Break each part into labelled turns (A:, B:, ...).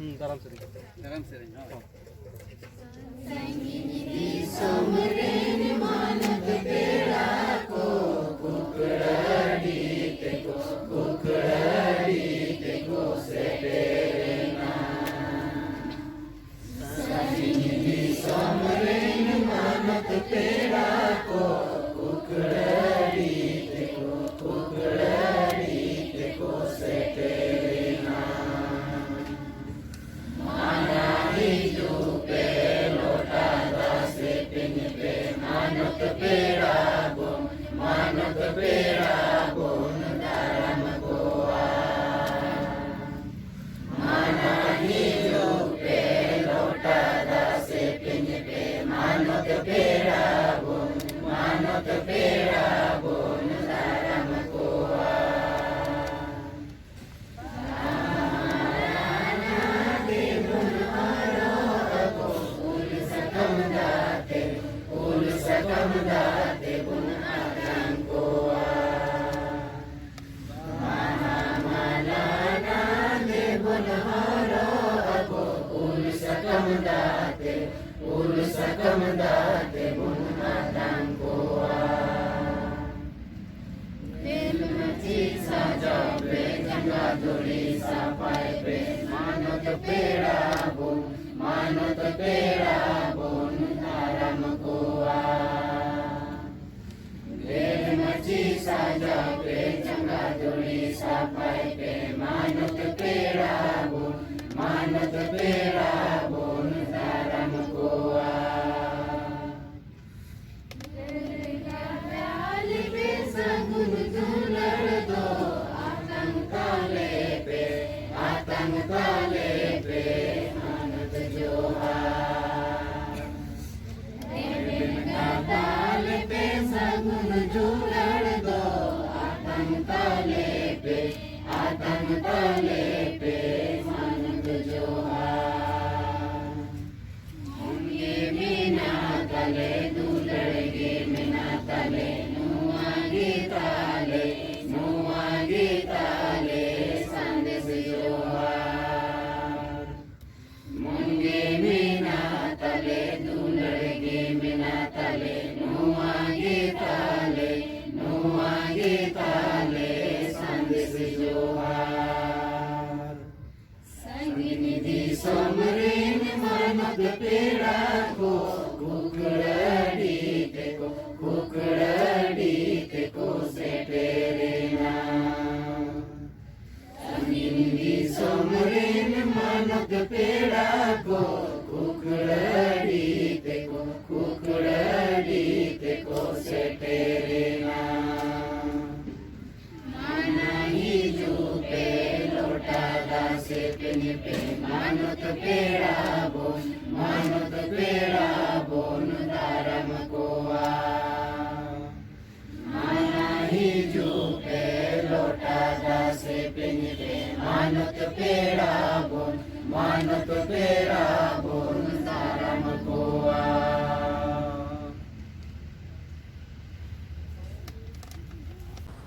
A: दाराम सेरेंग हाँ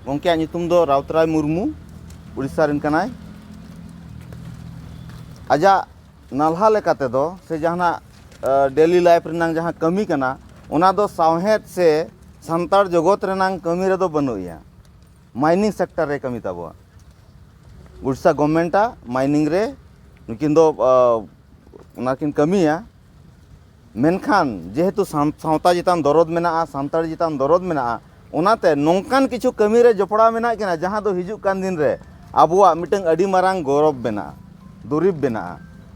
B: गोंके नितुम दो राउतराय मुर्मू उड़ीसा रेन कनाय आजा नाल्हा लेकाते दो से जहाना डेली लाइफ रेनांग जहां कमी कना ओना दो सावहेद से संतार जगत रेनांग कमी रे दो बनुया माइनिंग सेक्टर रे कमी ताबो उड़ीसा गवर्नमेंटा माइनिंग रे नुकिन दो ओनाकिन कमिया मेनखान जेहेतु सावता जितान दरद मेना सानतार जितान दरद मेना ओनाते नोंकान किछु कमी रे जपड़ा मेना केना जहां दो हिजुक कान दिन रे आबुआ मिटंग अडी मारांग गौरव बेना दुरीब बेना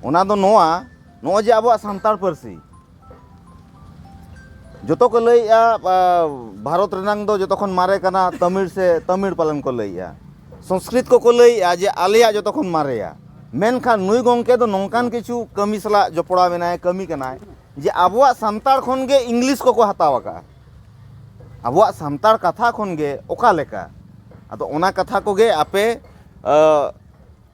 B: ओना दो नोआ जे आबुआ सानतार पारसी जोतो को लैया भारत रेनांग दो जोतो खन मारे कना तमिल से तमिल पालन को लैया संस्कृत को लैया जे आलिया जोतो खन मारेया मेनखान नुई गोंके दो नोंकान किछु कमी सला जपड़ा मेना कमी कनाय जे आबुआ सानतार खन गे इंग्लिश को हतावका आबुआ सानतार कथा खन गे ओका लेका आदो ओना कथा को गे आपे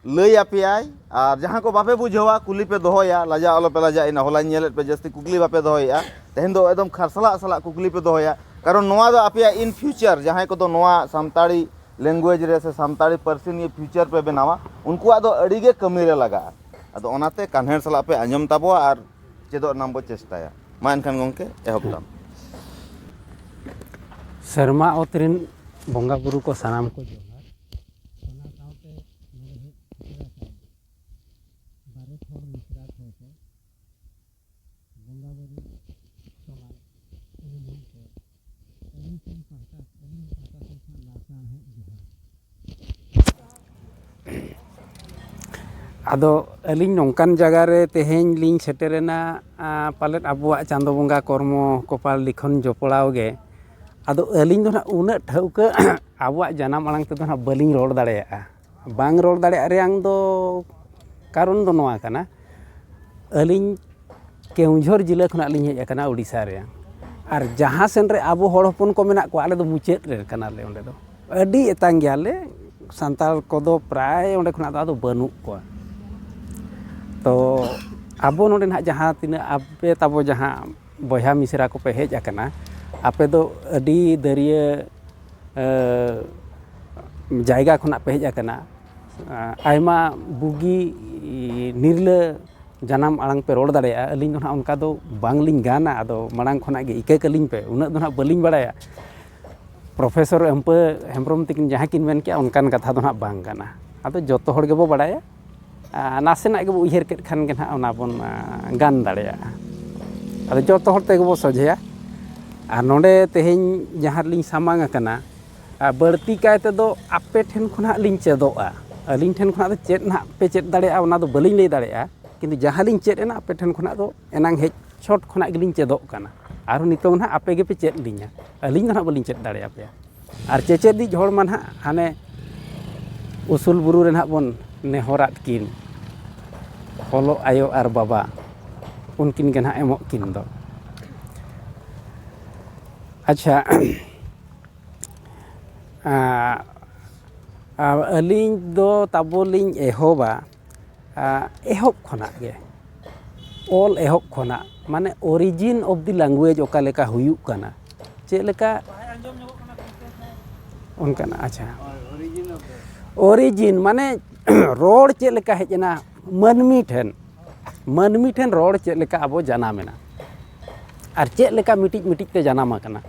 B: लई आपेयाय और जहां को बापे बुझावा कुली पे दोहया लाजा आलो पे लाजा इन होला नेलेट पे जस्ती कुकली बापे दोहया तेहन दो एकदम खरसला सला कुकली पे दोहया कारण नोआ दो आपेया इन फ्यूचर जहां को दो नोआ सानताड़ी लैंग्वेज रे से सानताड़ी पर्सन ये फ्यूचर पे बनावा उनको दो अड़ी गे कमी रे लगा ᱟᱫᱚ ᱚᱱᱟᱛᱮ ᱠᱟᱱᱦᱮᱲ ᱥᱟᱞᱟᱜ ᱯᱮ ᱟᱸᱡᱚᱢ ᱛᱟᱵᱚᱣᱟ ᱟᱨ ᱪᱮᱫᱚᱜ ᱨᱮᱱᱟᱜ ᱵᱚ ᱪᱮᱥᱴᱟᱭᱟ ᱢᱟ ᱮᱱᱠᱷᱟᱱ ᱜᱚᱝᱠᱮ ᱮᱦᱚᱵ ᱛᱟᱢ
C: ᱥᱮᱨᱢᱟ ᱚᱛ ᱨᱮᱱ ᱵᱚᱸᱜᱟ ᱵᱩᱨᱩ ᱠᱚ ᱥᱟᱱᱟᱢ ᱠᱚ ᱡᱚᱦᱟᱨ ᱚᱱᱟ ᱥᱟᱶᱛᱮ ᱱᱚᱰᱮ ᱦᱮᱡ ᱥᱮᱴᱮᱨ ᱟᱠᱟᱱ ᱵᱟᱨᱮ ᱦᱚᱲ ᱢᱤᱥᱨᱟ ᱦᱚᱲ ᱠᱚ ᱵᱚᱸᱜᱟ ᱵᱩᱨᱩ ᱥᱚᱢᱟᱡᱽ ᱩᱱᱤ ᱠᱚ ᱟᱹᱞᱤᱧ ᱴᱷᱮᱱ ᱯᱟᱦᱴᱟ ᱥᱮᱫ ᱠᱷᱚᱱ ᱞᱟᱥᱟᱲᱦᱮᱫ ᱡᱚᱦᱟᱨ ᱟᱫᱚ ᱟᱹᱞᱤᱧ ᱱᱚᱝᱠᱟᱱ ᱡᱟᱭᱜᱟ ᱨᱮ ᱛᱮᱦᱮᱧ ᱞᱤᱧ ᱥᱮᱴᱮᱨᱮᱱᱟ ᱯᱟᱞᱮᱫ ᱟᱵᱚᱣᱟᱜ ᱪᱟᱸᱫᱳ ᱵᱚᱸᱜᱟ ᱠᱚᱨᱢᱚ ᱠᱚᱯᱟᱲ ᱞᱤᱠᱷᱚᱱ ᱡᱚᱯᱲᱟᱣ ᱜᱮ ᱟᱫᱚ ᱟᱹᱞᱤᱧ ᱫᱚ ᱱᱟᱦᱟᱜ ᱩᱱᱟᱹᱜ ᱴᱷᱟᱹᱣᱠᱟᱹ ᱟᱵᱚᱣᱟᱜ ᱡᱟᱱᱟᱢ ᱟᱲᱟᱝ ᱛᱮᱫᱚ ᱱᱟᱦᱟᱜ ᱵᱟᱹᱞᱤᱧ ᱨᱚᱲ ᱫᱟᱲᱮᱭᱟᱜᱼᱟ ᱵᱟᱝ ᱨᱚᱲ ᱫᱟᱲᱮᱭᱟᱜ ᱨᱮᱭᱟᱝ ᱫᱚ ᱠᱟᱨᱚᱱ ᱫᱚ ᱱᱚᱣᱟ ᱠᱟᱱᱟ ᱟᱹᱞᱤᱧ ᱠᱮᱣᱡᱷᱳᱨ ᱡᱮᱞᱟ ᱠᱷᱚᱱᱟᱜ ᱞᱤᱧ ᱦᱮᱡ ᱟᱠᱟᱱᱟ ᱩᱲᱤᱥᱥᱟ ᱨᱮ ᱟᱨ ᱡᱟᱦᱟᱸ ᱥᱮᱱ ᱨᱮ ᱟᱵᱚ ᱦᱚᱲ ᱦᱚᱯᱚᱱ ᱠᱚ ᱢᱮᱱᱟᱜ ᱠᱚᱣᱟ ᱟᱞᱮ ᱫᱚ ᱢᱩᱪᱟᱹᱫ ᱨᱮ ᱠᱟᱱᱟᱞᱮ ᱚᱸᱰᱮ ᱫᱚ ᱟᱹᱰᱤ ᱮᱛᱟᱝ ᱜᱮᱭᱟᱞᱮ ᱥᱟᱱᱛᱟᱲ ᱠᱚᱫᱚ ᱯᱨᱟᱭ ᱚᱸᱰᱮ ᱠᱷᱚᱱᱟᱜ ᱫᱚ ᱟᱫᱚ ᱵᱟᱹᱱᱩᱜ ᱠᱚᱣᱟ ᱛᱚ ᱟᱵᱚ ᱱᱚᱰᱮ ᱱᱟᱦᱟᱜ ᱡᱟᱦᱟᱸ ᱛᱤᱱᱟᱹᱜ ᱟᱯᱮ ᱛᱟᱵᱚ ᱡᱟᱦᱟᱸ ᱵᱚᱭᱦᱟ ᱢᱤᱥᱨᱟ ᱠᱚᱯᱮ ᱦᱮᱡ ᱟᱠᱟᱱᱟ ᱟᱯᱮ ᱫᱚ ᱟᱹᱰᱤ ᱫᱟᱹᱨᱭᱟᱹ ᱡᱟᱭᱜᱟ ᱠᱷᱚᱱᱟᱜ ᱯᱮ ᱦᱮᱡ ᱟᱠᱟᱱᱟ ᱟᱭᱢᱟ ᱵᱩᱜᱤ ᱱᱤᱨᱞᱟᱹ ᱡᱟᱱᱟᱢ ᱟᱲᱟᱝ ᱯᱮ ᱨᱚᱲ ᱫᱟᱲᱮᱭᱟᱜᱼᱟ ᱟᱹᱞᱤᱧ ᱫᱚ ᱱᱟᱦᱟᱜ ᱚᱱᱠᱟ ᱫᱚ ᱵᱟᱝᱞᱤᱧ ᱜᱟᱱᱟ ᱟᱫᱚ ᱢᱟᱲᱟᱝ ᱠᱷᱚᱱᱟᱜ ᱜᱮ ᱤᱠᱟᱹ ᱠᱟᱹᱞᱤᱧ ᱯᱮ ᱩᱱᱟᱹᱜ ᱫᱚ ᱱᱟᱦᱟᱜ ᱵᱟᱹᱞᱤᱧ ᱵᱟᱲᱟᱭᱟ ᱯᱨᱚᱯᱷᱮᱥᱚᱨ ᱟᱹᱢᱯᱟᱹ ᱦᱮᱢᱵᱨᱚᱢ ᱛᱟᱹᱠᱤᱱ ᱡᱟᱦᱟᱸ ᱠᱤᱱ ᱢᱮᱱ ᱠᱮᱜᱼᱟ ᱚᱱᱠᱟᱱ ᱠᱟᱛᱷᱟ ᱫᱚ ᱱᱟᱦᱟᱜ ᱵᱟᱝ ᱠᱟᱱᱟ ᱟᱫᱚ ᱡᱚᱛᱚ ᱦᱚᱲ ᱜᱮᱵᱚ ᱵᱟᱲᱟᱭᱟ ᱱᱟᱥᱮᱱᱟᱜ ᱜᱮᱵᱚ ᱩᱭᱦᱟᱹᱨ ᱠᱮᱫ ᱠᱷᱟᱱ ᱜᱮ ᱱᱟᱦᱟᱜ ᱚᱱᱟ ᱵᱚᱱ ᱜᱟᱱ ᱫᱟᱲᱮᱭᱟᱜᱼᱟ ᱟᱫᱚ ᱡᱚᱛᱚ ᱦᱚᱲ ᱛᱮᱜᱮ ᱵᱚ ᱥᱚᱡᱷᱮᱭᱟ ᱟᱨ ᱱᱚᱰᱮ ᱛᱮᱦᱮᱧ ᱡᱟᱦᱟᱸ ᱨᱮᱞᱤᱧ ᱥᱟᱢᱟᱝ akana ᱵᱟᱹᱲᱛᱤ ᱠᱟᱭ ᱛᱮᱫᱚ ᱟᱯᱮ ᱴᱷᱮᱱ ᱠᱷᱚᱱᱟᱜ ᱞᱤᱧ ᱪᱮᱫᱚᱜᱼᱟ ᱟᱹᱞᱤᱧ ᱴᱷᱮᱱ ᱠᱷᱚᱱᱟᱜ ᱫᱚ ᱪᱮᱫ ᱱᱟᱦᱟᱜ ᱯᱮ ᱪᱮᱫ ᱫᱟᱲᱮᱭᱟᱜᱼᱟ ᱚᱱᱟ ᱫᱚ ᱵᱟᱹᱞᱤᱧ ᱞᱟᱹᱭ ᱫᱟᱲᱮᱭᱟᱜᱼᱟ ᱠᱤᱱᱛᱩ ᱡᱟᱦᱟᱸ ᱞᱤᱧ ᱪᱮᱫ ᱮᱱᱟ ᱟᱯᱮ ᱴᱷᱮᱱ ᱠᱷᱚᱱᱟᱜ ᱫᱚ ᱮᱱᱟᱝ ᱦᱮᱡ ᱪᱷᱚᱴ ᱠᱷᱚᱱᱟᱜ ᱜᱮᱞᱤᱧ ᱪᱮᱫᱚᱜ ᱠᱟᱱᱟ ᱟᱨᱦᱚᱸ ᱱᱤᱛᱚᱝ ᱱᱟᱦᱟᱜ ᱟᱯᱮ ᱜᱮᱯᱮ ᱪᱮᱫ ᱞᱤᱧᱟ ᱟᱹᱞᱤᱧ ᱫᱚ ᱱᱟᱦᱟᱜ ᱵᱟᱹᱞᱤᱧ ᱪᱮᱫ ᱫᱟᱲᱮᱭᱟᱯᱮᱭᱟ ᱟᱨ ᱪᱮᱪᱮᱫᱤᱡ ᱦᱚᱲ ᱢᱟ ᱱᱟᱦᱟᱜ ᱦᱟᱱᱮ ᱩᱥᱩᱞ ᱵᱩᱨᱩ ᱨᱮ ᱱᱟᱦᱟᱜ ᱵᱚᱱ ᱱᱮᱦᱚᱨᱟᱫ ᱠᱤᱱ ᱚᱞᱚᱜ ᱟᱭᱳ ᱟᱨ ᱵᱟᱵᱟ ᱩᱱᱠᱤᱱ ᱜᱮ ᱱᱟᱦᱟᱜ ᱮᱢᱚᱜ ᱠᱤᱱ ᱫᱚ ᱟᱪᱪᱷᱟ ᱟᱹᱞᱤᱧ ᱫᱚ ᱛᱟᱵᱚᱞᱤᱧ ᱮᱦᱚᱵᱟ ᱮᱦᱚᱵ ᱠᱷᱚᱱᱟᱜ ᱜᱮ ᱚᱞ ᱮᱦᱚᱵ ᱠᱷᱚᱱᱟᱜ ᱢᱟᱱᱮ ᱚᱨᱤᱡᱤᱱ ᱚᱯᱷ ᱫᱤ ᱞᱮᱝᱜᱩᱭᱮᱡᱽ ᱚᱠᱟ ᱞᱮᱠᱟ ᱦᱩᱭᱩᱜ ᱠᱟᱱᱟ ᱪᱮᱫ ᱞᱮᱠᱟ ᱚᱱᱠᱟᱱᱟᱜ ᱟᱪᱪᱷᱟ ᱚᱨᱤᱡᱤᱱ ᱢᱟᱱᱮ ᱨᱚᱲ ᱪᱮᱫ ᱞᱮᱠᱟ ᱦᱮᱡ ᱮᱱᱟ ᱢᱟᱹᱱᱢᱤ ᱴᱷᱮᱱ ᱨᱚᱲ ᱪᱮᱫ ᱞᱮᱠᱟ ᱟᱵᱚ ᱡᱟᱱᱟᱢᱮᱱᱟ ᱟᱨ ᱪᱮᱫ ᱞᱮᱠᱟ ᱢᱤᱫᱴᱤᱡ ᱢᱤᱫᱴᱤᱡ ᱛᱮ ᱡᱟᱱᱟᱢ ᱟᱠᱟᱱᱟ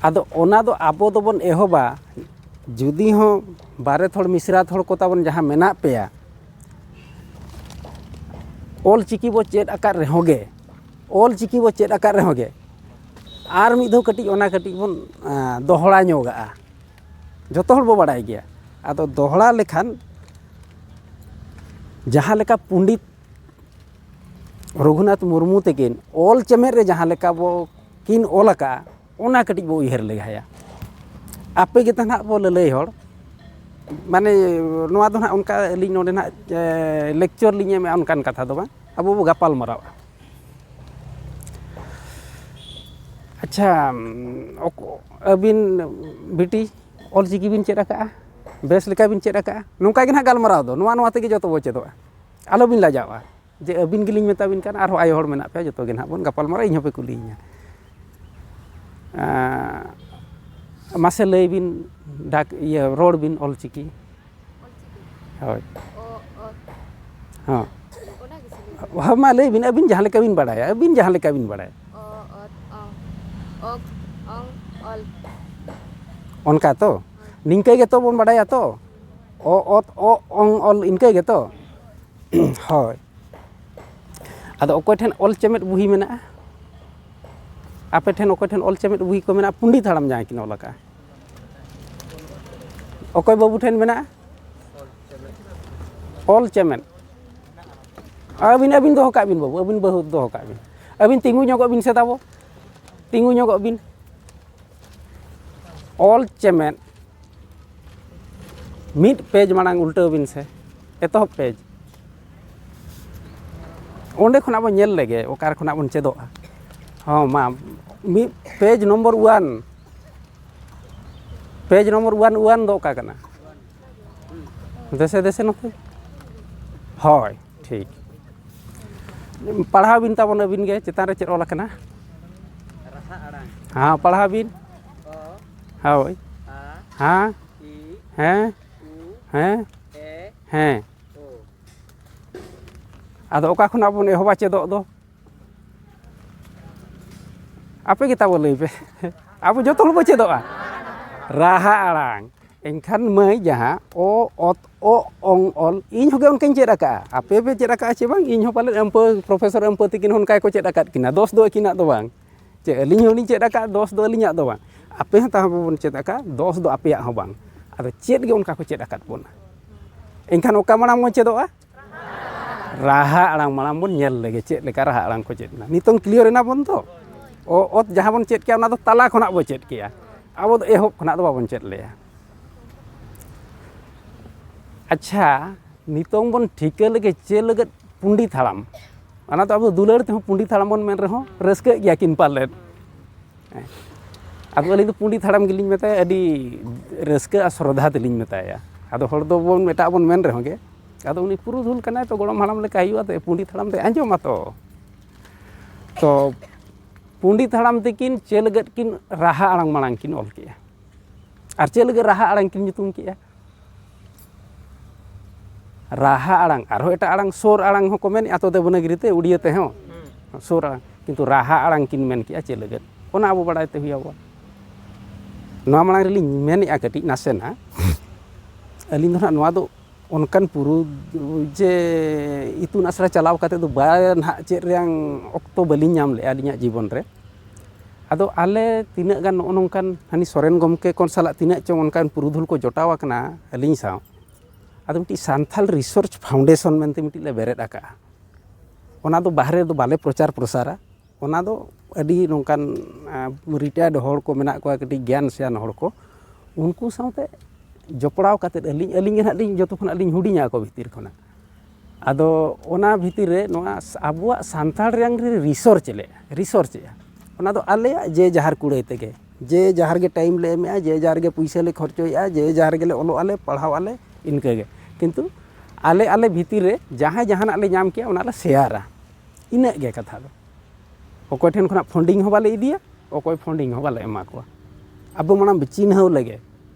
C: ᱟᱫᱚ ᱚᱱᱟ ᱫᱚ ᱟᱵᱚ ᱫᱚᱵᱚᱱ ᱮᱦᱚᱵᱟ ᱡᱩᱫᱤ ᱦᱚᱸ ᱵᱟᱨᱮᱛ ᱦᱚᱲ ᱢᱤᱥᱨᱟᱛ ᱦᱚᱲ ko ᱛᱟᱵᱚᱱ ᱡᱟᱦᱟᱸ ᱢᱮᱱᱟᱜ ᱯᱮᱭᱟ ᱚᱞ ᱪᱤᱠᱤ ᱵᱚ ᱪᱮᱫ ᱟᱠᱟᱫ ᱨᱮᱦᱚᱸ ᱜᱮ ᱚᱞ ᱪᱤᱠᱤ ᱵᱚ ᱪᱮᱫ ᱟᱠᱟᱫ ᱨᱮᱦᱚᱸ ᱜᱮ ᱟᱨ ᱢᱤᱫ ᱫᱷᱟᱣ ᱠᱟᱹᱴᱤᱡ ᱚᱱᱟ ᱠᱟᱹᱴᱤᱡ ᱵᱚᱱ ᱫᱚᱦᱲᱟ ᱧᱚᱜᱟᱜᱼᱟ ᱡᱚᱛᱚ ᱦᱚᱲ ᱵᱚ ᱵᱟᱲᱟᱭ ᱜᱮᱭᱟ ᱟᱫᱚ ᱫᱚᱦᱲᱟ ᱞᱮᱠᱷᱟᱱ ᱡᱟᱦᱟᱸ ᱞᱮᱠᱟ ᱯᱚᱱᱰᱤᱛ ᱨᱚᱜᱷᱩᱱᱟᱛᱷ ᱢᱩᱨᱢᱩ ᱛᱟᱹᱠᱤᱱ ᱚᱞ ᱪᱮᱢᱮᱫ ᱨᱮ ᱡᱟᱦᱟᱸ ᱞᱮᱠᱟ ᱵᱚ ᱠᱤᱱ ᱚᱞ ᱟᱠᱟᱜᱼᱟ ᱚᱱᱟ ᱠᱟᱹᱴᱤᱡ ᱵᱚ ᱩᱭᱦᱟᱹᱨ ᱞᱮᱜᱟᱭᱟ ᱟᱯᱮ ᱜᱮᱛᱚ ᱱᱟᱦᱟᱜ ᱵᱚ ᱞᱟᱹᱞᱟᱹᱭ ᱦᱚᱲ ᱢᱟᱱᱮ ᱱᱚᱣᱟ ᱫᱚ ᱱᱟᱦᱟᱜ ᱚᱱᱠᱟ ᱟᱹᱞᱤᱧ ᱱᱚᱰᱮ ᱱᱟᱦᱟᱜ ᱞᱮᱠᱪᱟᱨ ᱞᱤᱧ ᱮᱢᱮᱜᱼᱟ ᱚᱱᱠᱟᱱ ᱠᱟᱛᱷᱟ ᱫᱚ ᱵᱟᱝ ᱟᱵᱚ ᱵᱚ ᱜᱟᱯᱟᱞ ᱢᱟᱨᱟᱣᱟ ᱟᱪᱪᱷᱟ ᱟᱹᱵᱤᱱ ᱵᱤᱴᱤ ᱚᱞ ᱪᱤᱠᱤ ᱵᱤᱱ ᱪᱮᱫ ᱟᱠᱟᱜᱼᱟ ᱵᱮᱥ ᱞᱮᱠᱟ ᱵᱤᱱ ᱪᱮᱫ ᱟᱠᱟᱜᱼᱟ ᱱᱚᱝᱠᱟ ᱜᱮ ᱱᱟᱦᱟᱜ ᱜᱟᱞᱢᱟᱨᱟᱣ ᱫᱚ ᱱᱚᱣᱟ ᱛᱮᱜᱮ ᱡᱚᱛᱚ ᱵᱚ ᱪᱮᱫᱚᱜᱼᱟ ᱟᱞᱚᱵᱤᱱ ᱞᱟᱡᱟᱜᱼᱟ ᱡᱮ ᱟᱹᱵᱤᱱ ᱜᱮᱞᱤᱧ ᱢᱮᱛᱟᱵᱤᱱ ᱠᱟᱱᱟ ᱟᱨᱦᱚᱸ ᱟᱭᱳ ᱦᱚᱲ ᱢᱮᱱᱟᱜ ᱯᱮᱭᱟ ᱡᱚᱛᱚ ᱜᱮ ᱱᱟᱦᱟᱜ ᱵᱚᱱ ᱜᱟᱯᱟᱞᱢᱟᱨᱟᱣᱟ ᱤᱧ ᱦᱚᱸᱯᱮ ᱠᱩᱞᱤᱭᱤᱧᱟ ᱢᱟᱥᱮ ᱞᱟᱹᱭ ᱵᱤᱱ ᱨᱚᱲ ᱵᱤᱱ ᱚᱞ ᱪᱤᱠᱤ ᱦᱳᱭ ᱦᱚᱸ ᱢᱟ ᱞᱟᱹᱭ ᱵᱤᱱ ᱟᱹᱵᱤᱱ ᱡᱟᱦᱟᱸ ᱞᱮᱠᱟ ᱵᱤᱱ ᱵᱟᱲᱟᱭᱟ ᱟᱹᱵᱤᱱ ᱡᱟᱦᱟᱸ ᱞᱮᱠᱟ ᱵᱤᱱ ᱵᱟᱲᱟᱭᱟ ᱚᱱᱠᱟ ᱛᱚ ᱱᱤᱝᱠᱟᱹ ᱜᱮᱛᱚ ᱵᱚᱱ ᱵᱟᱰᱟᱭᱟ ᱛᱚ ᱚ ᱚᱛ ᱚ ᱚᱝ ᱚᱞ ᱤᱱᱠᱟᱹ ᱜᱮᱛᱚ ᱦᱳᱭ ᱟᱫᱚ ᱚᱠᱚᱭ ᱴᱷᱮᱱ ᱚᱞ ᱪᱮᱢᱮᱫ ᱵᱩᱦᱤ ᱢᱮᱱᱟᱜᱼᱟ ᱟᱯᱮ ᱴᱷᱮᱱ ᱚᱠᱚᱭ ᱴᱷᱮᱱ ᱚᱞ ᱪᱮᱢᱮᱫ ᱵᱩᱦᱤ ᱠᱚ ᱢᱮᱱᱟᱜᱼᱟ ᱯᱚᱱᱰᱤᱛ ᱦᱟᱲᱟᱢ ᱡᱟᱦᱟᱸᱭ ᱠᱤᱱ ᱚᱞ ᱟᱠᱟᱜᱼᱟ ᱚᱠᱚᱭ ᱵᱟᱹᱵᱩ ᱴᱷᱮᱱ ᱢᱮᱱᱟᱜᱼᱟ ᱚᱞ ᱪᱮᱢᱮᱫ ᱟᱹᱵᱤᱱ ᱫᱚᱦᱚ ᱠᱟᱜ ᱵᱤᱱ ᱵᱟᱹᱵᱩ ᱟᱹᱵᱤᱱ ᱵᱟᱹᱦᱩ ᱫᱚᱦᱚ ᱠᱟᱜ ᱵᱤᱱ ᱟᱹᱵᱤᱱ ᱛᱤᱸᱜᱩ ᱧᱚᱜᱚᱜ ᱵᱤᱱ ᱥᱮ ᱛᱟᱵᱚ ᱛᱤᱸᱜᱩ ᱧᱚᱜᱚᱜ ᱵᱤᱱ ᱚᱞ ᱪᱮᱢᱮᱫ ᱢᱤᱫ ᱯᱮᱡᱽ ᱢᱟᱲᱟᱝ ᱩᱞᱴᱟᱹᱣ ᱵᱤᱱ ᱥᱮ ᱮᱛᱚᱦᱚᱵ ᱯᱮᱡᱽ ᱚᱸᱰᱮ ᱠᱷᱚᱱᱟᱜ ᱵᱚᱱ ᱧᱮᱞ ᱞᱮᱜᱮ ᱚᱠᱟ ᱠᱷᱚᱱᱟᱜ ᱵᱚᱱ ᱪᱮᱫᱚᱜᱼᱟ ᱦᱚᱸ ᱢᱟ ᱢᱤᱫ ᱯᱮᱡᱽ ᱱᱚᱢᱵᱚᱨ 1 ᱯᱮᱡᱽ ᱱᱚᱢᱵᱚᱨ 1 ᱫᱚ ᱚᱠᱟ ᱠᱟᱱᱟ ᱫᱮᱥᱮ ᱱᱚᱛᱮ ᱦᱳᱭ ᱴᱷᱤᱠ ᱯᱟᱲᱦᱟᱣ ᱵᱤᱱ ᱛᱟᱵᱚᱱ ᱟᱹᱵᱤᱱ ᱜᱮ ᱪᱮᱛᱟᱱ ᱨᱮ ᱪᱮᱫ ᱚᱞ ᱟᱠᱟᱱᱟ
A: ᱨᱟᱦᱟ ᱟᱲᱟᱝ
C: ᱦᱮᱸ ᱯᱟᱲᱦᱟᱣ ᱵᱤᱱ ᱦᱳᱭ
A: ᱟ
C: ᱦᱮᱸ
A: ᱤ
C: ᱦᱮᱸ
A: ᱩ
C: ᱦᱮᱸ
A: ᱮ
C: ᱦᱮᱸ
A: ᱳ
C: ᱟᱫᱚ ᱚᱠᱟ ᱠᱷᱚᱱᱟᱜ ᱵᱚᱱ ᱮᱦᱚᱵᱟ ᱪᱮᱫᱚᱜ ᱫᱚ? ᱟᱯᱮ ᱜᱮ ᱛᱟᱵᱚ ᱞᱟᱹᱭ ᱯᱮ ᱟᱵᱚ ᱡᱚᱛᱚ ᱦᱚᱲ ᱵᱚ ᱪᱮᱫᱚᱜᱼᱟ ᱨᱟᱦᱟ ᱟᱲᱟᱝ ᱮᱱᱠᱷᱟᱱ ᱢᱟᱹᱭ ᱡᱟᱦᱟᱸ ᱚ ᱚᱛ ᱚ ᱚᱝ ᱚᱞ ᱤᱧ ᱦᱚᱸᱜᱮ ᱚᱱᱠᱟᱧ ᱪᱮᱫ ᱟᱠᱟᱜᱼᱟ ᱟᱯᱮ ᱯᱮ ᱪᱮᱫ ᱟᱠᱟᱜᱼᱟ ᱪᱮ ᱵᱟᱝ ᱤᱧ ᱦᱚᱸ ᱯᱟᱞᱮᱫ ᱯᱨᱚᱯᱷᱮᱥᱚᱨ ᱮᱢᱯᱟᱹ ᱛᱤᱠᱤᱱ ᱦᱚᱸ ᱚᱱᱠᱟ ᱜᱮᱠᱚ ᱪᱮᱫ ᱟᱠᱟᱫ ᱠᱤᱱᱟ ᱫᱳᱥ ᱫᱚ ᱟᱹᱠᱤᱱᱟᱜ ᱫᱚ ᱵᱟᱝ ᱪᱮ ᱟᱹᱞᱤᱧ ᱦᱚᱸᱞᱤᱧ ᱪᱮᱫ ᱟᱠᱟᱫ ᱫᱳᱥ ᱫᱚ ᱟᱹᱞᱤᱧᱟᱜ ᱫᱚ ᱵᱟᱝ ᱟᱯᱮ ᱦᱚᱸ ᱛᱟᱦᱚᱸ ᱵᱚᱱ ᱪᱮᱫ ᱟᱠᱟᱫ ᱫᱳᱥ ᱫᱚ ᱟᱯᱮᱭᱟᱜ ᱦᱚᱸ ᱵᱟᱝ ᱟᱫᱚ ᱪᱮᱫ ᱜᱮ ᱚᱱᱠᱟ ᱠᱚ ᱪᱮᱫ ᱟᱠᱟᱫ ᱵᱚᱱᱟ ᱮᱱᱠᱷᱟᱱ ᱚᱠᱟ ᱢᱟᱲᱟᱝ ᱵᱚᱱ ᱪᱮᱫᱚᱜᱼᱟ ᱨᱟᱦᱟ ᱟᱲᱟᱝ ᱢᱟᱲᱟᱝ ᱵᱚn ᱧᱮᱞ ᱞᱮᱜᱮ ᱪᱮᱫ ᱞᱮᱠᱟ ᱨᱟᱦᱟ ᱟᱲᱟᱝ ᱠᱚ ᱪᱮᱫ ᱮᱱᱟ ᱱᱤᱛᱚᱝ ᱠᱞᱤᱭᱟᱨ ᱮᱱᱟ ᱵᱚᱱ ᱛᱚ ᱚ ᱚᱛ ᱡᱟᱦᱟᱸ ᱵᱚᱱ ᱪᱮᱫ ᱠᱮᱜᱼᱟ ᱚᱱᱟ ᱫᱚ ᱛᱟᱞᱟ ᱠᱷᱚᱱᱟᱜ ᱵᱚ ᱪᱮᱫ ᱠᱮᱜᱼᱟ ᱟᱵᱚ ᱫᱚ ᱮᱦᱚᱵ ᱠᱷᱚᱱᱟᱜ ᱫᱚ ᱵᱟᱵᱚᱱ ᱪᱮᱫ ᱞᱮᱜᱼᱟ ᱟᱪᱪᱷᱟ ᱱᱤᱛᱚᱝ ᱵᱚᱱ ᱴᱷᱤᱠᱟᱹ ᱞᱮᱜᱮ ᱪᱮᱫ ᱞᱟᱹᱜᱤᱫ ᱯᱚᱱᱰᱤᱛ ᱦᱟᱲᱟᱢ ᱚᱱᱟ ᱫᱚ ᱟᱵᱚ ᱫᱩᱞᱟᱹᱲ ᱛᱮᱦᱚᱸ ᱯᱚᱱᱰᱤᱛ ᱦᱟᱲᱟᱢ ᱵᱚᱱ ᱢᱮᱱ ᱨᱮᱦᱚᱸ ᱨᱟᱹᱥᱠᱟᱹᱜ ᱜᱮᱭᱟ ᱠᱤᱱ ᱯᱟᱞᱮᱫ ᱟᱫᱚ ᱟᱹᱞᱤᱧ ᱫᱚ ᱯᱚᱱᱰᱤᱛ ᱦᱟᱲᱟᱢ ᱜᱮᱞᱤᱧ ᱢᱮᱛᱟᱭᱟ ᱟᱹᱰᱤ ᱨᱟᱹᱥᱠᱟᱹ ᱟᱨ ᱥᱨᱚᱫᱷᱟ ᱛᱮᱞᱤᱧ ᱢᱮᱛᱟᱭᱟ ᱟᱫᱚ ᱦᱚᱲ ᱫᱚᱵᱚᱱ ᱮᱴᱟᱜ ᱵᱚᱱ ᱢᱮᱱ ᱨᱮᱦᱚᱸ ᱜᱮ ᱟᱫᱚ ᱩᱱᱤ ᱯᱩᱨᱩᱫᱷᱩᱞ ᱠᱟᱱᱟᱭ ᱛᱚ ᱜᱚᱲᱚᱢ ᱦᱟᱲᱟᱢ ᱞᱮᱠᱟ ᱦᱩᱭᱩᱜᱼᱟ ᱛᱚ ᱯᱚᱱᱰᱤᱛ ᱦᱟᱲᱟᱢ ᱫᱚᱭ ᱟᱸᱡᱚᱢᱟ ᱛᱚ ᱯᱚᱱᱰᱤᱛ ᱦᱟᱲᱟᱢ ᱛᱟᱹᱠᱤᱱ ᱪᱮᱫ ᱞᱟᱹᱜᱤᱫ ᱠᱤᱱ ᱨᱟᱦᱟ ᱟᱲᱟᱝ ᱢᱟᱲᱟᱝ ᱠᱤᱱ ᱚᱞ ᱠᱮᱜᱼᱟ ᱟᱨ ᱪᱮᱫ ᱞᱟᱹᱜᱤᱫ ᱨᱟᱦᱟ ᱟᱲᱟᱝ ᱠᱤᱱ ᱧᱩᱛᱩᱢ ᱠᱮᱜᱼᱟ ᱨᱟᱦᱟ ᱟᱲᱟᱝ ᱟᱨᱦᱚᱸ ᱮᱴᱟᱜ ᱟᱲᱟᱝ ᱥᱳᱨ ᱟᱲᱟᱝ ᱦᱚᱸᱠᱚ ᱢᱮᱱᱮᱜᱼᱟ ᱛᱚ ᱫᱮᱵᱽᱱᱟᱜᱚᱨᱤ ᱛᱮ ᱩᱲᱤᱭᱟᱹ ᱛᱮᱦᱚᱸ ᱥᱳᱨ ᱟᱲᱟᱝ ᱠᱤᱱᱛᱩ ᱨᱟᱦᱟ ᱟᱲᱟᱝ ᱠᱤᱱ ᱢᱮᱱ ᱠᱮᱜᱼᱟ ᱪᱮᱫ ᱞᱟᱹᱜᱤᱫ ᱚᱱᱟ ᱟᱵᱚ ᱵᱟᱲᱟᱭ ᱛᱮ ᱦᱩᱭ ᱟᱵᱚᱣᱟ ᱱᱚᱣᱟ ᱢᱟᱲᱟᱝ ᱨᱮᱞᱤᱧ ᱢᱮᱱᱮᱜᱼᱟ ᱠᱟᱹᱴᱤᱡ ᱱᱟᱥᱮᱱᱟᱜ ᱟᱹᱞᱤᱧ ᱫᱚ ᱦᱟᱸᱜ ᱱᱚᱣᱟ ᱫᱚ ᱚᱱᱠᱟᱱ ᱡᱮ ᱤᱛᱩᱱ ᱟᱥᱲᱟ ᱪᱟᱞᱟᱣ ᱠᱟᱛᱮ ᱫᱚ ᱵᱟᱭ ᱱᱟᱦᱟᱜ ᱪᱮᱫ ᱨᱮᱭᱟᱝ ᱚᱠᱛᱚ ᱵᱟᱹᱞᱤᱧ ᱧᱟᱢ ᱞᱮᱜᱼᱟ ᱟᱹᱞᱤᱧᱟᱜ ᱡᱤᱵᱚᱱ ᱨᱮ ᱟᱫᱚ ᱟᱞᱮ ᱛᱤᱱᱟᱹᱜ ᱜᱟᱱ ᱱᱚᱜᱼᱚ ᱱᱚᱝᱠᱟᱱ ᱦᱟᱹᱱᱤ ᱥᱚᱨᱮᱱ ᱜᱚᱢᱠᱮ ᱠᱚ ᱥᱟᱞᱟᱜ ᱛᱤᱱᱟᱹᱜ ᱪᱚᱝ ᱚᱱᱠᱟᱱ ᱯᱩᱨᱩᱫᱷᱩᱞ ᱠᱚ ᱡᱚᱴᱟᱣ ᱟᱠᱟᱱᱟ ᱟᱹᱞᱤᱧ ᱥᱟᱶ ᱟᱫᱚ ᱢᱤᱫᱴᱤᱡ ᱥᱟᱱᱛᱷᱟᱞ ᱨᱤᱥᱟᱨᱪ ᱯᱷᱟᱣᱩᱱᱰᱮᱥᱚᱱ ᱢᱮᱱᱛᱮ ᱢᱤᱫᱴᱤᱡ ᱞᱮ ᱵᱮᱨᱮᱫ ᱟᱠᱟᱜᱼᱟ ᱚᱱᱟ ᱫᱚ ᱵᱟᱦᱨᱮ ᱫᱚ ᱵᱟᱞᱮ ᱯᱨᱚᱪᱟᱨ ᱯᱨᱚᱥᱟᱨᱟ ᱚᱱᱟ ᱫᱚ ᱟᱹᱰᱤ ᱱᱚᱝᱠᱟᱱ ᱨᱤᱴᱟᱭᱟᱨᱰ ᱦᱚᱲ ᱠᱚ ᱢᱮᱱᱟᱜ ᱠᱚᱣᱟ ᱠᱟᱹᱴᱤᱡ ᱜᱮᱭᱟᱱ ᱥᱮᱭᱟᱱ ᱦᱚᱲ ᱠᱚ ᱩᱱᱠᱩ ᱥᱟᱶᱛᱮ ᱡᱚᱯᱲᱟᱣ ᱠᱟᱛᱮᱫ ᱟᱹᱞᱤᱧ ᱜᱮ ᱱᱟᱦᱟᱜ ᱞᱤᱧ ᱡᱚᱛᱚ ᱠᱷᱚᱱᱟᱜ ᱞᱤᱧ ᱦᱩᱰᱤᱧᱟ ᱟᱠᱚ ᱵᱷᱤᱛᱤᱨ ᱠᱷᱚᱱᱟᱜ ᱟᱫᱚ ᱚᱱᱟ ᱵᱷᱤᱛᱤᱨ ᱨᱮ ᱱᱚᱣᱟ ᱟᱵᱚᱣᱟᱜ ᱥᱟᱱᱛᱟᱲ ᱨᱮᱭᱟᱝ ᱨᱤᱥᱟᱨᱪᱮᱜᱼᱟ ᱚᱱᱟ ᱫᱚ ᱟᱞᱮᱭᱟᱜ ᱡᱮ ᱡᱟᱦᱟᱨ ᱠᱩᱲᱟᱹᱭ ᱛᱮᱜᱮ ᱡᱮ ᱡᱟᱦᱟᱨ ᱜᱮ ᱴᱟᱭᱤᱢ ᱞᱮ ᱮᱢᱮᱜᱼᱟ ᱡᱮ ᱡᱟᱦᱟᱨ ᱜᱮ ᱯᱩᱭᱥᱟᱹ ᱞᱮ ᱠᱷᱚᱨᱪᱚᱭᱮᱜᱼᱟ ᱡᱮ ᱡᱟᱦᱟᱨ ᱜᱮᱞᱮ ᱚᱞᱚᱜ ᱟᱞᱮ ᱯᱟᱲᱦᱟᱣ ᱟᱞᱮ ᱤᱱᱠᱟᱹᱜᱮ ᱠᱤᱱᱛᱩ ᱟᱞᱮ ᱵᱷᱤᱛᱤᱨ ᱨᱮ ᱡᱟᱦᱟᱸᱭ ᱡᱟᱦᱟᱱᱟᱜ ᱞᱮ ᱧᱟᱢ ᱠᱮᱜᱼᱟ ᱚᱱᱟ ᱞᱮ ᱥᱮᱭᱟᱨᱟ ᱤᱱᱟᱹᱜ ᱜᱮ ᱠᱟᱛᱷᱟ ᱫᱚ ᱚᱠᱚᱭ ᱴᱷᱮᱱ ᱠᱷᱚᱱᱟᱜ ᱯᱷᱟᱱᱰᱤᱝ ᱦᱚᱸ ᱵᱟᱞᱮ ᱤᱫᱤᱭᱟ ᱚᱠᱚᱭ ᱯᱷᱟᱱᱰᱤᱝ ᱦᱚᱸ ᱵᱟᱞᱮ ᱮᱢᱟ ᱠᱚᱣᱟ ᱟᱵᱚ ᱢᱟᱲᱟᱝ ᱪᱤᱱᱦᱟᱹᱣ ᱞᱮᱜᱮ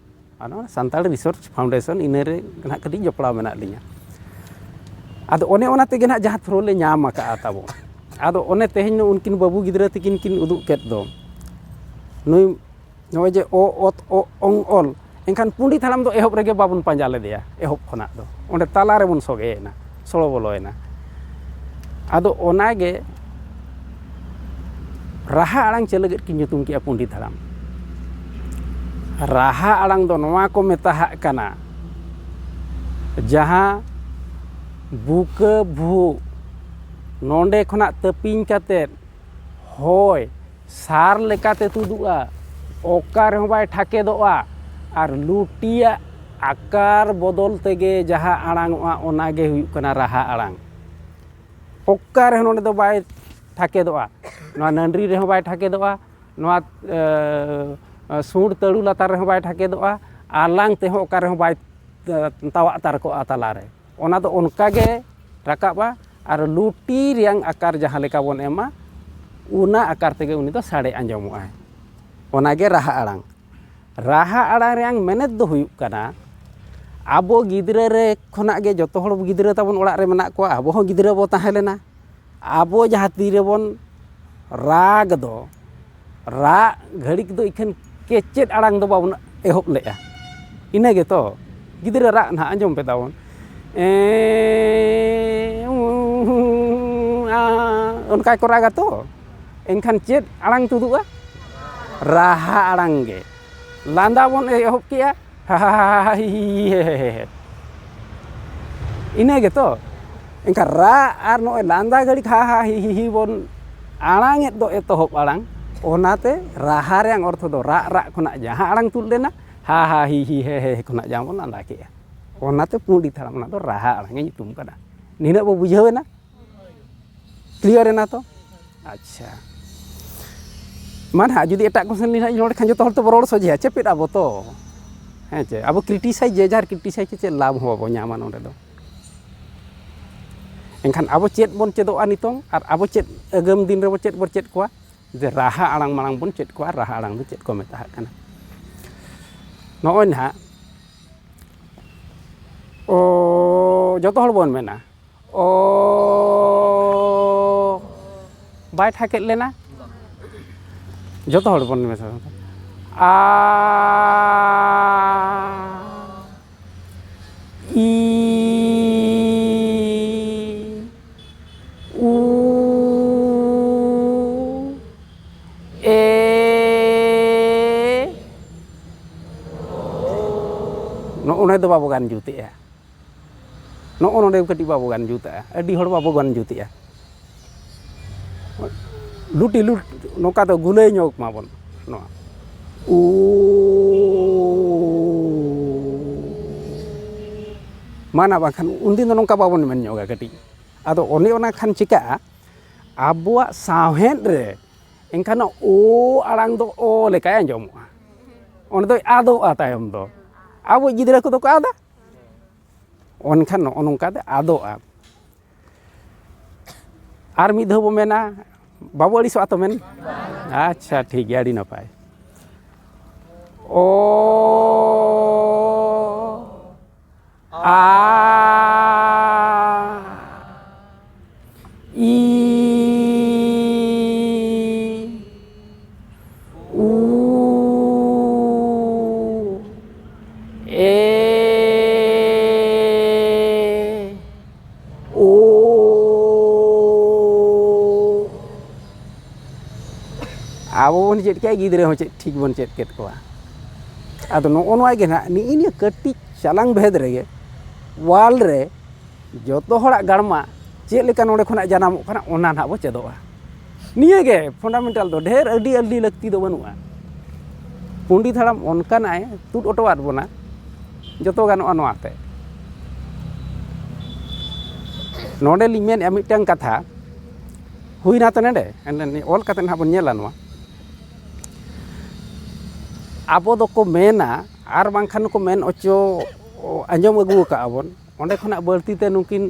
C: ᱟᱨ ᱱᱚᱣᱟ ᱥᱟᱱᱛᱟᱲ ᱨᱤᱥᱟᱨᱪ ᱯᱷᱟᱣᱩᱱᱰᱮᱥᱚᱱ ᱤᱱᱟᱹᱨᱮ ᱱᱟᱦᱟᱜ ᱠᱟᱹᱴᱤᱡ ᱡᱚᱯᱲᱟᱣ ᱢᱮᱱᱟᱜ ᱞᱤᱧᱟ ᱟᱫᱚ ᱚᱱᱮ ᱚᱱᱟ ᱛᱮᱜᱮ ᱱᱟᱦᱟᱜ ᱡᱟᱦᱟᱸ ᱛᱷᱨᱳ ᱞᱮ ᱧᱟᱢ ᱟᱠᱟᱜᱼᱟ ᱛᱟᱵᱚ ᱟᱫᱚ ᱚᱱᱮ ᱛᱮᱦᱮᱧ ᱩᱱᱠᱤᱱ ᱵᱟᱹᱵᱩ ᱜᱤᱫᱽᱨᱟᱹ ᱛᱟᱹᱠᱤᱱ ᱠᱤᱱ ᱩᱫᱩᱜ ᱠᱮᱫ ᱫᱚ ᱱᱚᱜᱼᱚᱭ ᱡᱮ ᱚ ᱚᱛ ᱚ ᱚᱝ ᱚᱞ ᱮᱱᱠᱷᱟन ᱯᱚᱱᱰᱤᱛ ᱦᱟᱲᱟᱢ ᱫᱚ ᱮᱦᱚᱵ ᱨᱮᱜᱮ ᱵᱟᱵᱚᱱ ᱯᱟᱸᱡᱟ ᱞᱮᱫᱮᱭᱟ ᱮᱦᱚᱵ ᱠᱷᱚᱱᱟᱜ ᱫᱚ ᱚᱸᱰᱮ ᱛᱟᱞᱟ ᱨᱮᱵᱚᱱ ᱥᱚᱜᱮᱭᱮᱱᱟ ᱥᱚᱲᱚ ᱵᱚᱞᱚᱭᱮᱱᱟ ᱟᱫᱚ ᱚᱱᱟᱜᱮ ᱨᱟᱦᱟ ᱟᱲᱟᱝ ᱪᱮᱫ ᱞᱟᱹᱜᱤᱫ ᱠᱤᱱ ᱧᱩᱛᱩᱢ ᱠᱮᱜᱼᱟ ᱯᱚᱱᱰᱤᱛ ᱦᱟᱲᱟᱢ ᱨᱟᱦᱟ ᱟᱲᱟᱝ ᱫᱚ ᱱᱚᱣᱟ ᱠᱚ ᱢᱮᱛᱟᱜ ᱠᱟᱱᱟ ᱡᱟᱦᱟᱸ ᱵᱩᱠᱟᱹ ᱵᱷᱩ ᱱᱚᱰᱮ ᱠᱷᱚᱱᱟᱜ ᱛᱟᱹᱯᱤᱧ ᱠᱟᱛᱮᱫ ᱦᱚᱭ ᱥᱟᱨ ᱞᱮᱠᱟᱛᱮ ᱛᱩᱫᱩᱜᱼᱟ ᱚᱠᱟ ᱨᱮᱦᱚᱸ ᱵᱟᱭ ᱴᱷᱟᱠᱮᱫᱚᱜᱼᱟ ᱟᱨ ᱞᱩᱴᱤᱭᱟᱜ ᱟᱠᱟᱨ ᱵᱚᱫᱚᱞ ᱛᱮᱜᱮ ᱡᱟᱦᱟᱸ ᱟᱲᱟᱝᱚᱜᱼᱟ ᱚᱱᱟᱜᱮ ᱦᱩᱭᱩᱜ ᱠᱟᱱᱟ ᱨᱟᱦᱟ ᱟᱲᱟᱝ ᱚᱠᱟ ᱨᱮᱦᱚᱸ ᱱᱚᱰᱮ ᱫᱚ ᱵᱟᱭ ᱴᱷᱟᱠᱮᱫᱚᱜᱼᱟ ᱱᱚᱣᱟ ᱱᱟᱹᱰᱨᱤ ᱨᱮᱦᱚᱸ ᱵᱟᱭ ᱴᱷᱟᱠᱮᱫᱚᱜᱼᱟ ᱱᱚᱣᱟ ᱥᱩᱸᱰ ᱛᱟᱹᱲᱩ ᱞᱟᱛᱟᱨ ᱨᱮᱦᱚᱸ ᱵᱟᱭ ᱴᱷᱟᱠᱮᱫᱚᱜᱼᱟ ᱟᱞᱟᱝ ᱛᱮᱦᱚᱸ ᱚᱠᱟ ᱨᱮᱦᱚᱸ ᱵᱟᱭ ᱛᱟᱣᱟᱜ ᱛᱟᱨᱠᱚᱜᱼᱟ ᱛᱟᱞᱟᱨᱮ ᱚᱱᱟ ᱫᱚ ᱚᱱᱠᱟᱜᱮ ᱨᱟᱠᱟᱵᱼᱟ ᱟᱨ ᱞᱩᱴᱤ ᱨᱮᱭᱟᱝ ᱟᱠᱟᱨ ᱡᱟᱦᱟᱸ ᱞᱮᱠᱟ ᱵᱚᱱ ᱮᱢᱟ ᱚᱱᱟ ᱟᱠᱟᱨ ᱛᱮᱜᱮ ᱩᱱᱤ ᱫᱚ ᱥᱟᱰᱮ ᱟᱸᱡᱚᱢᱚᱜᱼᱟᱭ ᱚᱱᱟᱜᱮ ᱨᱟᱦᱟ ᱟᱲᱟᱝ ᱨᱮᱭᱟᱝ ᱢᱮᱱᱮᱫ ᱫᱚ ᱦᱩᱭᱩᱜ ᱠᱟᱱᱟ ᱟᱵᱚ ᱜᱤᱫᱽᱨᱟᱹ ᱨᱮ ᱠᱷᱚᱱᱟᱜ ᱜᱮ ᱡᱚᱛᱚ ᱦᱚᱲ ᱜᱤᱫᱽᱨᱟᱹ ᱛᱟᱵᱚᱱ ᱚᱲᱟᱜ ᱨᱮ ᱢᱮᱱᱟᱜ ᱠᱚᱣᱟ ᱟᱵᱚ ᱦᱚᱸ ᱜᱤᱫᱽᱨᱟᱹ ᱵᱚ ᱛᱟᱦᱮᱸ ᱞᱮᱱᱟ ᱟᱵᱚ ᱡᱟᱦᱟᱸ ᱛᱤᱨᱮᱵᱚᱱ ᱨᱟᱜᱽ ᱫᱚ ᱨᱟᱜ ᱜᱷᱟᱹᱲᱤᱠ ᱫᱚ ᱤᱠᱷᱟᱹᱱ ᱠᱮᱪᱮᱫ ᱟᱲᱟᱝ ᱫᱚ ᱵᱟᱵᱚᱱ ᱮᱦᱚᱵ ᱞᱮᱜᱼᱟ ᱤᱱᱟᱹ ᱜᱮᱛᱚ ᱜᱤᱫᱽᱨᱟᱹ ᱨᱟᱜ ᱱᱟᱦᱟᱜ ᱟᱸᱡᱚᱢ ᱯᱮ ᱛᱟᱵᱚᱱ ᱚᱱᱠᱟ ᱠᱚ ᱨᱟᱜᱟ ᱛᱚ ᱮᱱᱠᱷᱟᱱ ᱪᱮᱫ ᱟᱲᱟᱝ ᱛᱩᱫᱩᱜᱼᱟ ᱨᱟᱦᱟ ᱟᱲᱟᱝ ᱜᱮ ᱞᱟᱸᱫᱟ ᱵᱚᱱ ᱮᱦᱚᱵ ᱠᱮᱜᱼᱟ ᱤᱱᱟᱹ ᱜᱮᱛᱚ ᱮᱱᱠᱷᱟᱱ ᱨᱟᱜ ᱟᱨ ᱱᱚᱜᱼᱚᱭ ᱞᱟᱸᱫᱟ ᱜᱷᱟᱹᱲᱤᱡ ᱦᱤ ᱵᱚᱱ ᱟᱲᱟᱝᱮᱫ ᱫᱚ ᱮᱛᱚᱦᱚᱵ ᱟᱲᱟᱝ ᱚᱱᱟᱛᱮ ᱨᱟᱦᱟ ᱨᱮᱭᱟᱝ ᱚᱨᱛᱷᱚ ᱫᱚ ᱨᱟᱜ ᱠᱷᱚᱱᱟᱜ ᱡᱟᱦᱟᱸ ᱟᱲᱟᱝ ᱛᱩᱫ ᱞᱮᱱᱟ ᱦᱤ ᱦᱮ ᱠᱷᱚᱱᱟᱜ ᱡᱟᱦᱟᱸ ᱵᱚᱱ ᱞᱟᱸᱫᱟ ᱠᱮᱜᱼᱟ ᱚᱱᱟᱛᱮ ᱯᱚᱱᱰᱤᱛ ᱦᱟᱲᱟᱢ ᱚᱱᱟ ᱫᱚ ᱨᱟᱦᱟ ᱟᱲᱟᱝ ᱮ ᱧᱩᱛᱩᱢ ᱠᱟᱫᱟ ᱱᱤᱱᱟᱹᱜ ᱵᱚ ᱵᱩᱡᱷᱟᱹᱣ ᱮᱱᱟ ᱠᱞᱤᱭᱟᱨ ᱮᱱᱟ ᱛᱚ ᱟᱪᱪᱷᱟ ᱢᱟ ᱱᱟᱦᱟᱜ ᱡᱩᱫᱤ ᱮᱴᱟᱜ ᱠᱚᱥᱮᱱ ᱞᱤᱧ ᱨᱚᱲ ᱠᱷᱟᱱ ᱡᱚᱛᱚ ᱦᱚᱲ ᱛᱮᱵᱚ ᱨᱚᱲ ᱥᱚᱡᱷᱮᱭᱟ ᱪᱮᱯᱮᱫ ᱟᱵᱚ ᱛᱚ ᱦᱮᱸ ᱪᱮ ᱟᱵᱚ ᱠᱨᱤᱴᱤᱥᱟᱭᱤᱡᱽ ᱡᱮ ᱡᱟᱦᱟᱨ ᱠᱨᱤᱴᱤᱥᱟᱭᱤᱡᱽ ᱪᱮᱫ ᱞᱟᱵᱷ ᱦᱚᱸ ᱵᱟᱵᱚ ᱧᱟᱢᱟ ᱱᱚᱰᱮ ᱫᱚ ᱮᱱᱠᱷᱟᱱ ᱟᱵᱚ ᱪᱮᱫ ᱵᱚᱱ ᱪᱮᱫᱚᱜᱼᱟ ᱱᱤᱛᱚᱝ ᱟᱨ ᱟᱵᱚ ᱪᱮᱫ ᱟᱜᱟᱢ ᱫᱤᱱ ᱨᱮᱵᱚ ᱪᱮᱫ ᱵᱚᱱ ᱪᱮᱫ ᱠᱚᱣᱟ ᱡᱮ ᱨᱟᱦᱟ ᱟᱲᱟᱝ ᱢᱟᱲᱟᱝ ᱵᱚᱱ ᱪᱮᱫ ᱠᱚᱣᱟ ᱨᱟᱦᱟ ᱟᱲᱟᱝ ᱫᱚ ᱪᱮᱫ ᱠᱚ ᱢᱮᱛᱟᱜ ᱠᱟᱱᱟ ᱱᱚᱜᱼᱚᱭ ᱱᱟᱦᱟᱜ ᱡᱚᱛᱚ ᱦᱚᱲ ᱵᱚᱱ ᱢᱮᱱᱟ ᱚ ᱵᱟᱭ ᱴᱷᱟᱠᱮᱫ ᱞᱮᱱᱟ ᱡᱚᱛᱚ ᱦᱚᱲ ᱵᱚᱱ ᱢᱮᱥᱟ ᱟ ই উ এ ᱱᱚᱜᱼᱚ ᱫᱚ ᱵᱟᱵᱚ ᱜᱟᱱ ᱡᱩᱛᱮᱜᱼᱟ ᱱᱚᱜᱼᱚ ᱱᱚᱰᱮ ᱠᱟᱹᱴᱤᱡ ᱵᱟᱵᱚ ᱜᱟᱱ ᱡᱩᱛᱮᱜᱼᱟ ᱟᱹᱰᱤ ᱦᱚᱲ ᱵᱟᱵᱚ ᱜᱟᱱ ᱡᱩᱛᱮᱜᱼᱟ ᱞᱩᱴᱤ ᱞᱩᱴ ᱱᱚᱝᱠᱟ ᱫᱚ ᱜᱩᱞᱟᱹᱭ ᱧᱚᱜ ᱢᱟᱵᱚᱱ ᱱᱚᱣᱟ ᱩ ᱢᱟᱱᱟ ᱵᱟᱝᱠᱷᱟᱱ ᱩᱱᱫᱤᱱ ᱫᱚ ᱱᱚᱝᱠᱟ ᱵᱟᱵᱚᱱ ᱢᱮᱱ ᱧᱚᱜᱟ ᱠᱟᱹᱴᱤᱡ ᱟᱫᱚ ᱚᱱᱮ ᱚᱱᱟ ᱠᱷᱟᱱ ᱪᱤᱠᱟᱹᱜᱼᱟ ᱟᱵᱚᱣᱟᱜ ᱥᱟᱶᱦᱮᱫ ᱨᱮ ᱮᱱᱠᱷᱟᱱ ᱳ ᱟᱲᱟᱝ ᱫᱚ ᱚ ᱞᱮᱠᱟᱭ ᱟᱸᱡᱚᱢᱚᱜᱼᱟ ᱚᱸᱰᱮ ᱫᱚᱭ ᱟᱫᱚᱜᱼᱟ ᱛᱟᱭᱚᱢ ᱫᱚ ᱟᱵᱚ ᱜᱤᱫᱽᱨᱟᱹ ᱠᱚᱫᱚ ᱠᱚ ᱟᱫᱟ ᱚᱱᱠᱷᱟᱱ ᱱᱚᱜᱼᱚ ᱱᱚᱝᱠᱟᱛᱮ ᱟᱫᱚᱜᱼᱟ ᱟᱨ ᱢᱤᱫ ᱫᱷᱟᱣ ᱵᱚ ᱢᱮᱱᱟ ᱵᱟᱵᱚ ᱟᱹᱲᱤᱥᱚᱜᱼᱟ ᱛᱚ ᱢᱮᱱ ᱟᱪᱪᱷᱟ ᱴᱷᱤᱠ ᱜᱮᱭᱟ ᱟᱹᱰᱤ ᱱᱟᱯᱟᱭ ᱚ ᱟ ই উ এ ও ᱟᱵᱚ ᱵᱚᱱ ᱪᱮᱫ ᱠᱮᱜᱼᱟ ᱜᱤᱫᱽᱨᱟᱹ ᱦᱚᱸ ᱪᱮᱫ ᱴᱷᱤᱠ ᱵᱚᱱ ᱪᱮᱫ ᱠᱮᱫ ᱠᱚᱣᱟ ᱟᱫᱚ ᱱᱚᱜᱼᱚ ᱱᱚᱣᱟ ᱜᱮ ᱱᱟᱦᱟᱜ ᱱᱤᱜᱼᱤ ᱱᱤᱭᱟᱹ ᱠᱟᱹᱴᱤᱡ ᱪᱟᱞᱟᱝ ᱵᱷᱮᱫ ᱨᱮᱜᱮ ᱚᱣᱟᱞ ᱨᱮ ᱡᱚᱛᱚ ᱦᱚᱲᱟᱜ ᱜᱟᱲᱢᱟ ᱪᱮᱫ ᱞᱮᱠᱟ ᱱᱚᱰᱮ ᱠᱷᱚᱱᱟᱜ ᱡᱟᱱᱟᱢᱚᱜ ᱠᱟᱱᱟ ᱚᱱᱟ ᱱᱟᱦᱟᱜ ᱵᱚ ᱪᱮᱫᱚᱜᱼᱟ ᱱᱤᱭᱟᱹᱜᱮ ᱯᱷᱟᱱᱰᱟᱢᱮᱱᱴᱟᱞ ᱫᱚ ᱰᱷᱮᱨ ᱟᱹᱰᱤ ᱞᱟᱹᱠᱛᱤ ᱫᱚ ᱵᱟᱹᱱᱩᱜᱼᱟ ᱯᱚᱱᱰᱤᱛ ᱦᱟᱲᱟᱢ ᱚᱱᱠᱟᱱᱟᱜ ᱛᱩᱫ ᱚᱴᱚᱣᱟᱫ ᱵᱚᱱᱟ ᱡᱚᱛᱚ ᱜᱟᱱᱚᱜᱼᱟ ᱱᱚᱣᱟᱛᱮ ᱱᱚᱰᱮ ᱞᱤᱧ ᱢᱮᱱᱮᱫᱼᱟ ᱢᱤᱫᱴᱟᱝ ᱠᱟᱛᱷᱟ ᱦᱩᱭᱱᱟ ᱛᱚ ᱱᱚᱰᱮ ᱚᱞ ᱠᱟᱛᱮ ᱱᱟᱦᱟᱜ ᱵᱚᱱ ᱧᱮᱞᱟ ᱱᱚᱣᱟ ᱟᱵᱚ ᱫᱚᱠᱚ ᱢᱮᱱᱟ ᱟᱨ ᱵᱟᱝᱠᱷᱟन ᱠᱚ ᱢᱮᱱ ᱚᱪᱚ ᱟᱸᱡᱚᱢ ᱟᱹᱜᱩ ᱟᱠᱟᱜᱼᱟ ᱵᱚन ᱚᱸᱰᱮ ᱠᱷᱚᱱᱟᱜ ᱵᱟᱹᱲᱛᱤ ᱛᱮ ᱱᱩᱠᱤᱱ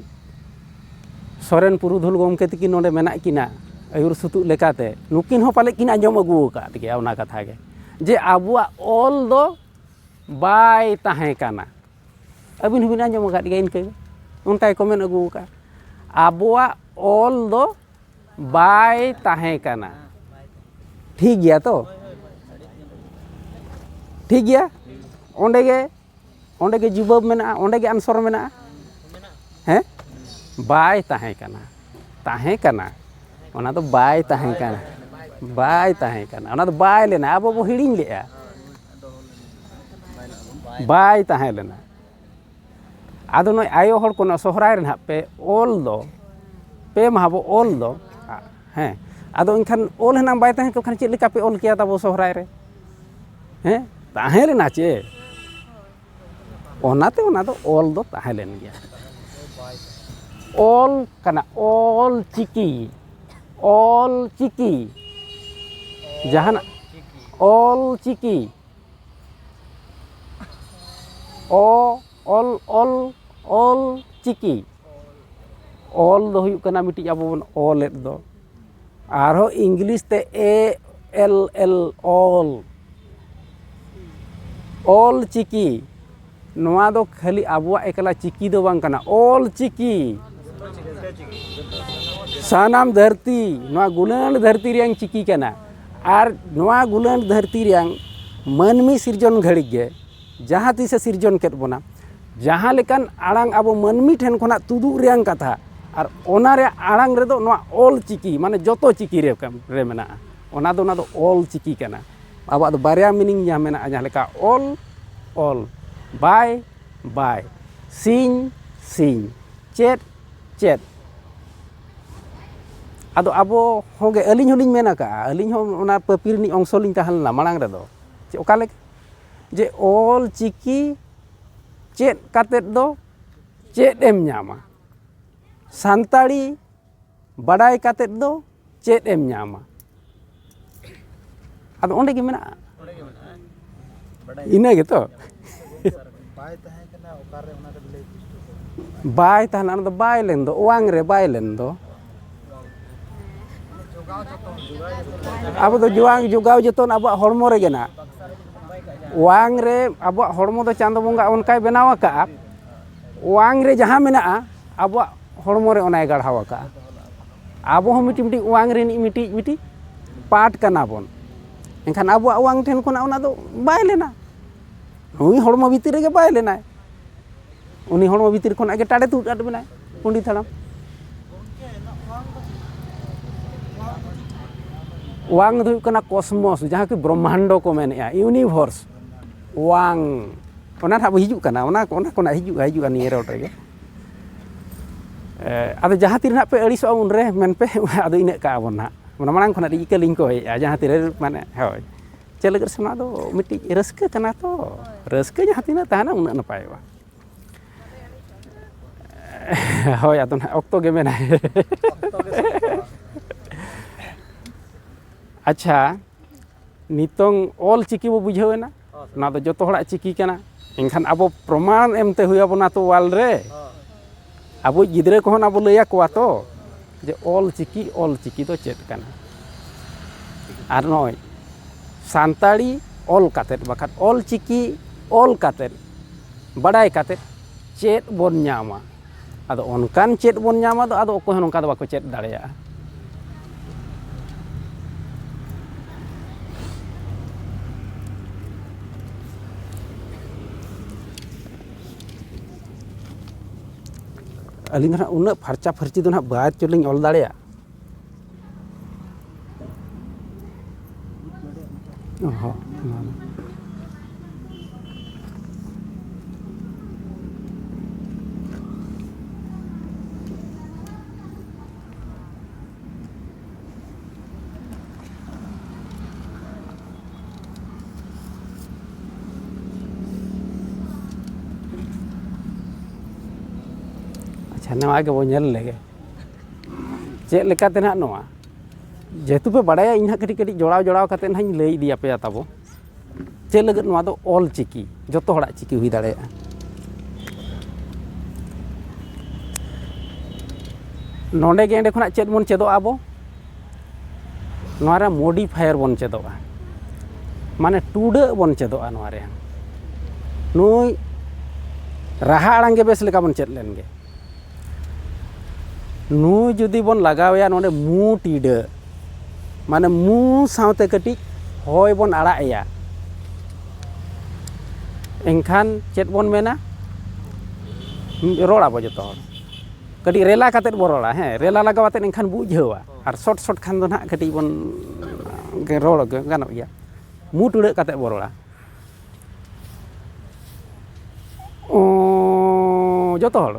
C: ᱥᱚᱨᱮᱱ ᱯᱩᱨᱩᱫᱷᱩᱞ ᱜᱚᱢᱠᱮ ᱛᱟᱹᱠᱤᱱ ᱱᱚᱰᱮ ᱢᱮᱱᱟᱜ ᱠᱤᱱᱟ ᱟᱹᱭᱩᱨ ᱥᱩᱛᱩᱜ ᱞᱮᱠᱟᱛᱮ ᱱᱩᱠᱤᱱ ᱦᱚᱸ ᱯᱟᱞᱮᱫ ᱠᱤᱱ ᱟᱸᱡᱚᱢ ᱟᱹᱜᱩ ᱟᱠᱟᱫ ᱜᱮᱭᱟ ᱚᱱᱟ ᱠᱟᱛᱷᱟ ᱜᱮ ᱡᱮ ᱟᱵᱚᱣᱟᱜ ᱚᱞ ᱫᱚ ᱵᱟᱭ ᱛᱟᱦᱮᱸ ᱠᱟᱱᱟ ᱟᱹᱵᱤᱱ ᱦᱚᱸᱵᱤᱱ ᱟᱸᱡᱚᱢ ᱟᱠᱟᱫ ᱜᱮᱭᱟ ᱤᱱᱠᱟᱹᱜᱮ ᱚᱱᱠᱟ ᱜᱮᱠᱚ ᱢᱮᱱ ᱟᱹᱜᱩ ᱟᱠᱟᱫᱼᱟ ᱟᱵᱚᱣᱟᱜ ᱚᱞ ᱫᱚ ᱵᱟᱭ ᱛᱟᱦᱮᱸ ᱠᱟᱱᱟ ᱴᱷᱤᱠ ᱜᱮᱭᱟ ᱛᱚ ᱴᱷᱤक ᱜᱮᱭᱟ ᱚᱸᱰᱮ ᱜᱮ ᱡᱩᱵᱟᱹᱵ ᱢᱮᱱᱟᱜᱼᱟ ᱚᱸᱰे ᱜᱮ ᱟᱱᱥᱚᱨ ᱢᱮᱱᱟᱜᱼᱟ ᱦᱮᱸ ᱵᱟᱭ ᱛᱟᱦᱮᱸ ᱠᱟᱱᱟ ᱚᱱᱟ ᱫᱚ ᱵᱟᱭ ᱛᱟᱦᱮᱸ ᱠᱟᱱᱟ ᱚᱱᱟ ᱫᱚ ᱵᱟᱭ ᱞᱮᱱᱟ ᱟᱵᱚ ᱵᱚ ᱦᱤᱲᱤᱧ ᱞᱮᱜᱼᱟ ᱵᱟᱭ ᱛᱟᱦᱮᱸ ᱞᱮᱱᱟ ᱟᱫᱚ ᱱᱚᱜᱼᱚᱭ ᱟᱭᱳ ᱦᱚᱲ ᱠᱚ ᱥᱚᱦᱨᱟᱭ ᱨᱮ ᱱᱟᱦᱟᱜ ᱯᱮ ᱢᱟᱦᱟ ᱵᱚ ᱚᱞ ᱫᱚ ᱦᱮᱸ ᱟᱫᱚ ᱮᱱᱠᱷᱟन ᱚᱞ ᱦᱮᱱᱟᱝ ᱵᱟᱭ ᱛᱟᱦᱮᱸ ᱠᱚᱜ ᱠᱷᱟᱱ ᱪᱮᱫ ᱞᱮᱠᱟ ᱯᱮ ᱚᱞ ᱠᱮᱭᱟ ᱛᱟᱵᱚ ᱥᱚᱦᱨᱟᱭ ᱨᱮ ᱦᱮᱸ ᱛᱟᱦᱮᱸ ᱞᱮᱱᱟ ᱪᱮ ᱚᱱᱟᱛᱮ ᱚᱱᱟ ᱫᱚ ᱚᱞ ᱫᱚ ᱛᱟᱦᱮᱸ ᱞᱮᱱ ᱜᱮᱭᱟ ᱚᱞ ᱠᱟᱱᱟ ᱚᱞ ᱪᱤᱠᱤ ᱡᱟᱦᱟᱱᱟᱜ ᱚᱞ ᱪᱤᱠᱤ ᱚᱞ ᱪᱤᱠᱤ ᱚᱞ ᱫᱚ ᱦᱩᱭᱩᱜ ᱠᱟᱱᱟ ᱢᱤᱫᱴᱤᱡ ᱟᱵᱚ ᱵᱚᱱ ᱚᱞᱮᱫ ᱫᱚ ᱟᱨᱦᱚᱸ ᱤᱝᱞᱤᱥ ᱛᱮ ALL ᱚᱞ ᱪᱤᱠᱤ ᱱᱚᱣᱟ ᱫᱚ ᱠᱷᱟᱹᱞᱤ ᱟᱵᱚᱣᱟᱜ ᱮᱠᱞᱟ ᱪᱤᱠᱤ ᱫᱚ ᱵᱟᱝ ᱠᱟᱱᱟ ᱚᱞ ᱪᱤᱠᱤ ᱥᱟᱱᱟᱢ ᱫᱷᱟᱹᱨᱛᱤ ᱱᱚᱣᱟ ᱜᱩᱞᱟᱹᱱ ᱫᱷᱟᱹᱨᱛᱤ ᱨᱮᱭᱟᱝ ᱪᱤᱠᱤ ᱠᱟᱱᱟ ᱟᱨ ᱱᱚᱣᱟ ᱜᱩᱞᱟᱹᱱ ᱫᱷᱟᱹᱨᱛᱤ ᱨᱮᱭᱟᱝ ᱢᱟᱹᱱᱢᱤ ᱥᱤᱨᱡᱚᱱ ᱜᱷᱟᱹᱲᱤᱡ ᱜᱮ ᱡᱟᱦᱟᱸ ᱛᱤᱥᱮ ᱥᱤᱨᱡᱚᱱ ᱠᱮᱫ ᱵᱚᱱᱟ ᱡᱟᱦᱟᱸ lekan alang abo manmi ten khona tuduk riang katha ar ona re alang redo noa ol chiki mane joto chiki re mena ona do ol chiki kana aba do barya meaning nya mena anya leka ol bye sing chet ado abo hoge alin holin mena ka alin ho ona papir ni ongso lin tahal na malang redo che okale je ol chiki chet katet do chet em nyama santari badai katet do chet em nyama ado onde ge mena ina gitu bai tahan ana do bai len do uang re bai len do abo do juang jugau jeton abo hormo re gena uang re abo hormo do chando bonga onkay benawa ka uang re jaha mena abo हड़मो रे ओनाय गढ़ाव का आबो हम मिटी उवांग रे मिटी पाट कना bone एनखान आबो उवांग ठेन खोना ओना दो बाय लेना नुई हड़मो भीतर गे बाय लेना उनी हड़मो भीतर खोना गे टाड़े तुट आट बेनाय पंडित हाड़ाम वांग दो कना कॉस्मोस जहाँ कि ब्रह्मांड को मेनेआ यूनिवर्स वांग ओना था हिजू कना ओना हिजू निये रोड रे आदो जहाँ तीर ना पे अड़ीसो उन रे मेन पे आदो इने का बन ना माने मांग खना इके लिंक को हेया जहाँ तीर माने होय चल कर सना दो मिट्टी रस्के कना तो रस्के जहाँ तीना ताना उन नपाय बा होय आदो ऑक्टो गे मेना अच्छा नितोंग ऑल चिकी बो बुझावेना ना दो जतो हड़ा चिकी कना एनखान अब प्रमाण एमते हुया बना तो वाल रे अब गिद्रे को अब लैया कोआ तो जे ऑल चिकी तो चेत कना आर नय सान्ताड़ी ऑल कातेत बाखात ऑल चिकी ऑल कातेत बड़ाय कातेत चेत बोन न्यामा आदो ओनकान चेत बोन न्यामा दो आदो अकोय नोंका दो बाको चेत दाड़ेया अलिंग उन फर्चा फर्ची दो ना बाद चलिंग ऑल दाड़ेया अच्छा नवा के बोल लेगे चेक लेकाते ना नवा जेतु पे बड़ाया इन कटी कटी जोड़ाव काते ना लई इदिया पे ताबो चे लगत नवा दो ऑल चिकी जतो हड़ा चिकी हुई दाड़े नोंडे गे एंडे खना चेत बन चेदो आबो नोरा मॉडिफायर बन चेदो माने टूडे बन चेदो नोरा रे नुई राहा आड़ांगे बेस लेका बन चेद लेन गे नू जुदी बन लगावया नोंडे मू टीडे माने मू सावते कटी होय बन आड़ाया एनखान चेत बन मेना रोड़ा बो जतो कटी रेला काते बो रोड़ा हैं रेला लगावाते एनखान बुझेवा और शॉर्ट खान दो ना कटी बन रोड़ गानो गया मू टुड़े काते बो रोड़ा ओ जतो हड़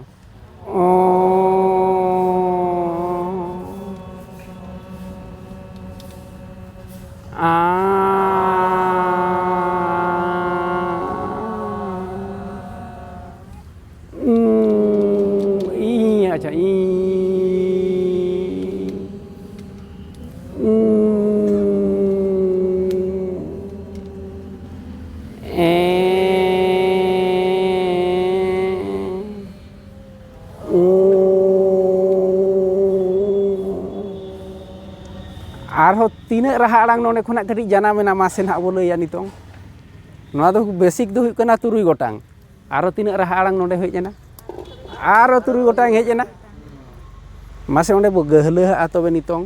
C: अच्छा आरो तीन राहा आड़ांग नोंडे खुना कटी जाना मेना मासे ना बो लैया नितों नोआ दो बेसिक दो हुई कना तुरुई गोटांग आरो तीन राहा आड़ांग नोंडे हेज एना आरो तुरुई गोटांग हेज एना मासे ओंडे बो गहले आ तबे नितों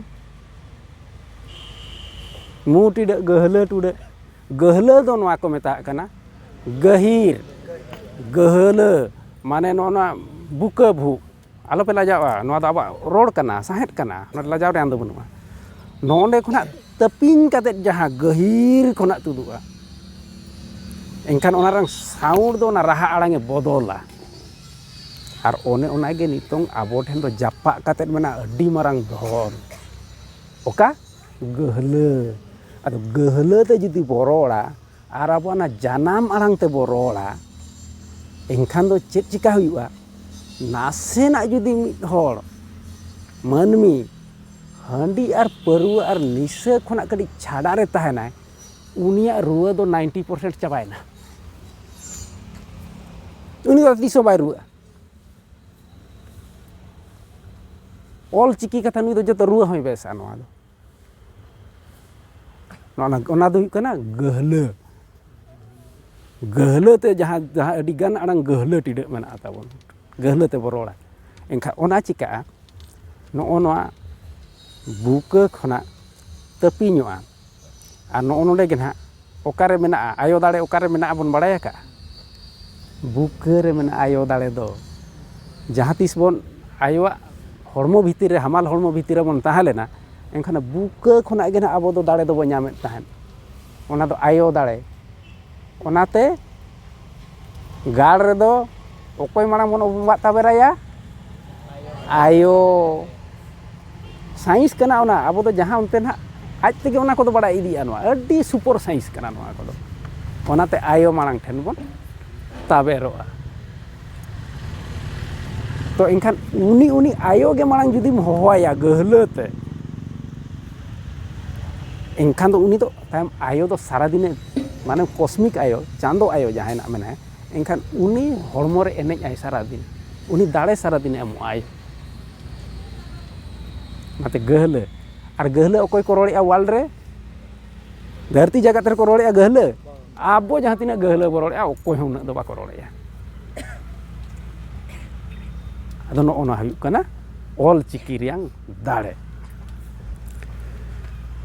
C: मू टीडे गहले टुडे गहले दो नोआ को मेता कना गहीर गहले माने नोना बुका भू आलो पे लाजावा नोआ दो आबा रोड कना साहेत कना नोआ लाजाव रे आंदो बनुआ नोंडे खुना तपिंग काते जहाँ गहीर खुना तुदुआ एनखान ओनारां साउंड दो ना राहा आड़ांगे बदला और ओने ओनागे नितों आबो ठेन दो जापा काते मेना अड्डी मारांग धन ओका गहले आदो गहले ते जुदी बरोड़ा और आबो ना जानाम आड़ांग ते बरोड़ा एनखान दो चेत चिका हुआ नासेना जुदी मिद होड़ मानमी हांडी और परुआ और निशा खुना कड़ी छाड़ा रे तहना उनिया रुआ दो 90% चाबायना उनी दो तीसो बाय रुआ ऑल चिकी कथा नुई दो जतो रुआ होय बेसा नोआ दो ओना दो कना गहले गहले ते जहाँ अडी गान आड़ांग गहले टिडे मेना ताबोन गहले ते Baroda Enggak ona cika noa buka kena tepi nyoa ano lagi nah okare mena ayo dale okare mena abon badaya ka buka re mena ayo dale do jahat tis bon ayo hormo bhitir re hamal hormo bhitir re bon tahalena enkhana buka khona ge na abo do dale do bo nyamet tahen ona do ayo dale onate gal re do okoy marang bon obat taberaya ayo sains kana ona abo do jaha onte na aj tege ona ko do bada idi anwa adi super sains kana noa ko do onate ayo marang then bon taberoa to engkan uni ayo ge marang judi hoya gehlete engkan do uni do tam ayo do sara dine mane kosmik ayo chando ayo jahay na mene engkan uni hormo re enej ay sara din uni dale sara dine emo ay mate gehle ar gehle okoy ko role awal re dharti jagat re ko role a gehle abo jaha tina gehle bo role a okoy hona do ba ko role ya ado no ona hayuk kana ol chiki riang dale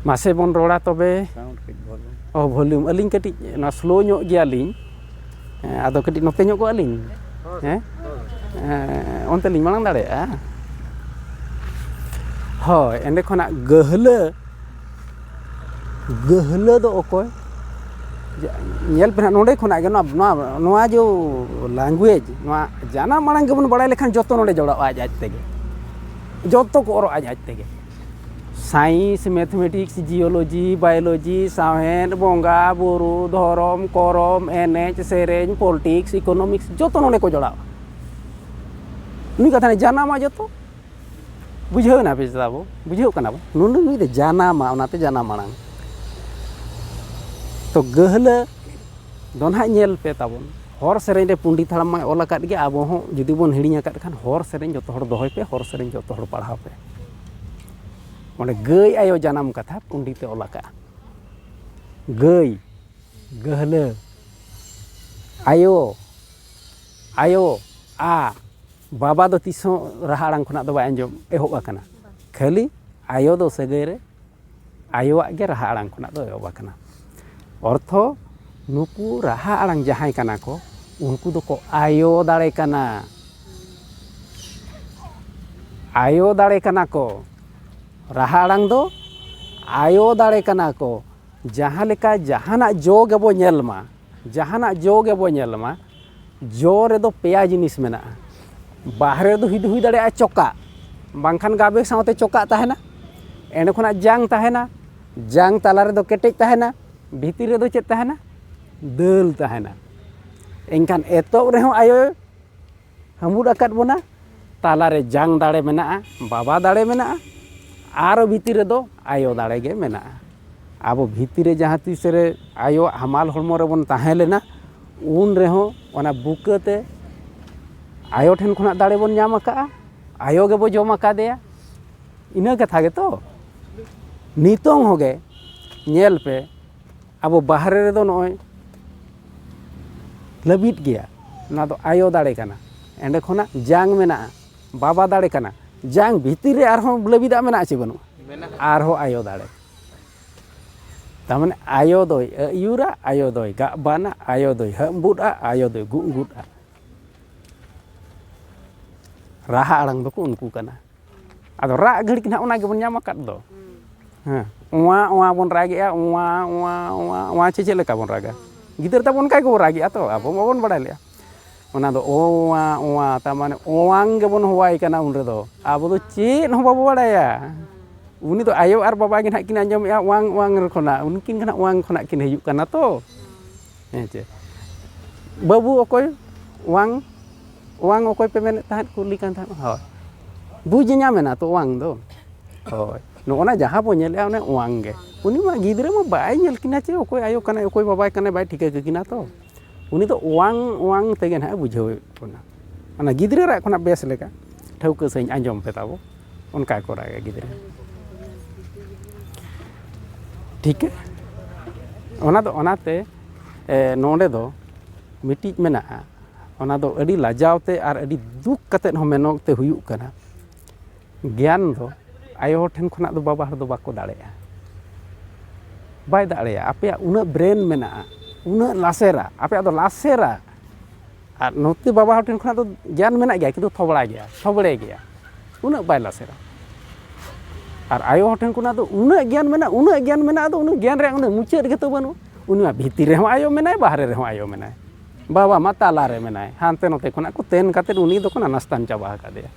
C: mase bon rola tobe
A: Sound kit volume.
C: oh volume aling ketik na slow nyok gi aling ado ketik note nyok ko aling onte ling malang dale hoi ende khona gehle do okoy nyel pena nonde khona ge noa jo language noa jana marang ge bon badai lekhan joto nonde joda aj tege joto ko oro aj tege science mathematics geology biology साहेन बोंगा बुरु धरम करम एनेज सेरेन politics economics जोतो नोने को जोड़ा नुई कथा ने जानामा जोतो बुझाव ना पे जाबो बुझाव कना बो नुनु नुई दे जानामा ओनाते जाना मांग तो गहले दोनहा नेल पे ताबोन हर सेरेन रे पंडित हाड़ाम मा ओल आकाद गे आबो हो जुदी बोन हिड़िñ आकाद खान हर सेरेन जोतो हर दोहय पे हर सेरेन जोतो हर पढ़ाव पे माने गई आयो जानम कथा पंडिते ओलाका गई गहले आयो आ बाबा दो तिसो राहा आड़ांग खना दो बाय अंजम एहोब आकना खाली आयो दो सगै रे आयोआ गे राहा आड़ांग खना दो एहोब आकना अर्थो नुकु राहा आड़ांग जहाय कना को उनको दो को आयो दाड़े कना को राहा आड़ांग दो आयो दाड़े कना को जहाँ लेका जहाना जो गेबो नेलमा जहाना जो गेबो नेलमा जो रे दो पेया जिनिस मेना बाहरे दो हुई दाड़े चोका बांखान गाबे सावते चोका ताहेना एने खना जांग ताहेना जांग ताला रे दो केटेज ताहेना भीतिर रे दो चेत ताहेना दल ताहेना एंकान एतो रे हो आयो हमुड आकाद बोना ताला रे जांग दाड़े मेना बाबा दाड़े मेना आरो भीतिर दो आयो दाड़े गे मेना आबो भीतिर जहाँ तीस रे आयो हमाल हरमो रे बोन ताहे लेना उन रे हो ओना बुकते आयो ठेन खना दाड़े बोन नाम आका आयो गे बो जम आकादेया इना कथा गे तो नितोंग होगे नेल पे आबो बाहरे रे दो नय लबिट गया ना दो आयो दाड़े कना एंडे खना जांग मेना बाबा दाड़े कना जांग भीतिर रे आरहो लबिदा मेना चे बनु आरहो आयो दाड़े तामने आयो दोय यूरा आयो दोय गाबाना आयो दोय हम्बुडा आयो दोय गुंगुडा राहा आड़ांग दो को उनको कना आदो रा घड़ी किना ओना गे बन नाम आकाद दो ओवा बन रागेआ ओवा चे लेका बन रागा गिदर ताबन काय को रागेआ तो आबो बाबन बडाय लेया ओना दो ओवा तामाने ओवांग गे बन होवाय कना उन रे दो आबो दो चेत हो बाबो बडाया उनी तो आयो आर बाबा गे ना किन आंजमेआ वांग रे खना उनकिन खना वांग खना किन हिजुक कना तो हेचे बाबू ओकोय वांग ओकोय पे मेने ताहत कुली कान ताहत होय बुझ ᱧᱟᱢᱮᱱᱟ तो वांग दो होय नोना जहां बो नेलेआ ओने वांग गे उनी मा गिदरे मा बाय नेल किना चे ओकोय आयो कना ओकोय बाबा कना बाय ठिका किना तो उनी तो वांग तेगे ना बुझाव कोना ओना गिदरे रा खना बेस लेका ठौका सही आंजम पे ताबो उनका को रागे गिदरे ठीक है ओना दो ओनाते नोंडे दो मिटिज मेना ᱚᱱᱟ ᱫᱚ ᱟᱹᱰᱤ ᱞᱟᱡᱟᱣ ᱛᱮ ᱟᱨ ᱟᱹᱰᱤ ᱫᱩᱠ ᱠᱟᱛᱮᱫ ᱦᱚᱸ ᱢᱮᱱᱚᱜ ᱛᱮ ᱦᱩᱭᱩᱜ ᱠᱟᱱᱟ ᱜᱮᱭᱟᱱ ᱫᱚ ᱟᱭᱳ ᱦᱚᱲ ᱴᱷᱮᱱ ᱠᱷᱚᱱᱟᱜ ᱫᱚ ᱵᱟᱵᱟ ᱦᱚᱲ ᱫᱚ ᱵᱟᱠᱚ ᱫᱟᱲᱮᱭᱟᱜᱼᱟ, ᱵᱟᱭ ᱫᱟᱲᱮᱭᱟᱜᱼᱟ᱾ ᱟᱯᱮᱭᱟᱜ ᱩᱱᱟᱹᱜ ᱵᱨᱮᱱ ᱢᱮᱱᱟᱜᱼᱟ, ᱩᱱᱟᱹᱜ ᱞᱟᱥᱮᱨᱟ, ᱟᱯᱮᱭᱟᱜ ᱫᱚ ᱞᱟᱥᱮᱨᱟ, ᱟᱨ ᱱᱚᱛᱮ ᱵᱟᱵᱟ ᱦᱚᱲ ᱴᱷᱮᱱ ᱠᱷᱚᱱᱟᱜ ᱫᱚ ᱜᱮᱭᱟᱱ ᱢᱮᱱᱟᱜ ᱜᱮᱭᱟ ᱠᱤᱱᱛᱩ ᱛᱷᱚᱵᱲᱟ ᱜᱮᱭᱟ, ᱛᱷᱚᱵᱲᱮ ᱜᱮᱭᱟ, ᱩᱱᱟᱹᱜ ᱵᱟᱭ ᱞᱟᱥᱮᱨᱟ᱾ ᱟᱨ ᱟᱭᱳ ᱦᱚᱲ ᱴᱷᱮᱱ ᱠᱷᱚᱱᱟᱜ ᱫᱚ ᱩᱱᱟᱹᱜ ᱜᱮᱭᱟᱱ ᱢᱮᱱᱟᱜᱼᱟ, ᱩᱱᱟᱹᱜ ᱜᱮᱭᱟᱱ ᱢᱮᱱᱟᱜᱼᱟ, ᱟᱫᱚ ᱩᱱᱟᱹᱜ ᱜᱮᱭᱟᱱ ᱨᱮᱭᱟᱜ ᱩᱱᱟᱹᱜ ᱢᱩᱪᱟᱹᱫ ᱜᱮᱛᱚ ᱵᱟᱹᱱᱩᱜ᱾ ᱩᱱᱤ ᱢᱟ ᱵᱷᱤᱛᱤᱨ ᱨᱮᱦᱚᱸ ᱟᱭᱳ ᱢᱮᱱᱟᱭ, ᱵᱟᱦᱨᱮ ᱨᱮᱦᱚᱸ ᱟᱭᱳ ᱢᱮᱱᱟᱭ, ᱵᱟᱵᱟ ᱢᱟ ᱛᱟᱞᱟᱨᱮ ᱢᱮᱱᱟᱭ, ᱦᱟᱱᱛᱮ ᱱᱚᱛᱮ ᱠᱷᱚᱱᱟᱜ ᱠᱚ ᱛᱮᱱ ᱠᱟᱛᱮᱫ ᱩᱱᱤ ᱫᱚᱠᱚ ᱱᱟᱥᱛᱟᱱ ᱪᱟᱵᱟ ᱟᱠᱟᱫᱮᱭᱟ᱾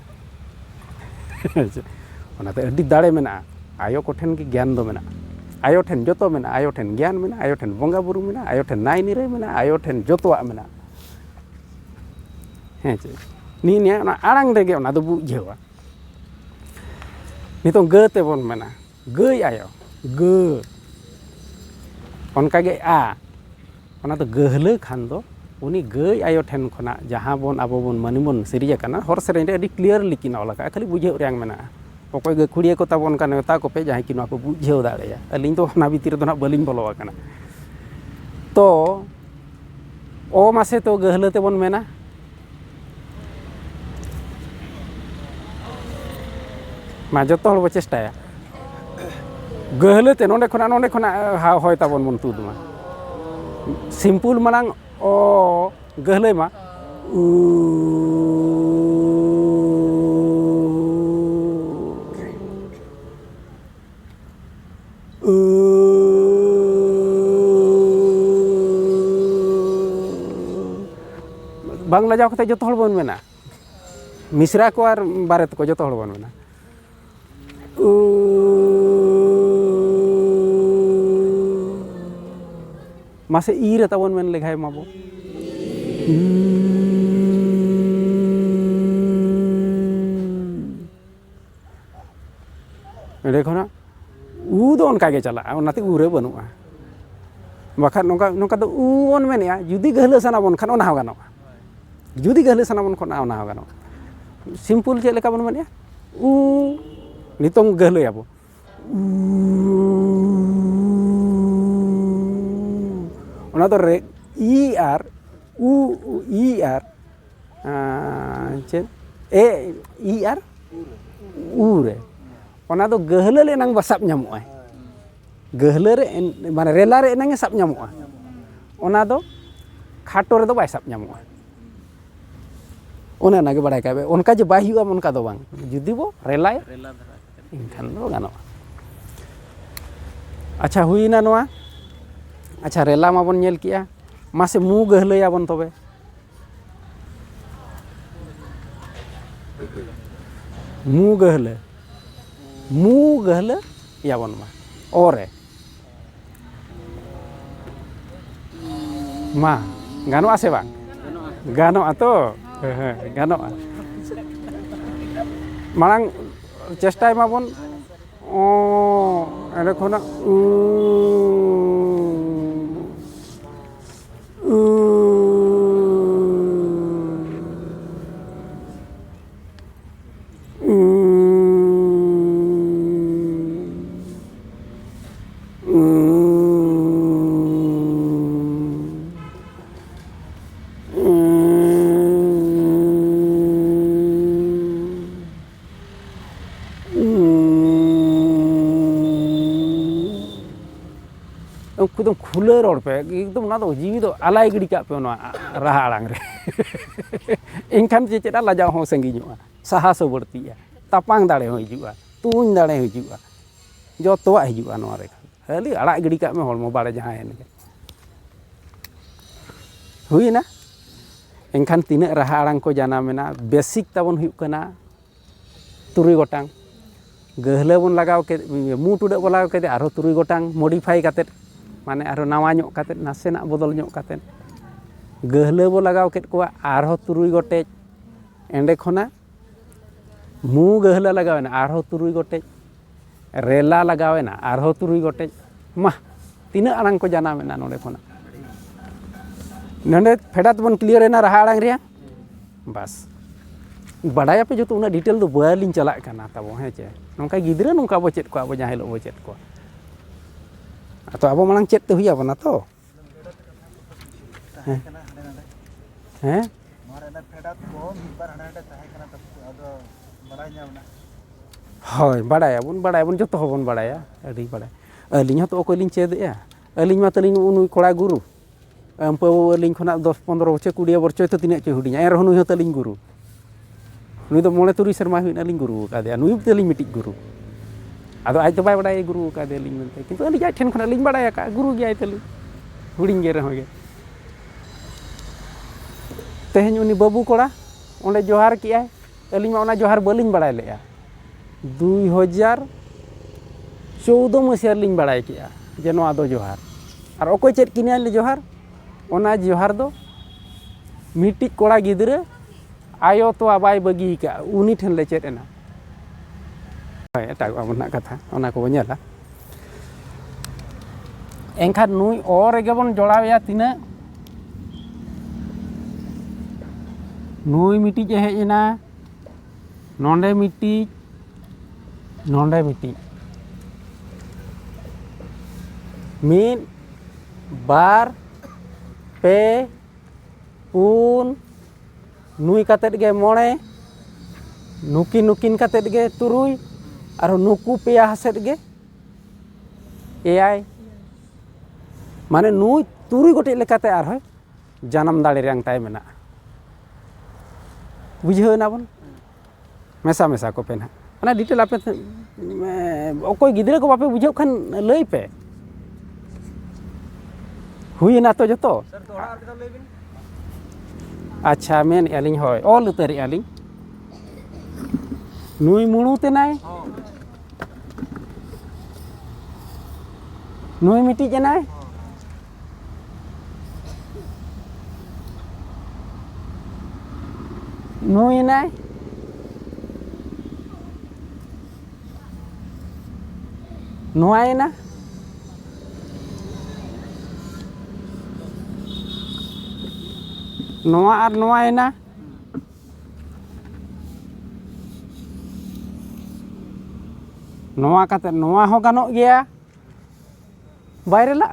C: ᱚᱱᱟᱛᱮ ᱟᱹᱰᱤ ᱫᱟᱲᱮ ᱢᱮᱱᱟᱜᱼᱟ, ᱟᱭᱳ ᱠᱚᱴᱷᱮᱱ ᱜᱮ ᱜᱮᱭᱟᱱ ᱫᱚ ᱢᱮᱱᱟᱜᱼᱟ, ᱟᱭᱳ ᱴᱷᱮᱱ ᱡᱚᱛᱚ ᱢᱮᱱᱟᱜᱼᱟ, ᱟᱭᱳ ᱴᱷᱮᱱ ᱜᱮᱭᱟᱱ ᱢᱮᱱᱟᱜᱼᱟ, ᱟᱭᱳ ᱴᱷᱮᱱ ᱵᱚᱸᱜᱟ ᱵᱩᱨᱩ ᱢᱮᱱᱟᱜᱼᱟ, ᱟᱭᱳ ᱴᱷᱮᱱ ᱱᱟᱭ ᱱᱤᱨᱟᱹᱭ ᱢᱮᱱᱟᱜᱼᱟ, ᱟᱭᱳ ᱴᱷᱮᱱ ᱡᱚᱛᱚᱣᱟᱜ ᱢᱮᱱᱟᱜᱼᱟ᱾ ᱦᱮᱸ ᱪᱮ ᱱᱤᱭᱟᱹ ᱚᱱᱟ ᱟᱲᱟᱝ ᱨᱮᱜᱮ ᱚᱱᱟ ᱫᱚ ᱵᱩᱡᱷᱟᱹᱣᱟ᱾ ᱱᱤᱛᱚᱝ ᱜᱟᱹ ᱛᱮᱵᱚᱱ ᱢᱮᱱᱟ ᱜᱟᱹᱭ ᱟᱭᱳ ᱜᱟᱹ, ᱚᱱᱠᱟᱜᱮ ᱟ, ᱚᱱᱟ ᱫᱚ ᱜᱟᱹᱦᱞᱟᱹ ᱠᱷᱟᱱ ᱫᱚ ᱩᱱᱤ ᱜᱟᱹᱭ ᱟᱭᱳ ᱴᱷᱮᱱ ᱠᱷᱚᱱᱟᱜ ᱡᱟᱦᱟᱸ ᱵᱚᱱ ᱟᱵᱚ ᱵᱚᱱ ᱢᱟᱹᱱᱢᱤ ᱵᱚᱱ ᱥᱤᱨᱤᱡ ᱟᱠᱟᱱᱟ, ᱦᱚᱲ ᱥᱮᱨᱮᱧ ᱨᱮ ᱟᱹᱰᱤ ᱠᱞᱤᱭᱟᱨᱞᱤ ᱠᱤᱱ ᱚᱞ ᱟᱠᱟᱜᱼᱟ, ᱠᱷᱟᱹᱞᱤ ᱵᱩᱡᱷᱟᱹᱣ ᱨᱮᱭᱟᱜ ᱢᱮᱱᱟᱜᱼᱟ᱾ ᱚᱠᱚᱭ ᱜᱟᱹᱠᱷᱩᱲᱤᱭᱟᱹ ᱠᱚ ᱛᱟᱵᱚᱱ ᱠᱟᱱ ᱱᱮᱣᱛᱟ ᱠᱚᱯᱮ ᱡᱟᱦᱟᱸᱭ ᱠᱤ ᱱᱚᱣᱟ ᱠᱚ ᱵᱩᱡᱷᱟᱹᱣ ᱫᱟᱲᱮᱭᱟᱜᱼᱟ, ᱟᱹᱞᱤᱧ ᱫᱚ ᱚᱱᱟ ᱵᱷᱤᱛᱤᱨ ᱨᱮᱫᱚ ᱦᱟᱸᱜ ᱵᱟᱹᱞᱤᱧ ᱵᱚᱞᱚ ᱟᱠᱟᱱᱟ᱾ ᱛᱚ ᱚ ᱢᱟᱥᱮ ᱛᱚ ᱜᱟᱹᱦᱞᱟᱹ ᱛᱮᱵᱚᱱ ᱢᱮᱱᱟ, ᱢᱟ ᱡᱚᱛᱚ ᱦᱚᱲ ᱵᱚ ᱪᱮᱥᱴᱟᱭᱟ ᱜᱟᱹᱦᱞᱟᱹ ᱛᱮ ᱱᱚᱸᱰᱮ ᱠᱷᱚᱱᱟᱜ ᱦᱚᱭ ᱛᱟᱵᱚᱱ ᱵᱚᱱ ᱛᱩᱫ ᱢᱟ, ᱥᱤᱢᱯᱩᱞ ᱢᱟᱲᱟᱝ ᱚ ᱜᱟᱹᱦᱞᱟᱹᱭ ᱢᱟ ᱵᱟᱝ ᱞᱟᱡᱟᱣ ᱠᱟᱛᱮ ᱡᱚᱛᱚ ᱦᱚᱲ ᱵᱚᱱ ᱢᱮᱱᱟ, ᱢᱤᱥᱨᱟ ᱠᱚ ᱟᱨ ᱵᱟᱨᱮᱛ ᱠᱚ ᱡᱚᱛᱚ ᱦᱚᱲ ᱵᱚᱱ ᱢᱮᱱᱟ ᱢᱟᱥᱮ ᱤ ᱨᱮ ᱛᱟᱵᱚᱱ ᱢᱮᱱ ᱞᱮᱠᱷᱟᱡ ᱢᱟᱵᱚ ᱮᱸᱰᱮ ᱠᱷᱚᱱᱟᱜ ᱩ ᱫᱚ ᱚᱱᱠᱟ ᱜᱮ ᱪᱟᱞᱟᱜᱼᱟ, ᱚᱱᱟᱛᱮ ᱩ ᱨᱮ ᱵᱟᱹᱱᱩᱜᱼᱟ᱾ ᱵᱟᱠᱷᱟᱱ ᱱᱚᱝᱠᱟ ᱫᱚ ᱩ ᱵᱚᱱ ᱢᱮᱱᱮᱫᱼᱟ, ᱡᱩᱫᱤ ᱜᱟᱹᱦᱞᱟᱹ ᱥᱟᱱᱟ ᱵᱚᱱ ᱠᱷᱟᱱ ᱚᱱᱟ ᱦᱚᱸ ᱜᱟᱱᱚᱜᱼᱟ, ᱡᱩᱫᱤ ᱜᱟᱹᱦᱞᱟᱹ ᱥᱟᱱᱟ ᱵᱚᱱ ᱠᱷᱟᱱ ᱚᱱᱟ ᱦᱚᱸ ᱜᱟᱱᱚᱜᱼᱟ᱾ ᱥᱤᱢᱯᱩᱞ ᱪᱮᱫ ᱞᱮᱠᱟ ᱵᱚᱱ ᱢᱮᱱᱮᱫᱼᱟ ᱩ, ᱱᱤᱛᱚᱝ ᱜᱟᱹᱦᱞᱟᱹᱭᱟᱵᱚ ᱚᱱᱟ ᱫᱚ ᱤ ᱟᱨ ᱩ, ᱤ ᱟᱨ ᱪᱮᱫ ᱮ ᱤ ᱟᱨ ᱩ ᱨᱮ, ᱚᱱᱟ ᱫᱚ ᱜᱟᱹᱦᱞᱟᱹ ᱨᱮ ᱮᱱᱟᱝ ᱥᱟᱵ ᱧᱟᱢᱚᱜᱼᱟ, ᱜᱟᱹᱦᱞᱟᱹ ᱨᱮ ᱢᱟᱱᱮ ᱨᱮᱞᱟ ᱨᱮ ᱮᱱᱟᱝ ᱥᱟᱵ ᱧᱟᱢᱚᱜᱼᱟ, ᱚᱱᱟ ᱫᱚ ᱠᱷᱟᱴᱚ ᱨᱮᱫᱚ ᱵᱟᱭ ᱥᱟᱵ ᱧᱟᱢᱚᱜᱼᱟ᱾ ᱚᱱᱮ ᱚᱱᱟᱜᱮ ᱵᱟᱲᱟᱭ ᱠᱟᱜ ᱵᱮ, ᱚᱱᱠᱟ ᱡᱮ ᱵᱟᱭ ᱦᱩᱭᱩᱜᱼᱟ ᱚᱱᱠᱟ ᱫᱚ ᱵᱟᱝ, ᱡᱩᱫᱤ ᱵᱚ ᱨᱮᱞᱟᱭᱟ ᱮᱱᱠᱷᱟᱱ ᱫᱚ ᱜᱟᱱᱚᱜᱼᱟ᱾ ᱟᱪᱪᱷᱟ ᱦᱩᱭᱱᱟ ᱱᱚᱣᱟ, ᱟᱪᱪᱷᱟ ᱨᱮᱞᱟ ᱢᱟᱵᱚᱱ ᱧᱮᱞ ᱠᱮᱜᱼᱟ, ᱢᱟᱥᱮ ᱢᱩ ᱜᱟᱹᱦᱞᱟᱹᱭᱟᱵᱚᱱ ᱛᱚᱵᱮ ᱢᱩ ᱜᱟᱹᱦᱞᱟᱹ ᱭᱟᱵᱚᱱ ᱢᱟ ᱚ ᱨᱮ, ᱢᱟ ᱜᱟᱱᱚᱜᱼᱟ ᱥᱮ ᱵᱟᱝ? ᱜᱟᱱᱚᱜᱼᱟ ᱛᱚ, ᱦᱮᱸ ᱜᱟᱱᱚᱜᱼᱟ᱾ ᱢᱟᱲᱟᱝ ᱪᱮᱥᱴᱟᱭ ᱢᱟᱵᱚᱱ ᱮᱸᱰᱮ ᱠᱷᱚᱱᱟᱜ ᱮᱠᱫᱚᱢ ᱠᱷᱩᱞᱟᱹ ᱨᱚᱲ ᱯᱮ, ᱮᱠᱫᱚᱢ ᱚᱱᱟ ᱫᱚ ᱡᱤᱣᱤ ᱫᱚ ᱟᱞᱟᱭ ᱜᱤᱰᱤ ᱠᱟᱜ ᱯᱮ ᱚᱱᱟ ᱨᱟᱦᱟ ᱟᱲᱟᱝ ᱨᱮ᱾ ᱮᱱᱠᱷᱟᱱ ᱪᱮᱫ ᱞᱟᱡᱟᱣ ᱦᱚᱸ ᱥᱟᱺᱜᱤᱧᱚᱜᱼᱟ, ᱥᱟᱦᱟᱥ ᱦᱚᱸ ᱵᱟᱹᱲᱛᱤᱜᱼᱟ, ᱛᱟᱯᱟᱝ ᱫᱟᱲᱮ ᱦᱚᱸ ᱦᱤᱡᱩᱜᱼᱟ, ᱛᱩᱧ ᱫᱟᱲᱮ ᱦᱤᱡᱩᱜᱼᱟ, ᱡᱚᱛᱚᱣᱟᱜ ᱦᱤᱡᱩᱜᱼᱟ ᱱᱚᱣᱟ ᱨᱮ, ᱠᱷᱟᱹᱞᱤ ᱟᱲᱟᱜ ᱜᱤᱰᱤ ᱠᱟᱜ ᱢᱮ ᱦᱚᱲᱢᱚ ᱵᱟᱲᱮ ᱡᱟᱦᱟᱸᱭᱮᱱ ᱜᱮ ᱦᱩᱭᱱᱟ᱾ ᱮᱱᱠᱷᱟᱱ ᱛᱤᱱᱟᱹᱜ ᱨᱟᱦᱟ ᱟᱲᱟᱝ ᱠᱚ ᱡᱟᱱᱟᱢᱮᱱᱟ, ᱵᱮᱥᱤᱠ ᱛᱟᱵᱚᱱ ᱦᱩᱭᱩᱜ ᱠᱟᱱᱟ 3 ᱜᱚᱴᱟᱝ, ᱜᱟᱹᱦᱞᱟᱹ ᱵᱚᱱ ᱞᱟᱜᱟᱣ ᱠᱮᱫ, ᱢᱩ ᱴᱩᱰᱟᱹᱜ ᱵᱚᱱ ᱞᱟᱜᱟᱣ ᱠᱮᱫᱮ ᱟᱨᱦᱚᱸ 3 ᱜᱚᱴᱟᱝ ᱢᱚᱰᱤᱯᱷᱟᱭ ᱠᱟᱛᱮᱫ, ᱢᱟᱱᱮ ᱟᱨᱦᱚᱸ ᱱᱟᱣᱟ ᱧᱚᱜ ᱠᱟᱛᱮᱫ, ᱱᱟᱥᱮᱱᱟᱜ ᱵᱚᱫᱚᱞ ᱧᱚᱜ ᱠᱟᱛᱮᱫ, ᱜᱟᱹᱦᱞᱟᱹ ᱵᱚ ᱞᱟᱜᱟᱣ ᱠᱮᱫ ᱠᱚᱣᱟ ᱟᱨᱦᱚᱸ 3 ᱜᱚᱴᱮᱡ, ᱮᱸᱰᱮ ᱠᱷᱚᱱᱟᱜ ᱢᱩ ᱜᱟᱹᱦᱞᱟᱹ ᱞᱟᱜᱟᱣᱮᱱᱟ ᱟᱨᱦᱚᱸ 3 ᱜᱚᱴᱮᱡ, ᱨᱮᱞᱟ ᱞᱟᱜᱟᱣᱮᱱᱟ ᱟᱨᱦᱚᱸ 3 ᱜᱚᱴᱮᱡ, ᱢᱟ ᱛᱤᱱᱟᱹᱜ ᱟᱲᱟᱝ ᱠᱚ ᱡᱟᱱᱟᱢᱮᱱᱟ ᱱᱚᱰᱮ ᱠᱷᱚᱱᱟᱜ? ᱱᱚᱰᱮ ᱯᱷᱮᱰᱟᱛ ᱵᱚᱱ ᱠᱞᱤᱭᱟᱨᱮᱱᱟ ᱨᱟᱦᱟ ᱟᱲᱟᱝ ᱨᱮᱭᱟᱜ, ᱵᱟᱥ ᱵᱟᱰᱟᱭᱟᱯᱮ ᱡᱚᱛᱚ ᱩᱱᱟᱹᱜ ᱰᱤᱴᱮᱞ ᱫᱚ ᱵᱟᱹᱞᱤᱧ ᱪᱟᱞᱟᱜ ᱠᱟᱱᱟ ᱛᱟᱵᱚ, ᱦᱮᱸ ᱪᱮ ᱱᱚᱝᱠᱟ ᱜᱤᱫᱽᱨᱟᱹ ᱱᱚᱝᱠᱟ ᱵᱚ ᱪᱮᱫ ᱠᱚᱣᱟ, ᱟᱵᱚ ᱡᱟᱦᱟᱸ ᱦᱤᱞᱳᱜ ᱵᱚ ᱪᱮᱫ ᱠᱚᱣᱟ, ᱛᱚ ᱟᱵᱚ ᱢᱟᱲᱟᱝ ᱪᱮᱫ ᱛᱮ ᱦᱩᱭ ᱟᱵᱚᱱᱟ ᱛᱚ, ᱦᱮᱸ Hoi, badai bun joto hobon badaya, adi badai. Aling hatu oko aling cede ya. Aling mata aling unui kola guru. Ampau aling khona 10-15 bocor 20 bocor itu tinak ce hudinya. Erah nui hatu aling guru. Nui to mole turi serma huin aling guru kade. Nui betul aling mitik guru. Ado ai to bai badai guru kade aling mente. Kintu aling jai ten khona aling badaya ka guru gi ai telu. Huding ge rehoge. Tehnya uni babu kola onde johar ki ai. Aling ma ona johar baling badai le ya. 2014 मसीहा लिंग बड़ाई किया जे नोआ दो जोहार और ओको चेद किनिया ले जोहार ओना जोहार दो मिटिक कोड़ा गिदरे आयो तो आबाई बगी का उनी ठन ले चेद एना एटा आबना कथा ओना को बनेला एंखान नुई और गेबन जोड़ावया तिना नुई मिटिक हेजना नोंडे मिटिक नोंडे मिटी मीन बार पे पुन नुई कातेद गे मोड़े नुकिन नुकिन कातेद गे तुरुई और नुकु पेया हसेद गे एआई माने नुई तुरुई गोटे लेकाते आर होय जानम दाड़े रेंग ताय मेना बुझाव ना बन मेसा मेसा को पेना ना डिटेल आपे ओकोय गिदरे को बापे बुझाव खान लई पे हुई ना तो जतो अच्छा मेन एलिंग होय ऑल उतर एलिंग नुई मुणु ते नाय नुई मिटी जनाय नुई नाय नुआय ना नुआ और नुआय ना नुआ काते नुआ हो गानो गया बायरे ला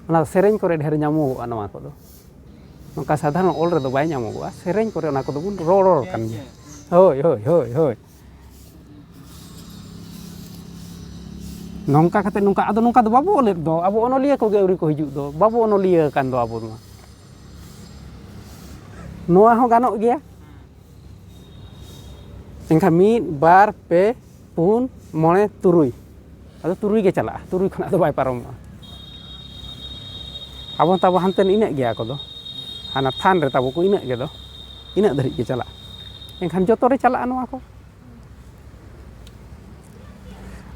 C: ना सेरेंज करे ढेर ᱧᱟᱢᱚᱜᱼᱟ ᱱᱚᱣᱟ ᱠᱚᱫᱚ ᱱᱚᱝᱠᱟ ᱥᱟᱫᱷᱟᱨᱚᱱ ᱚᱞ ᱨᱮᱫᱚ ᱵᱟᱭ ᱧᱟᱢᱚᱜᱼᱟ ᱥᱮᱨᱮᱧ ᱠᱚᱨᱮ ᱚᱱᱟ ᱠᱚᱫᱚ ᱵᱚᱱ ᱨᱚᱲ ᱠᱟᱱ ᱜᱮᱭᱟ ᱦᱳᱭ ᱦᱳᱭ ᱦᱳᱭ ᱦᱳᱭ nongka kate nongka ado nongka do babu olet do abo onolia ko ge uri ko hijuk do babu onolia kan do abo do noa ho ganok gea engka mid bar pe pun mone turui ado turui ge chala turui khona do bai parom abo tabo hanten inek gea ko do hana than re tabo ko inek ge do inek dari ge chala engkan joto re chala noa ko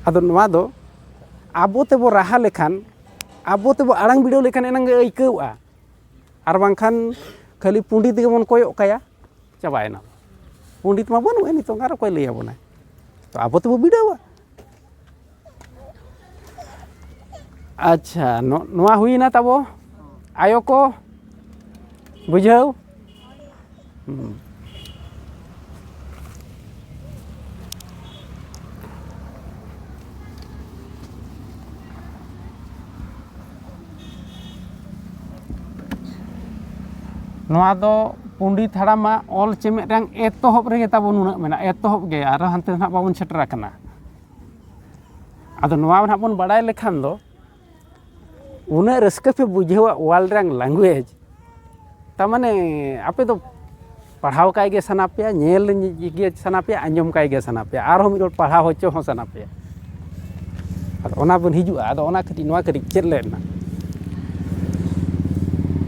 C: ado noa do abo tebo raha lekan abo tebo arang bidio lekan enang ge aikeua ar bangkhan khali pundit ge mon koyok kaya cabaena pundit ma bonu eni to ngaro koy lay abona to abo tebo bidio acha noa huina tabo ayo ko bujau noa do pundit harama ol cemek rang etohop rege tabo nunak mena etohop ge ar hante nak babon setera kana ado noa nak bon badai lekhan do una raska pe bujhewa wal rang language tamane ape do padhaw kai ge sanapya nyel ge sanapya anjom kai ge sanapya ar hom idol padhaw hocho ho sanapya ado ona bon hijua ado ona kati noa kati chet lena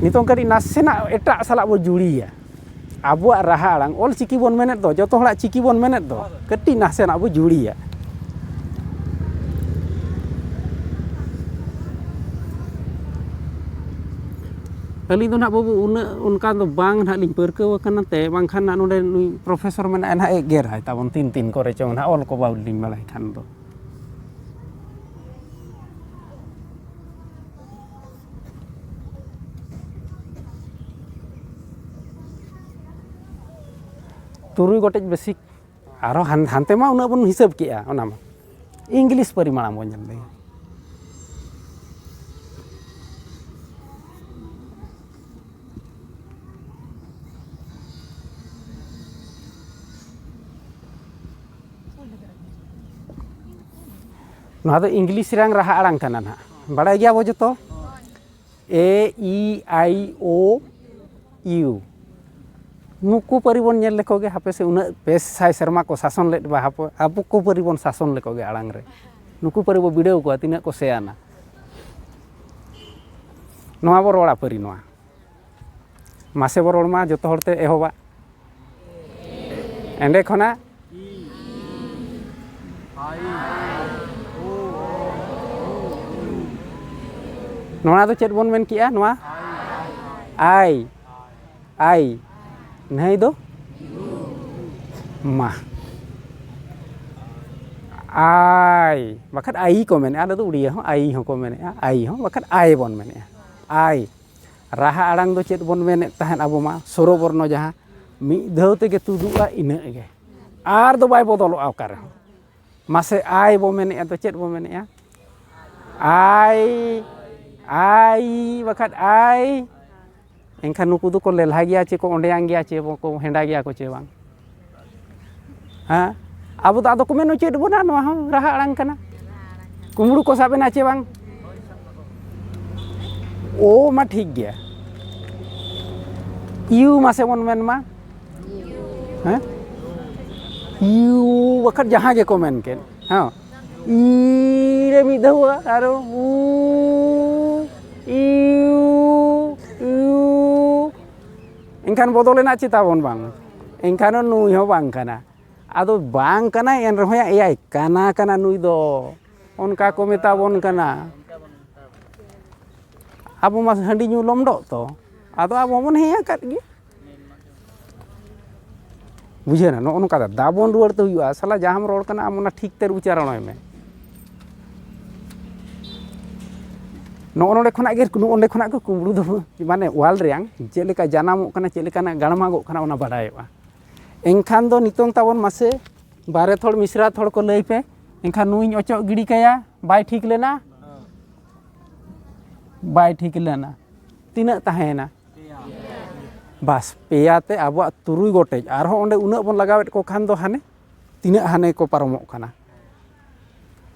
C: nitong kari nasena etak salak bo juri ya abuak raha alang ol ciki bon menet do joto horak ciki bon menet do keti nasena bo juri ya kali do nak bobu una unkan do bang nak ling perkeu kan te bangkhan nak node nui profesor men an ha eger hai tabon tin kore chong na ol ko bau ling malai kan do turui gotej basic aro hante ma una bon hisab kea ona ma english parimana bon jande ᱱᱚᱣᱟ ᱫᱚ English ᱨᱮᱭᱟᱜ ᱨᱟᱦᱟ ᱟᱲᱟᱝ ᱠᱟᱱᱟ ᱱᱟᱦᱟᱜ ᱵᱟᱲᱟᱭ ᱜᱮᱭᱟ ᱵᱚ ᱡᱚᱛᱚ A-E-I-O-U ᱱᱩᱠᱩ ᱯᱟᱹᱨᱤ ᱵᱚᱱ ᱧᱮᱞ ᱞᱮᱠᱚ ᱜᱮ ᱦᱟᱯᱮ ᱥᱮ ᱩᱱᱟᱹᱜ 500 ᱥᱮᱨᱢᱟ ᱠᱚ ᱥᱟᱥᱚᱱ ᱞᱮᱫ ᱵᱟ ᱟᱵᱚ ᱠᱚ ᱯᱟᱹᱨᱤ ᱵᱚᱱ ᱥᱟᱥᱚᱱ ᱞᱮᱠᱚ ᱜᱮ ᱟᱲᱟᱝ ᱨᱮ ᱱᱩᱠᱩ ᱯᱟᱹᱨᱤ ᱵᱚ ᱵᱤᱰᱟᱹᱣ ᱠᱚᱣᱟ ᱛᱤᱱᱟᱹᱜ ᱠᱚ ᱥᱮᱭᱟᱱᱟ ᱱᱚᱣᱟ ᱵᱚ ᱨᱚᱲᱟ ᱯᱟᱹᱨᱤ ᱱᱚᱣᱟ ᱢᱟᱥᱮ ᱵᱚ ᱨᱚᱲ ᱢᱟ ᱡᱚᱛᱚ ᱦᱚᱲᱛᱮ ᱮᱦᱚᱵᱟ ᱮᱸᱰᱮ ᱠᱷᱚᱱᱟᱜ ᱱᱚᱣᱟ ᱫᱚ ᱪᱮᱫ ᱵᱚᱱ ᱢᱮᱱ ᱠᱮᱜᱼᱟ ᱱᱚᱣᱟ ᱟᱭ ᱟᱭ ᱱᱟᱹᱭ ᱫᱚ ᱢᱟ ᱟᱭ ᱵᱟᱠᱷᱟᱱ ᱟᱭ ᱠᱚ ᱢᱮᱱᱮᱜᱼᱟ ᱟᱞᱮ ᱫᱚ ᱩᱲᱤᱭᱟ ᱦᱚᱸ ᱟᱭ ᱦᱚᱸᱠᱚ ᱢᱮᱱᱮᱜᱼᱟ ᱟᱭ ᱦᱚᱸ ᱵᱟᱠᱷᱟᱱ ᱟᱭ ᱵᱚᱱ ᱢᱮᱱᱮᱜᱼᱟ ᱟᱭ ᱨᱟᱦᱟ ᱟᱲᱟᱝ ᱫᱚ ᱪᱮᱫ ᱵᱚᱱ ᱢᱮᱱᱮᱫ ᱛᱟᱦᱮᱸᱫ ᱟᱵᱚ ᱢᱟ ᱥᱚᱨᱚ ᱵᱚᱨᱱᱚ ᱡᱟᱦᱟᱸ ᱢᱤᱫ ᱫᱷᱟᱣ ᱛᱮᱜᱮ ᱛᱩᱫᱩᱜᱼᱟ ᱤᱱᱟᱹᱜ ᱜᱮ ᱟᱨ ᱫᱚ ᱵᱟᱭ ᱵᱚᱫᱚᱞᱚᱜᱼᱟ ᱚᱠᱟ ᱨᱮᱦᱚᱸ ᱢᱟᱥᱮ ᱟᱭ ᱵᱚ ᱢᱮᱱᱮᱜᱼᱟ ᱛᱚ ᱪᱮᱫ ᱵᱚ ᱢᱮᱱᱮᱜᱼᱟ ᱟᱭ ᱵᱟᱠᱷᱟᱱ ᱟᱭ ᱮᱱᱠᱷᱟᱱ ᱱᱩᱠᱩ ᱫᱚᱠᱚ ᱞᱮᱞᱦᱟ ᱜᱮᱭᱟ ᱪᱮ ᱠᱚ ᱚᱸᱰᱮᱭᱟᱝ ᱜᱮᱭᱟ ᱪᱮ ᱠᱚ ᱦᱮᱸᱰᱟ ᱜᱮᱭᱟ ᱠᱚ ᱪᱮ ᱵᱟᱝ ᱦᱮᱸ ᱟᱵᱚ ᱫᱚ ᱟᱫᱚ ᱠᱚ ᱢᱮᱱ ᱦᱚᱪᱚᱭᱮᱫ ᱵᱚᱱᱟ ᱱᱚᱣᱟ ᱦᱚᱸ ᱨᱟᱦᱟ ᱟᱲᱟᱝ ᱠᱟᱱᱟ ᱠᱩᱢᱵᱽᱲᱩ ᱠᱚ ᱥᱟᱵ ᱮᱱᱟ ᱪᱮ ᱵᱟᱝ ᱳ ᱢᱟ ᱴᱷᱤᱠ ᱜᱮᱭᱟ ᱤᱭᱩ ᱢᱟᱥᱮ ᱵᱚᱱ ᱢᱮᱱ ᱢᱟ ᱦᱮᱸ ᱤᱭᱩ ᱵᱟᱠᱷᱟᱱ ᱡᱟᱦᱟᱸ ᱜᱮᱠᱚ ᱢᱮᱱ ᱠᱮᱫ ᱦᱮᱸ ᱤ ᱨᱮ ᱢᱤᱫ ᱫᱷᱟᱣ ᱟᱨ ᱩ ᱮᱱᱠᱷᱟᱱ ᱵᱚᱫᱚᱞᱮᱱᱟ ᱪᱮ ᱛᱟᱵᱚᱱ ᱵᱟᱝ ᱮᱱᱠᱷᱟᱱ ᱱᱩᱭ ᱦᱚᱸ ᱵᱟᱝ ᱠᱟᱱᱟ ᱟᱫᱚ ᱵᱟᱝ ᱠᱟᱱᱟᱭ ᱮᱱ ᱨᱮᱦᱚᱸ ᱮᱭᱟᱭ ᱠᱟᱱᱟ ᱱᱩᱭ ᱫᱚ ᱚᱱᱠᱟ ᱠᱚ ᱢᱮᱛᱟ ᱵᱚᱱ ᱠᱟᱱᱟ ᱟᱵᱚ ᱢᱟ ᱦᱟᱺᱰᱤ ᱧᱩ ᱞᱚᱢᱰᱚᱜ ᱛᱚ ᱟᱫᱚ ᱟᱵᱚ ᱵᱚᱱ ᱦᱮᱸ ᱟᱠᱟᱫ ᱜᱮ ᱵᱩᱡᱷᱟᱹᱣ ᱱᱟ ᱱᱚᱜᱼᱚ ᱱᱚᱝᱠᱟ ᱫᱟᱵᱚᱱ ᱨᱩᱣᱟᱹᱲ ᱛᱮ ᱦᱩᱭᱩᱜᱼᱟ ᱥᱟᱞᱟ ᱡᱟᱦᱟᱸᱢ ᱨᱚᱲ ᱠᱟᱱᱟ ᱟᱢ ᱚᱱᱟ ᱴᱷᱤᱠ ᱛᱮ ᱩᱪᱪᱟᱨᱚᱱᱟᱭ ᱢᱮ ᱱᱚᱜᱼᱚ ᱱᱚᱰᱮ ᱠᱷᱚᱱᱟᱜ ᱜᱮ ᱚᱸᱰᱮ ᱠᱷᱚᱱᱟᱜ ᱜᱮ ᱠᱩᱢᱵᱽᱲᱩ ᱫᱚ ᱢᱟᱱᱮ ᱚᱣᱟᱞ ᱨᱮᱭᱟᱝ ᱪᱮᱫ ᱞᱮᱠᱟ ᱡᱟᱱᱟᱢᱚᱜ ᱠᱟᱱᱟ ᱪᱮᱫ ᱞᱮᱠᱟᱱᱟᱜ ᱜᱟᱲᱢᱟᱜᱚᱜ ᱠᱟᱱᱟ ᱚᱱᱟ ᱵᱟᱰᱟᱭᱚᱜᱼᱟ ᱮᱱᱠᱷᱟᱱ ᱫᱚ ᱱᱤᱛᱚᱝ ᱛᱟᱵᱚᱱ ᱢᱟᱥᱮ ᱵᱟᱨᱮ ᱛᱷᱚᱲ ᱢᱤᱥᱨᱟ ᱛᱷᱚᱲ ᱠᱚ ᱞᱟᱹᱭ ᱯᱮ ᱮᱱᱠᱷᱟᱱ ᱱᱩᱭᱧ ᱚᱪᱚᱜ ᱜᱤᱰᱤ ᱠᱟᱭᱟ ᱵᱟᱭ ᱴᱷᱤᱠ ᱞᱮᱱᱟ ᱵᱟᱭ ᱴᱷᱤᱠ ᱞᱮᱱᱟ ᱛᱤᱱᱟᱹᱜ ᱛᱟᱦᱮᱸᱭᱮᱱᱟ ᱵᱟᱥ ᱯᱮᱭᱟ ᱛᱮ ᱟᱵᱚᱣᱟᱜ 3 ᱜᱚᱴᱮᱡ ᱟᱨᱦᱚᱸ ᱚᱸᱰᱮ ᱩᱱᱟᱹᱜ ᱵᱚᱱ ᱞᱟᱜᱟᱣᱮᱫ ᱠᱚ ᱠᱷᱟᱱ ᱫᱚ ᱦᱟᱱᱮ ᱛᱤᱱᱟᱹᱜ ᱦᱟᱱᱮ ᱠᱚ ᱯᱟᱨᱚᱢᱚᱜ ᱠᱟᱱᱟ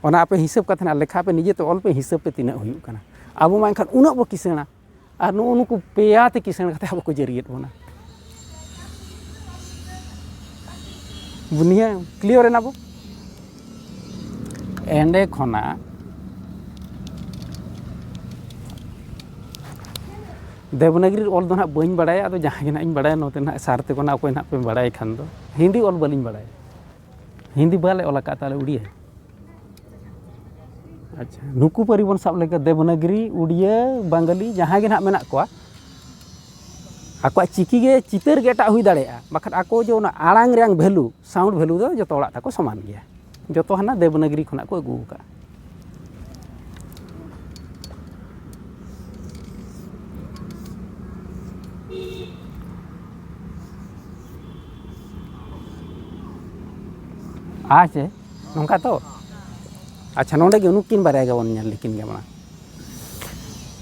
C: ᱚᱱᱟ ᱟᱯᱮ ᱦᱤᱥᱟᱹᱵ ᱠᱟᱛᱮ ᱞᱮᱠᱷᱟ ᱯᱮ ᱱᱤᱡᱮᱛᱮ ᱚᱞ ᱯᱮ ᱦᱤᱥᱟᱹᱵ ᱯᱮ ᱛᱤᱱᱟᱹᱜ ᱦᱩᱭᱩᱜ ᱠᱟᱱᱟ ᱟᱵᱚ ᱢᱟ ᱮᱱᱠᱷᱟᱱ ᱩᱱᱟᱹᱜ ᱵᱚ ᱠᱤᱥᱟᱹᱬᱟ ᱟᱨ ᱱᱩᱠᱩ ᱯᱮᱭᱟ ᱛᱮ ᱠᱤᱥᱟᱹᱬ ᱠᱟᱛᱮ ᱟᱵᱚ ᱠᱚ ᱡᱟᱹᱨᱤᱭᱮᱫ ᱵᱚᱱᱟ ᱵᱩᱱᱤᱭᱟᱹ ᱠᱞᱤᱭᱟᱨ ᱮᱱᱟ ᱵᱚ ᱮᱸᱰᱮ ᱠᱷᱚᱱᱟᱜ ᱫᱮᱵᱽᱱᱟᱜᱚᱨᱤ ᱚᱞ ᱫᱚ ᱱᱟᱦᱟᱜ ᱵᱟᱹᱧ ᱵᱟᱲᱟᱭᱟ ᱟᱫᱚ ᱡᱟᱦᱟᱸ ᱜᱮ ᱱᱟᱦᱟᱜ ᱤᱧ ᱵᱟᱲᱟᱭᱟ ᱱᱚᱛᱮ ᱱᱟᱦᱟᱜ ᱥᱟᱨ ᱛᱮᱠᱚ ᱱᱟᱦᱟᱜ ᱚᱠᱚᱭ ᱱᱟᱦᱟᱜ ᱯᱮ ᱵᱟᱲᱟᱭ ᱠᱷᱟᱱ ᱫᱚ ᱦᱤᱱᱫᱤ ᱚᱞ ᱵᱟᱹᱞᱤᱧ ᱵᱟᱲᱟᱭᱟ ᱦᱤᱱᱫᱤ ᱵᱟᱞᱮ ᱚᱞ ᱟᱠᱟᱫ ᱛᱟᱦᱚᱞᱮ ᱩᱲᱤᱭᱟᱹ ᱟᱪᱪᱷᱟ ᱱᱩᱠᱩ ᱯᱟᱹᱨᱤ ᱵᱚᱱ ᱥᱟᱵ ᱞᱮᱠᱟ ᱫᱮᱵᱽᱱᱟᱜᱚᱨᱤ ᱩᱲᱤᱭᱟᱹ ᱵᱟᱝᱜᱟᱞᱤ ᱡᱟᱦᱟᱸ ᱜᱮ ᱱᱟᱦᱟᱜ ᱢᱮᱱᱟᱜ ᱠᱚᱣᱟ ᱟᱠᱚᱣᱟᱜ ᱪᱤᱠᱤ ᱜᱮ ᱪᱤᱛᱟᱹᱨ ᱜᱮ ᱮᱴᱟᱜ ᱦᱩᱭ ᱫᱟᱲᱮᱭᱟᱜᱼᱟ ᱵᱟᱠᱷᱟᱱ ᱟᱠᱚ ᱡᱮ ᱚᱱᱟ ᱟᱲᱟᱝ ᱨᱮᱭᱟᱝ ᱵᱷᱮᱞᱩ ᱥᱟᱣᱩᱱᱰ ᱵᱷᱮᱞᱩ ᱫᱚ ᱡᱚᱛᱚ ᱦᱚᱲᱟᱜ ᱛᱟᱠᱚ ᱥᱚᱢᱟᱱ ᱜᱮᱭᱟ ᱡᱚᱛᱚ ᱦᱟᱱᱟ ᱫᱮᱵᱽᱱᱟᱜᱚᱨᱤ ᱠᱷᱚᱱᱟᱜ ᱠᱚ ᱟᱹᱜᱩ ᱟᱠᱟᱜᱼᱟ ᱟᱪᱪᱷᱟ ᱱᱚᱝᱠᱟ ᱛᱚ ᱟᱪᱪᱷᱟ ᱱᱚᱰᱮ ᱜᱮ ᱱᱩᱠᱤᱱ ᱵᱟᱨᱭᱟ ᱜᱮᱵᱚᱱ ᱧᱮᱞ ᱞᱮᱠᱤᱱ ᱜᱮ ᱢᱟ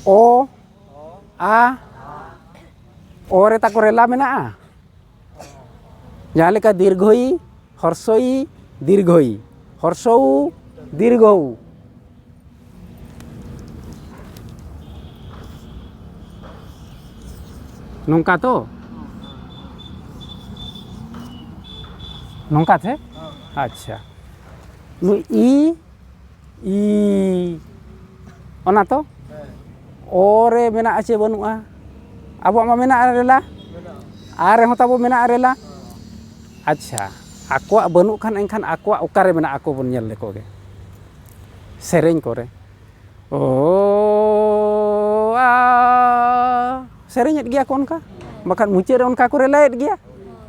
C: ᱚ ᱟ ᱚ ᱨᱮ ᱛᱟᱠᱚ ᱨᱮᱞᱟ ᱢᱮᱱᱟᱜᱼᱟ ᱡᱟᱦᱟᱸ ᱞᱮᱠᱟ ᱫᱤᱨᱜᱷᱚᱭᱤ ᱦᱚᱨᱥᱚᱭᱤ ᱫᱤᱨᱜᱷᱚᱭᱤ ᱦᱚᱨᱥᱚ ᱫᱤᱨᱜᱷᱚ ᱱᱚᱝᱠᱟ ᱛᱚ ᱱᱚᱝᱠᱟ ᱛᱮ ᱟᱪᱪᱷᱟ ᱱᱩᱭ ই ᱚᱱᱟ ᱛᱚ ᱚ ᱨᱮ ᱢᱮᱱᱟᱜᱼᱟ ᱪᱮ ᱵᱟᱹᱱᱩᱜᱼᱟ ᱟᱵᱚᱣᱟᱜ ᱢᱟ ᱢᱮᱱᱟᱜᱼᱟ ᱨᱮᱞᱟ ᱟᱨ ᱨᱮᱦᱚᱸ ᱛᱟᱵᱚ ᱢᱮᱱᱟᱜᱼᱟ ᱨᱮᱞᱟ ᱟᱪᱪᱷᱟ ᱟᱠᱚᱣᱟᱜ ᱵᱟᱹᱱᱩᱜ ᱠᱷᱟᱱ ᱮᱱᱠᱷᱟᱱ ᱟᱠᱚᱣᱟᱜ ᱚᱠᱟᱨᱮ ᱢᱮᱱᱟᱜ ᱟᱠᱚ ᱵᱚᱱ ᱧᱮᱞ ᱞᱮᱠᱚ ᱜᱮ ᱥᱮᱨᱮᱧ ᱠᱚᱨᱮ ᱚ ᱟ ᱥᱮᱨᱮᱧᱮᱫ ᱜᱮᱭᱟ ᱠᱚ ᱚᱱᱠᱟ ᱵᱟᱠᱷᱟᱱ ᱢᱩᱪᱟᱹᱫ ᱨᱮ ᱚᱱᱠᱟ ᱠᱚ ᱨᱮᱞᱟᱭᱮᱫ ᱜᱮᱭᱟ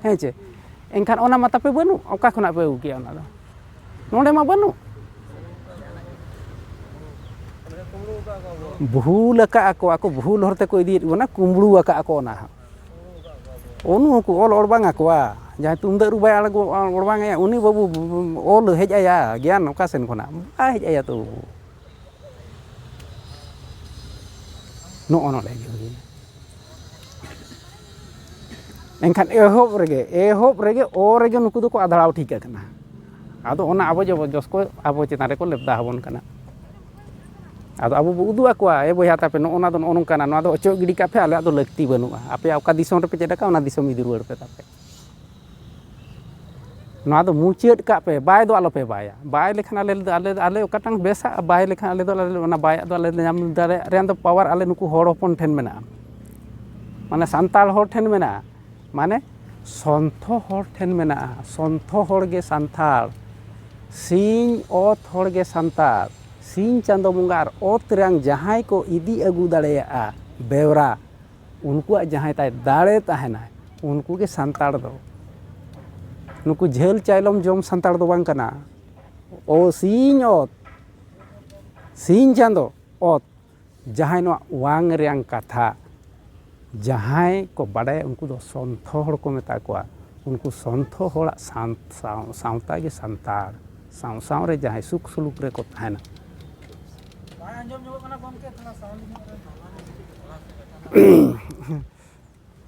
C: ᱦᱮᱸ ᱪᱮ ᱮᱱᱠᱷᱟᱱ ᱚᱱᱟ ᱢᱟ ᱛᱟᱯᱮ ᱵᱟᱹᱱᱩᱜ ᱚᱠᱟ ᱠᱷᱚᱱᱟᱜ ᱯᱮ ᱟᱹᱜᱩ ᱠᱮᱜᱼᱟ ᱚᱱᱟ ᱫᱚ ᱱᱚᱰᱮ ᱢᱟ ᱵᱟᱹᱱᱩᱜ ᱵᱷᱩᱞ ᱟᱠᱟᱜ ᱟᱠᱚ ᱵᱷᱩᱞ ᱦᱚᱨ ᱛᱮᱠᱚ ᱤᱫᱤᱭᱮᱫ ᱵᱚᱱᱟ ᱠᱩᱢᱵᱽᱲᱩ ᱟᱠᱟᱜ ᱟᱠᱚ ᱚᱱᱟ ᱦᱚᱸ ᱩᱱᱠᱩ ᱚᱞ ᱚᱲᱵᱟᱝ ᱟᱠᱚᱣᱟ ᱡᱟᱦᱟᱸᱭ ᱛᱩᱢᱫᱟᱹᱜ ᱨᱩ ᱵᱟᱭ ᱟᱬᱜᱚ ᱚᱲᱵᱟᱝ ᱮᱭᱟ ᱩᱱᱤ ᱵᱟᱹᱵᱩ ᱚᱞ ᱦᱮᱡ ᱟᱭᱟ ᱜᱮᱭᱟᱱ ᱚᱠᱟ ᱥᱮᱱ ᱠᱷᱚᱱᱟᱜ ᱵᱟᱭ ᱦᱮᱡ ᱟᱭᱟ ᱛᱚ ᱱᱚᱜᱼᱚ ᱱᱚᱰᱮ ᱜᱮ ᱦᱩᱭᱱᱟ ᱮᱱᱠᱷᱟᱱ ᱮᱦᱚᱵ ᱨᱮᱜᱮ ᱚ ᱨᱮᱜᱮ ᱱᱩᱠᱩ ᱫᱚᱠᱚ ᱟᱫᱷᱲᱟᱣ ᱴᱷᱤᱠ ᱟᱠᱟᱱᱟ ᱟᱫᱚ ᱚᱱᱟ ᱟᱵᱚ ᱡᱚᱵᱚᱨᱡᱚᱥ ᱠᱚ ᱟᱵᱚ ᱪᱮᱛᱟᱱ ᱨᱮᱠᱚ ᱞᱮᱵᱫᱟ ᱟᱵᱚᱱ ᱠᱟᱱᱟ ᱟᱫᱚ ᱟᱵᱚ ᱵᱚ ᱩᱫᱩᱜ ᱟᱠᱚᱣᱟ ᱵᱚᱭᱦᱟ ᱛᱟᱯᱮ ᱱᱚᱜᱼᱚ ᱫᱚ ᱱᱚᱜᱼᱚ ᱱᱚᱝᱠᱟᱱᱟ ᱱᱚᱣᱟ ᱫᱚ ᱚᱪᱚᱜ ᱜᱤᱰᱤ ᱠᱟᱜ ᱯᱮ ᱟᱞᱮᱭᱟᱜ ᱫᱚ ᱞᱟᱹᱠᱛᱤ ᱵᱟᱹᱱᱩᱜᱼᱟ ᱟᱯᱮᱭᱟᱜ ᱚᱠᱟ ᱫᱤᱥᱚᱢ ᱨᱮᱯᱮ ᱪᱮᱫ ᱟᱠᱟᱫ ᱚᱱᱟ ᱫᱤᱥᱚᱢ ᱤᱫᱤ ᱨᱩᱣᱟᱹᱲ ᱯᱮ ᱛᱟᱯᱮ ᱱᱚᱣᱟ ᱫᱚ ᱢᱩᱪᱟᱹᱫ ᱠᱟᱜ ᱯᱮ ᱵᱟᱭ ᱫᱚ ᱟᱞᱚᱯᱮ ᱵᱟᱭᱟ ᱵᱟᱭ ᱞᱮᱠᱷᱟᱱ ᱟᱞᱮ ᱚᱠᱟᱴᱟᱝ ᱵᱮᱥᱟ ᱵᱟᱭ ᱞᱮᱠᱷᱟᱱ ᱟᱞᱮ ᱫᱚ ᱚᱱᱟ ᱵᱟᱭᱟᱜ ᱫᱚ ᱟᱞᱮ ᱧᱟᱢ ᱫᱟᱲᱮᱭᱟᱜ ᱨᱮᱭᱟᱜ ᱫᱚ ᱯᱟᱣᱟᱨ ᱟᱞᱮ ᱱᱩᱠᱩ ᱦᱚᱲ ᱦᱚᱯᱚᱱ ᱴᱷᱮᱱ ᱢᱮᱱᱟᱜᱼᱟ ᱢᱟᱱᱮ ᱥᱟᱱᱛᱟᱲ ᱦᱚᱲ ᱴᱷᱮᱱ ᱢᱮᱱᱟᱜᱼᱟ ᱢᱟᱱᱮ ᱥᱚᱱᱛᱷᱚ ᱦᱚᱲ ᱴᱷᱮᱱ ᱢᱮᱱᱟᱜᱼᱟ ᱥᱚᱱᱛᱷᱚ ᱦᱚᱲ ᱜᱮ ᱥᱟᱱᱛᱟᱲ ᱥᱤᱧ ᱚᱛ ᱦᱚᱲ ᱜᱮ ᱥᱟᱱᱛᱟᱲ ᱥᱤᱧ ᱪᱟᱸᱫᱳ ᱵᱚᱸᱜᱟ ᱟᱨ ᱚᱛ ᱨᱮᱭᱟᱝ ᱡᱟᱦᱟᱸᱭ ᱠᱚ ᱤᱫᱤ ᱟᱹᱜᱩ ᱫᱟᱲᱮᱭᱟᱜᱼᱟ ᱵᱮᱣᱨᱟ उनकुआ जहाँ ताई दाड़े तहना उनको के संताड़ दो नुकु झेल चाइलम जोम संताड़ दो बांग कना ओ सीन चांदो ओत जहाँ नो वांग रेंग कथा जहाँ को बड़े उनको दो संथो हड़ को मेता को उनको संथो हड़ा सावता के संताड़ साव साव रे जहाँ सुख सुलूक रे को तहना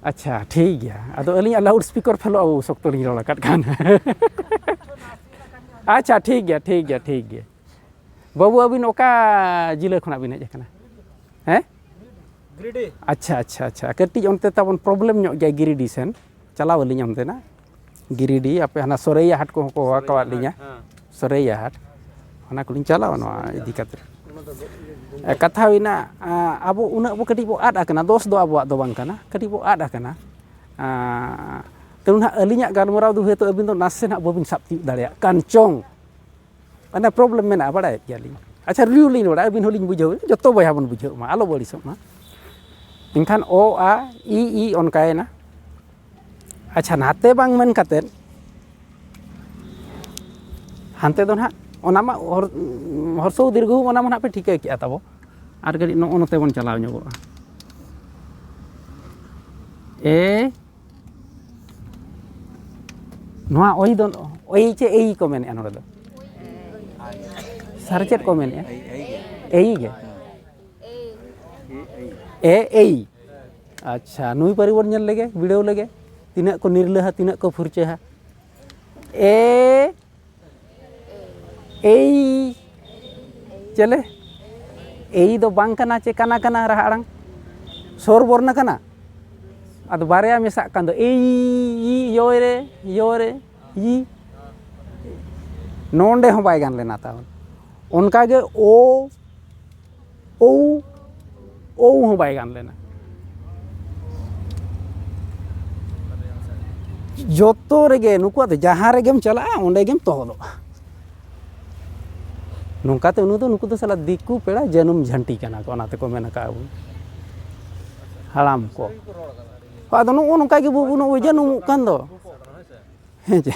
C: अच्छा ठीक है अदो अली लाउड स्पीकर फेलो सख्तो लिंग रोला कट खान अच्छा ठीक है बाबू अबिन ओका जिला खना बिन हेज हैं
A: गिरिडी
C: अच्छा कटी ओनते ताबन प्रॉब्लम ᱧᱚᱜ गया गिरिडी सेन चलाव लिंग ओनते ना गिरिडी आपे हना सोरैया हाट को वाका लिंगा सोरैया हाट हना को लिंग चलाव नो इदी काते कथा हुईना अब उना बो कटी बो आद आकना दोष दो अब दो बांग कना कटी बो आद आकना तेनु अलिया गालमराव दो हेतो अबिन दो नासे ना बबिन साब ती दाड़िया कानचोंग अना प्रॉब्लम मेना बाड़ाय गेलिन अच्छा रियू लिन बड़ा अबिन होलिन बुझाव जतो बया बन बुझाव मा आलो बड़िसो मा इनखान ओ आ ई अनकायना अच्छा नाते बांग मेन काते हानते दो ना ओना मा हरसो दीर्घ ओना मा पे ठीक है ताबो आर गड़ी नोते बन चलाव ᱧᱚᱜᱚᱜᱼᱟ ए नोआ ओई दो ओई चे एई को मेने अनोरे दो सारे चेत को मेने एई गे एई अच्छा नुई परिवर ñel लेगे वीडियो लेगे तिना को निर्लहा तिना को फुरचेहा एई चले एई दो बांग कना चे कना रहा अड़ांग सोर बोरना कना अद बारया मेसा कान दो एई योरे ई नोंडे हो बाय गान लेना तावन उनका गे ओ हो बाय गान लेना जोतो रेगे नुकु अद जहां रेगेम चला ओंडे गेम तोहलो नौकाते नुकु तो साला दिकु पेड़ा जन्म झंटी कना को नाते को मेना का हड़ाम को आदो नो नौका के बुबु नो जन्म कान दो हेजे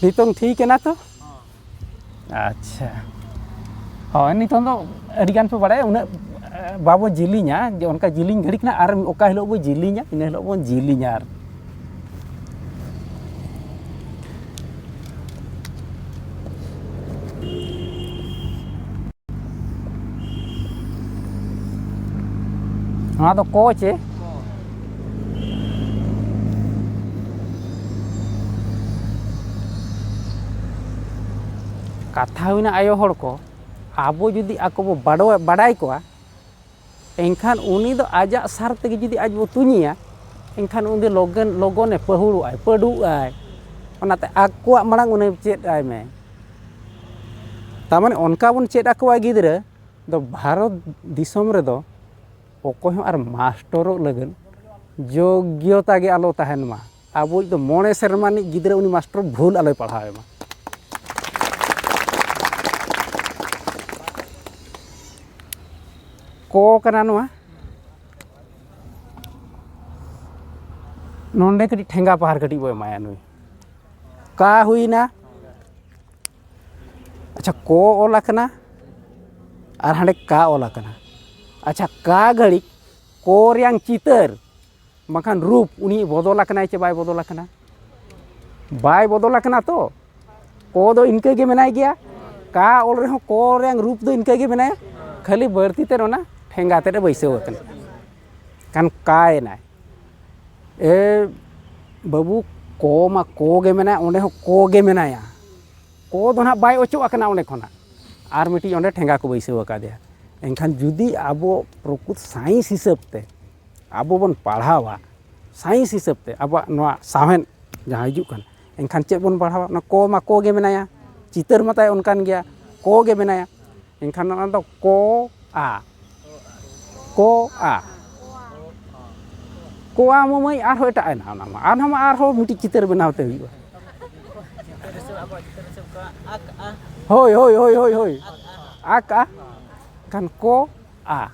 C: नितों ठीक है ना तो अच्छा हाँ नितों तो अडिगान पे बड़ा उन्हें बाबो जिलिnya जे उनका जिलिंग घड़ी ना आर ओका हिलो बो जिलिnya इन हिलो बो जिलिnya आर हाँ तो कोच है कथा हुईना आयो हड़ को आबो जुदी आको बो बाड़ाय कोआ एनखान उनी दो आजा सार तेगे जुदी आज बो तुनिया एनखान उनी लगने पहुड़ुआय पडुआय ओनाते आकोआ मांग उनी चेद आय मे तामाने ओनका बन चेद आकोआ गिदरे दो भारत दिसोम रे दो ओको आर मास्टरो लगन योग्यता गे आलो तहन मा आबो दो मोणे सेरमानी गिदरे उनी मास्टर भूल आलो पढ़ावे मा को कना नोआ नोंडे कटी ठेंगा पहाड़ कटी बो माया नुई का हुईना अच्छा को ओला कना आर हांडे का ओला कना अच्छा का घड़ी कोरियांग चितर मखान रूप उनी बदला कना चे बाय बदला कना तो को दो इनके गे मेनाय गया का ओल रे हो कोरियांग रूप दो इनके गे मेनाय खाली बरती ते रोना ठेंगा ते बैसे वकन कान काय ना ए babu ko ma ko ge menaya onde ho ko ge menaya ko do na bai ochu akana onde khona ar miti onde thenga ko baiseu akadeya enkhan judi abo prokut science hisab te abo bon padhawa science hisab te abo noa sawen jahan hijuk kan enkhan chet bon padhawa na ko ma ko ge menaya चितर मताय उनकान गया को गे बनाया इनखान ना तो को आ ममई are हो एटा ना ना are हम आर हो मिटी चितर बनावते हुआ होय होय होय होय होय आ kan ko a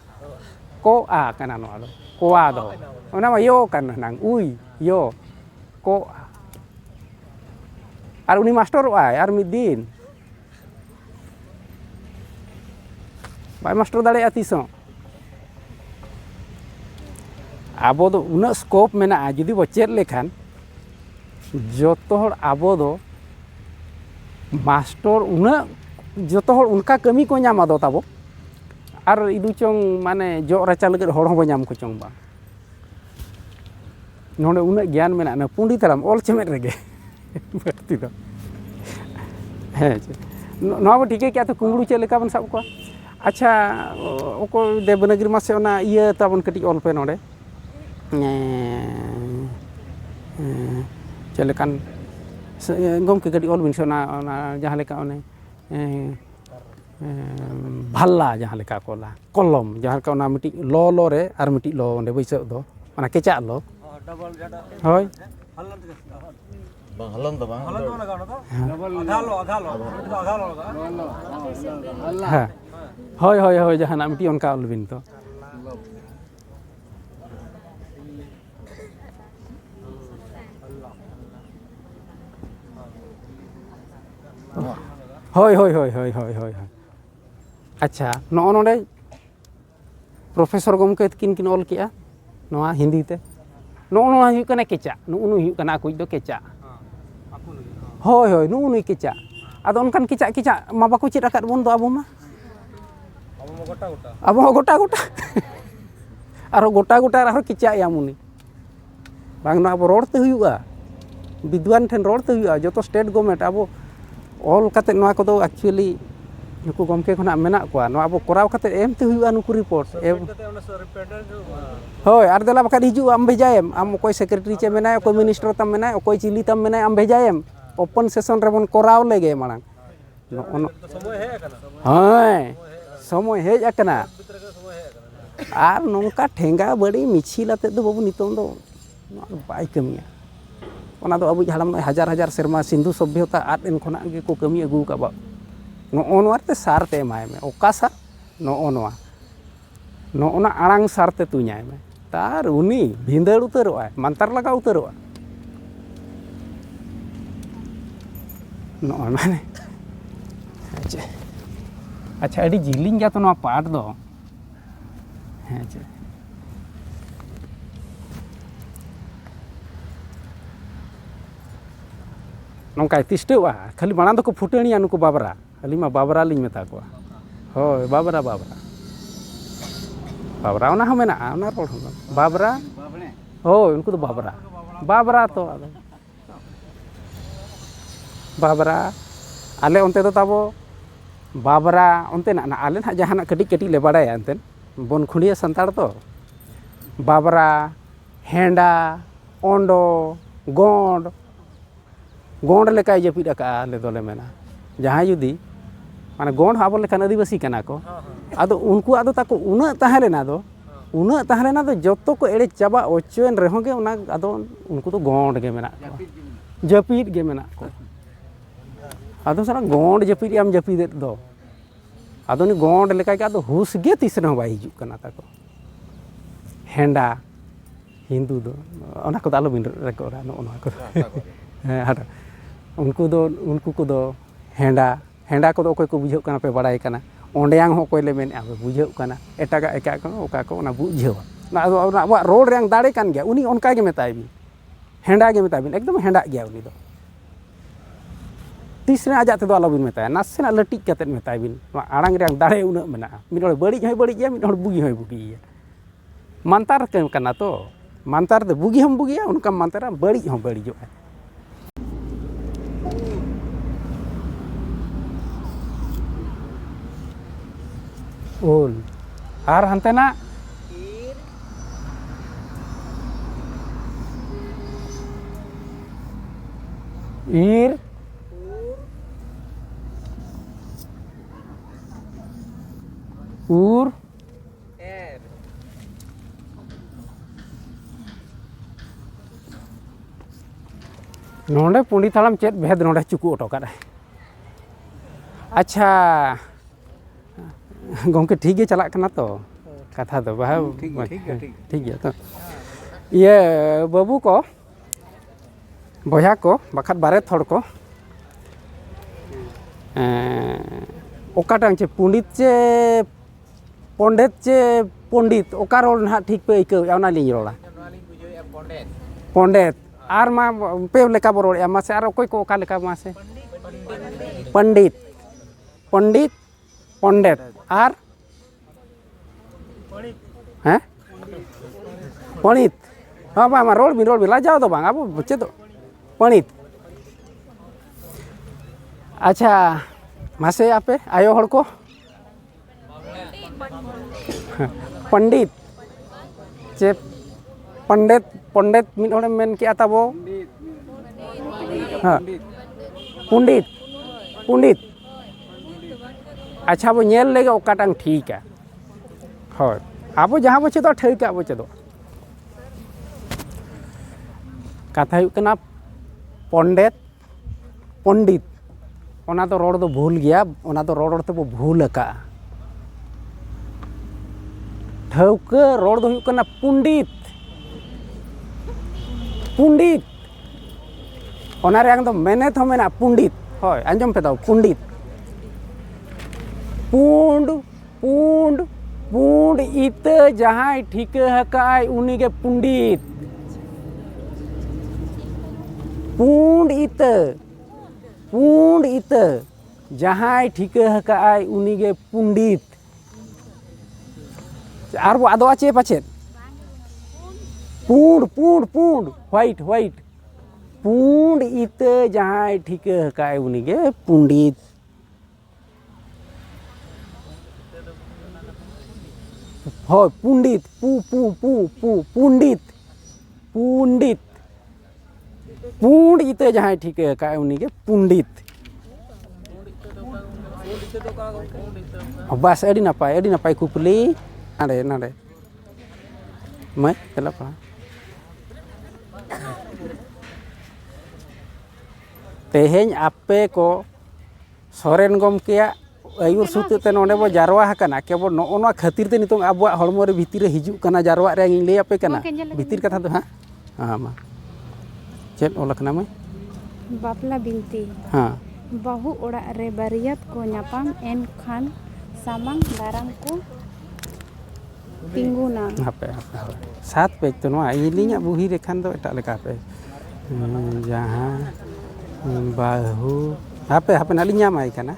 C: kana no ado ko a do ona ma yo kan nang ui yo ko ar uni master ay ar midin bai master dale atiso abo do una scope mena judi bo chet lekhan joto hor abo do master una joto hor unka kami ko nyama do tabo ar idu chong mane jo racha leget hor ho nyam ko chong ba nonde una gyan mena na pundi taram ol chemet rege berarti do he no ठीक है क्या तो कुंगड़ू चे लेका बन सब को अच्छा ओको देवनगिरी मासे ओना इया ताबन कटी ऑल पे नोडे चे लेकान गम के कटी ऑल बिन सोना जहां लेका ओने भाल्ला जहां लेका कोला कलम जहां का ओना मिटी लो लो रे आर मिटी लो ओंडे बैसे दो ओना केचा लो डबल जडा होय
B: Bang halon
C: hoy hoy hoy jahan amti onka ulbin to hoy hoy hoy hoy hoy hoy acha no node professor gomke kin kin ol kia noa hindi te no no hiu kana kecha no hiu kana aku do kecha hoy hoy nu kecha ado onkan kecha ma baku cit akat bon do abo ma abo gota aro gota aro kecha ya muni bang no abo ror te huyuga bidwan ten ror te huyuga joto state government abo all kate noa ko do actually nuku gomke khona menak kwa no abo koraw kate em te huyuga nuku report hoy ar dela bakat hiju am bejayem am koy secretary che menay koy minister tam menay koy chili tam menay am bejayem open session rebon koraw lege malang no hoy somoy hej akana ar nongka thenga badi michil ate do babu nitong do bai kamiya ona do abu halam hajar hajar serma sindhu sabhyota at en khona ge ko kami agu ka ba no onwarte sarte mai me okasa no onwa no ona arang sarte tu nyai me tar uni bhindar utaroi mantar laga utaroi no mane acha adi jiling ja to no part do acha nongkai tistewa khali bana do ko futani anu ko babra khali ma babra ling meta ko hoy babra ona ho mena ona rol babra hoy unku to babra to babra ale onte do tabo babra onte na ale na jahana kadi le badaya enten bon khundiya santar to babra henda ondo gond lekai japid aka le dole mena jahan judi mane gond abo lekan adivasi kana ko ado unku ado tako una tahelena do joto ko ere chaba ochoen rehon ge ona ado unku to gond ge mena japid ge mena ko ado sara gond japid am japid do ado ni gond lekai ka ado hus ge tisna bai hiju kana tako henda hindu do ona ko alo bin rekora no ona ko hada unku ko do henda ko do okoy ko bujhau kana pe badai kana ondeang ho koy le men abe bujhau kana etaga eka ko oka ko ona bujhau na ado aba road rang dare kan gya uni onka ge metai bi henda ge metai bin ekdom henda gya uni do tisre aja te do alo bin metai nasena letik katet metai bin arang rang dare una mena min hol bari hoy bari ya min hol bugi hoy bugi mantar ke kana to mantar de bugi hom bugia unka mantara bari hom bari jo ul ar hantena ir ur
A: er
C: नोंडे पंडित हाड़ाम चेत भेद नोंडे चुकू auto का अच्छा गंके ठीक है चला करना तो कथा तो बाह ठीक है तो ये बाबू को बया को बखत बारे थोड़ को ओकाटांग चे पंडित चे पंडित ओका रोल ना ठीक पे इको यावना लिंग रोला पंडित आर मा पे लेका बरोड़ या मासे आर कोई को ओका लेका मासे पंडित पंडित पंडित आर हैं पंडित हाँ बा रोल भी लाजाओ तो बांग अब बच्चे तो पंडित अच्छा मासे आपे आयो हड़ को पंडित चे पंडित पंडित मिन होड़े मेन किया था वो हाँ पंडित पंडित अच्छा वो नेल लेगा ओकाटांग ठीक है हाँ अब जहाँ बच्चे तो ठीक है बच्चे तो कथा हुई कना पंडित पंडित ओना तो रोड तो भूल गया ओना तो रोड तो भूल का ठौका रोड दो हुई कना पंडित पंडित ओना रे आंग तो मैंने तो मेना पंडित होय आंजम पे तो पंडित पुंड पुंड पुंड इत जहाँ ठीक हकाय उनी के पंडित पुंड इत जहाँ ठीक हकाय उनी के पंडित आर वो आदो आचे पाचे पुंड पुंड पुंड व्हाइट व्हाइट पुंड इत जहाँ ठीक हकाय उनी के पंडित हो पंडित पू पू पू पू पंडित पंडित पुंड इत जहाँ ठीक हकाय उनी के पंडित बस अड़ी नपाय कुपली नाडे नाडे मैं चला पढ़ा तेहें आपे को सोरेन गमके आयुर सुते नोडे बो जारवा हकना केबो नोना खातिर ते नितों अब हड़मो रे भीतर हिजू कना जारवा रे लई आपे कना भीतर कथा तो हां हां मा चेत ओलखना मैं
D: बापला बिनती
C: हां
D: बहु ओड़ा रे बारियत को न्यापाम एन खान सामांग दाराम को तिंगुना
C: हापे सात पेज तो नोआ इलिया बुही रेखान दो एटा लेका पे जहां बाहु हापे हापे नालिnya mai kana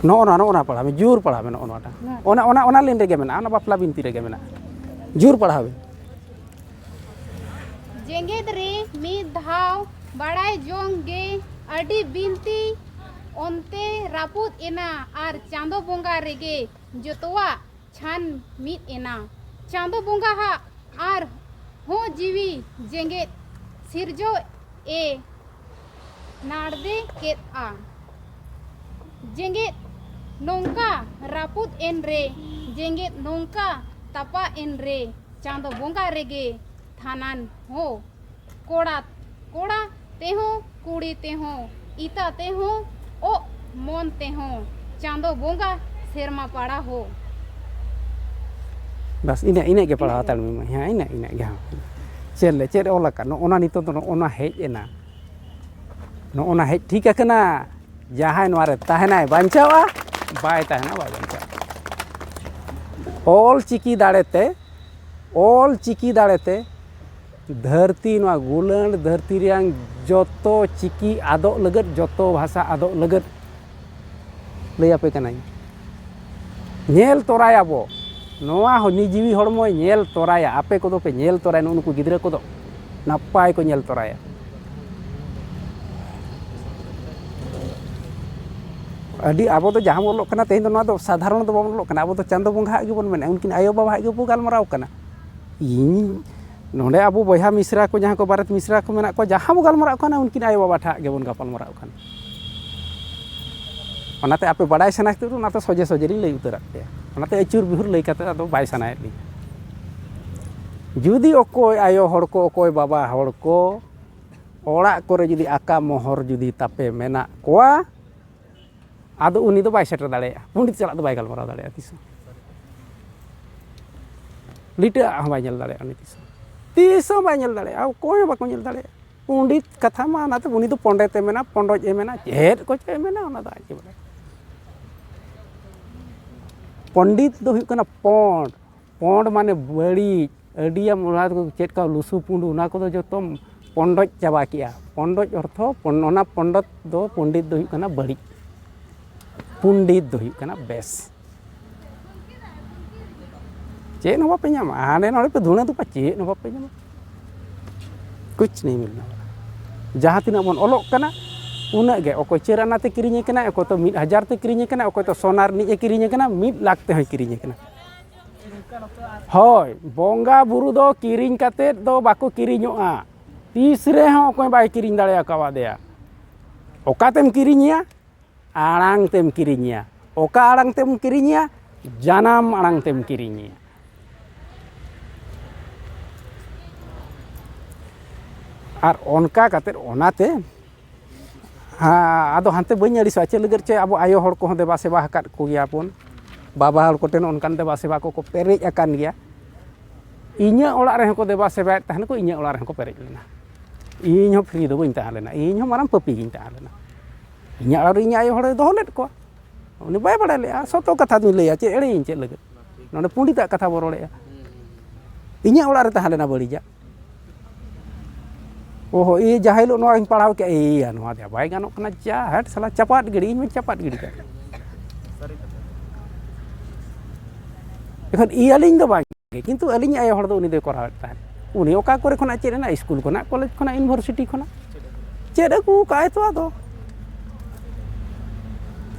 C: no pala me jur pala me no ona lin rege mena ona bapla binti rege mena jur pala be
D: जेंगेद रे मी धाव बड़ाई जोंग गे अडी बिनती ओंते रापुत एना आर चांदो बोंगा रेगे जोतवा छान मीत एना चांदो बोंगा हा आर हो जीवी जेंगेद सिरजो ए नाड़दे केत आ जेंगेद नोंका रापुत एन रे जेंगेद नोंका तपा एन रे चांदो बोंगा रेगे थानान हो कोड़ा कोड़ा ते हो कुड़ी ते हो इता ते हो ओ मोन ते हो चांदो बोंगा शेरमा पाड़ा हो
C: बस इने के पढ़ा ताल में हां इने के चेले चेरे ओला का ओना नितो तो ओना हेज एना नो ओना हेज ठीक है जहां नोरे ताहनाय बांचावा बाय ताहना बाय बांचा ऑल चिकी दाड़ेते धरती नोआ गुलंड धरती रियांग जोतो चिकी आदो लगत जोतो भाषा आदो लगत lay ape kanai nyel toraya bo noa honi jiwi hormo nyel toraya ape kodo pe nyel toraya nuku gidra kodo napai ko nyel toraya adi abo to jahan bolok kana tehin to noa do sadharon do bolok kana abo to chando bongha ge bon mena unkin ayo baba ge bu galmarau kana ᱤᱧ ᱱᱚᱰᱮ ᱟᱵᱚ ᱵᱚᱭᱦᱟ ᱢᱤᱥᱨᱟ ᱠᱚ ᱡᱟᱦᱟᱸ ᱠᱚ ᱵᱟᱨᱮᱛ ᱢᱤᱥᱨᱟ ᱠᱚ ᱢᱮᱱᱟᱜ ᱠᱚᱣᱟ ᱡᱟᱦᱟᱸ ᱵᱚ ᱜᱟᱞᱢᱟᱨᱟᱜ ᱠᱟᱱᱟ ᱩᱱᱠᱤᱱ ᱟᱭᱳ ᱵᱟᱵᱟ ᱴᱷᱟᱜ ᱜᱮᱵᱚᱱ ᱜᱟᱯᱟᱞ ᱢᱟᱨᱟᱜ ᱠᱟᱱᱟ ᱚᱱᱟᱛᱮ ᱟᱯᱮ ᱵᱟᱰᱟᱭ ᱥᱟᱱᱟ ᱠᱟᱛᱮᱫ ᱚᱱᱟᱛᱮ ᱥᱚᱡᱮ ᱥᱚᱡᱮ ᱞᱤᱧ ᱞᱟᱹᱭ ᱩᱛᱟᱹᱨᱟᱫ ᱯᱮᱭᱟ ᱚᱱᱟᱛᱮ ᱟᱹᱪᱩᱨ ᱵᱤᱦᱩᱨ ᱞᱟᱹᱭ ᱠᱟᱛᱮᱫ ᱟᱫᱚ ᱵᱟᱭ ᱥᱟᱱᱟᱭᱮᱫ ᱞᱤᱧᱟ ᱡᱩᱫᱤ ᱚᱠᱚᱭ ᱟᱭᱳ ᱦᱚᱲ ᱠᱚ ᱚᱠᱚᱭ ᱵᱟᱵᱟ ᱦᱚᱲ ᱠᱚ ᱚᱲᱟᱜ ᱠᱚᱨᱮ ᱡᱩᱫᱤ ᱟᱠᱟ ᱢᱚᱦᱚᱨ ᱡᱩᱫᱤ ᱛᱟᱯᱮ ᱢᱮᱱᱟᱜ ᱠᱚᱣᱟ ᱟᱫᱚ ᱩᱱᱤ ᱫᱚ ᱵᱟᱭ ᱥᱮᱴᱮᱨ ᱫᱟᱲᱮᱭᱟᱜᱼᱟ ᱯᱚᱱᱰᱤᱛ ᱥᱟᱞᱟᱜ ᱫᱚ ᱵᱟᱭ ᱜᱟᱞᱢᱟᱨᱟᱣ ᱫᱟᱲᱮᱭᱟᱜᱼᱟ ᱛᱤᱥ ᱦᱚᱸ ᱞᱤᱴᱟᱹᱣᱟᱜ ᱦᱚᱸ ᱵᱟᱭ ᱧᱮᱞ ᱫᱟᱲᱮᱭᱟᱜᱼᱟ ᱩᱱᱤ ᱛᱤᱥ ᱦᱚᱸ ᱵᱟᱭ ᱧᱮᱞ ᱫᱟᱲᱮᱭᱟᱜᱼᱟ ᱚᱠᱚᱭ ᱦᱚᱸ ᱵᱟᱠᱚ ᱧᱮᱞ ᱫᱟᱲᱮᱭᱟᱜᱼᱟ ᱯᱚᱱᱰᱤᱛ ᱠᱟᱛᱷᱟ ᱢᱟ ᱚᱱᱟᱛᱮ ᱩᱱᱤ ᱫᱚ ᱯᱚᱸᱰᱮᱛᱮ ᱢᱮᱱᱟ ᱯᱚᱸᱰᱚᱡ ᱮ ᱢᱮᱱᱟ ᱪᱮᱫ ᱠᱚ ᱪᱮᱫ ᱮ ᱢᱮᱱᱟ ᱚᱱᱟ ᱫᱚ ᱟᱡ ᱜᱮ ᱵᱟᱲᱟᱭᱟ ᱯᱚᱱᱰᱤᱛ ᱫᱚ ᱦᱩᱭᱩᱜ ᱠᱟᱱᱟ ᱯᱚᱸᱰ ᱯᱚᱸᱰ ᱢᱟᱱᱮ ᱵᱟᱹᱲᱤᱡ ᱟᱹᱰᱤᱭᱟᱢ ᱚᱱᱟ ᱫᱚ ᱪᱮᱫ ᱠᱟ ᱞᱩᱥᱩ ᱯᱩᱸᱰᱩ ᱚᱱᱟ ᱠᱚᱫᱚ ᱡᱚᱛᱚᱢ ᱯᱚᱸᱰᱚᱡ ᱪᱟᱵᱟ ᱠᱮᱜᱼᱟ ᱯᱚᱸᱰᱚᱡ ᱚᱨᱛᱷᱚ ᱚᱱᱟ ᱯᱚᱸᱰᱚᱛ ᱫᱚ ᱯᱚᱱᱰᱤᱛ ᱫᱚ ᱦᱩᱭᱩᱜ ᱠᱟᱱᱟ ᱵᱟᱹᱲᱤᱡ ᱯᱚᱱᱰᱤᱛ ᱫᱚ ᱦᱩᱭᱩᱜ ᱠᱟᱱᱟ ᱵᱮᱥ चेक न बापे नामा हाने नोड़े पे धुना तो पा चेक न बापे नामा कुछ नहीं मिलना जहाँ तीना मन ओलोक कना उना गे ओको चेराना ते किरिnye कना ओको तो 1000 ते किरिnye कना ओको तो सोनार नि किरिnye कना 1 लाख ते होय किरिnye कना होय बोंगा बुरु दो किरिኝ काते दो बाको किरिñोआ तीसरे हो ओको बाय किरिኝ दाड़े आकावा देया ओका तेम किरिñया आड़ांग तेम किरिñया ओका आड़ांग तेम किरिñया जानम आड़ांग तेम किरिñया और उनका काते ओनाते हाँ आदो हानते बई अड़ीसा चे लगेर चे अब आयो हड़ को देवा सेवा हकात को गया पन बाबा हड़ को टेन उनकान देवा सेवा को पेरेज अकान गया इña ओड़ा रे को देवा सेवा तहन को इña ओड़ा रे को पेरेज लेना इन हो फ्री दो बई ता लेना इन हो माराम पपी गिन ता लेना इña ओड़ा रे इña आयो हड़ दो लेट को उनी बाय बड़ा ले सतो कथा दिन लैया चे एड़े इन चे लगे नोडे पुंडिता कथा बो रोड़े इña ओड़ा रे ता लेना बड़ीजा ओहो ये जहाइलो नो इन पढ़ाव के ए नो दे बाय गानो कना जा हट साला चपाट गिड़ी इन चपाट गिड़ी का एखन ई अलिंग दो बागे किंतु अलिंग आय हड़ दो उनी दे कराव ता उनी ओका करे खना चेरेना स्कूल खना कॉलेज खना यूनिवर्सिटी खना चेरे को काय तो आदो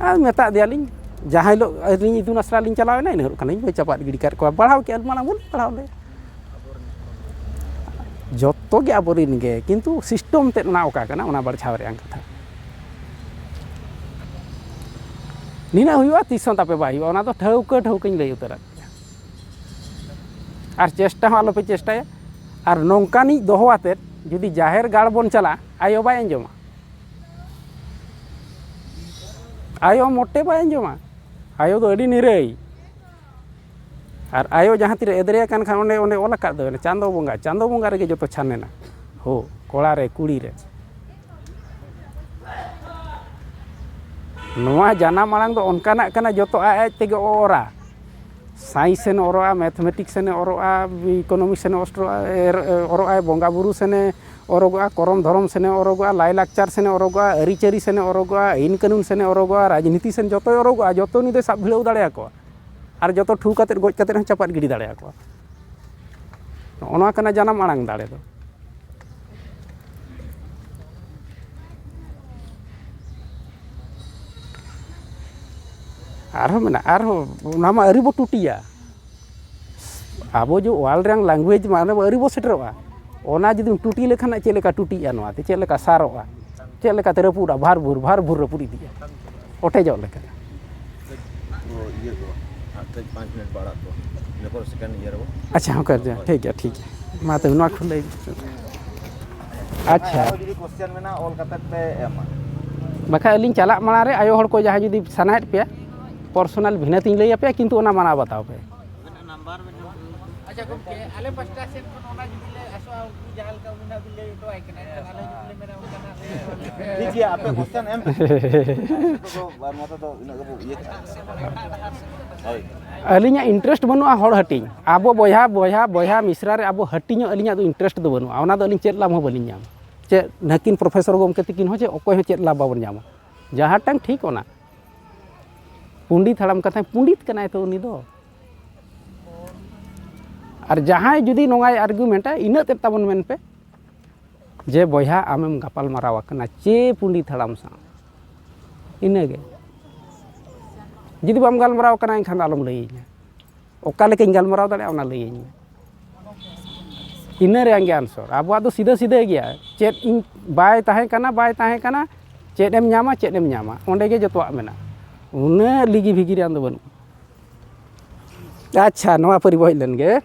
C: आ मेता दे अलिंग जहाइलो अलिंग इतुन असरा लिंग चलाव ना इन खना इन चपाट गिड़ी कर को पढ़ाव के माना बोल पढ़ाव ले जोतो गे आबोरिन गे किंतु सिस्टम ते ना ओका कना ओना बरछाव रे कथा नीना हुआ तीसों तापे बाय हुआ ओना तो ठौका ठौकኝ लई उतरा आर चेष्टा आलो पे चेष्टाया आर नोंकानी दोहो आते जुदी जाहेर गाड़ बन चला आयो बाय अंजमा आयो मोटे बाय अंजमा आयो तो अडी निरई और आयो जहाँ तीर एदरिया कान खान ओने ओने ओला का दो चांदो बोंगा रे जो तो छानेना हो कोड़ा रे कुड़ी रे नोआ जाना मांग दो उनकाना कना जो तो आज तेगे ओरा साइंस से ओरोआ मैथमेटिक्स से ओरोआ इकोनॉमिक्स से ओरोआ बोंगा बुरु से ओरोगा करम धर्म से ओरोगा लाई लाक्चार से ओरोगा अरिचरी से ओरोगा इन कानून से ओरोगा राजनीति से जो ओरोगा जो तो निदे सब भिड़ाव दाड़े को और जो तो ठू काते गोज काते चपात गिड़ी दाड़े को ओना कना जानम आड़ांग दाड़े दो आरो मेना आरो नामा अरी बो टूटिया आबो जो वाल रंग लैंग्वेज माने अरी बो सेटरोआ ओना जदि टूटी लेखान चे लेका टूटिया नोआ ते चे लेका सारोआ चे लेका ते रपुड़ा भार भूर रपुड़ी दिया ओटे जो लेका
B: ये तो 5 मिनट बाड़ा तो नेपर सेकंड ईयर वो
C: अच्छा हम कर दे ठीक है माते नोआ खुले अच्छा
B: जदि क्वेश्चन मेना ऑल कते पे एमा
C: बखा अलिंग चला माना रे आयो हड़ को जहां जदि सनाइत पे पर्सनल भिनाती लई पे किंतु ओना माना बताओ पे
A: नंबर अच्छा गमके आले पास्टा सेट को ओना जदि ले आसो जाल का बिना बिले तो आई कना आले जदि मेरा उनका ठीक है आपे क्वेश्चन एम तो बार मत तो इन ये
C: अलिंग इंटरेस्ट बनुआ हड़ हटिंग आबो बोया मिश्रा रे आबो हटिंग अलिंग दो इंटरेस्ट दो बनुआ ओना दो अलिंग चेत लाभ हो बलिंग नाम चे नकिन प्रोफेसर गमके तकिन हो चे ओकोय हो चेत लाभ बाबन नाम जहां टांग ठीक ओना पंडित हड़ाम कथा पंडित कनाय तो उनी दो और जहां जुदी नोंगाय आर्गुमेंटा इना ते ताबन मेन पे जे बयहा आमेम गापाल मारावा कना चे पंडित हड़ाम सा इना गे जुदी बाम गाल माराव कना एनखान आलम लईया ओका लेकिन गाल माराव दाड़े ओना लईया इना रे आंगे आंसर आबवा दो सीधा सीधा गया चेत इन बाय ताहे कना चेत एम न्यामा ओंडे गे जतवा मेना उना लिगी भिगिर आंदो बनु अच्छा नवा परिबय लेन गे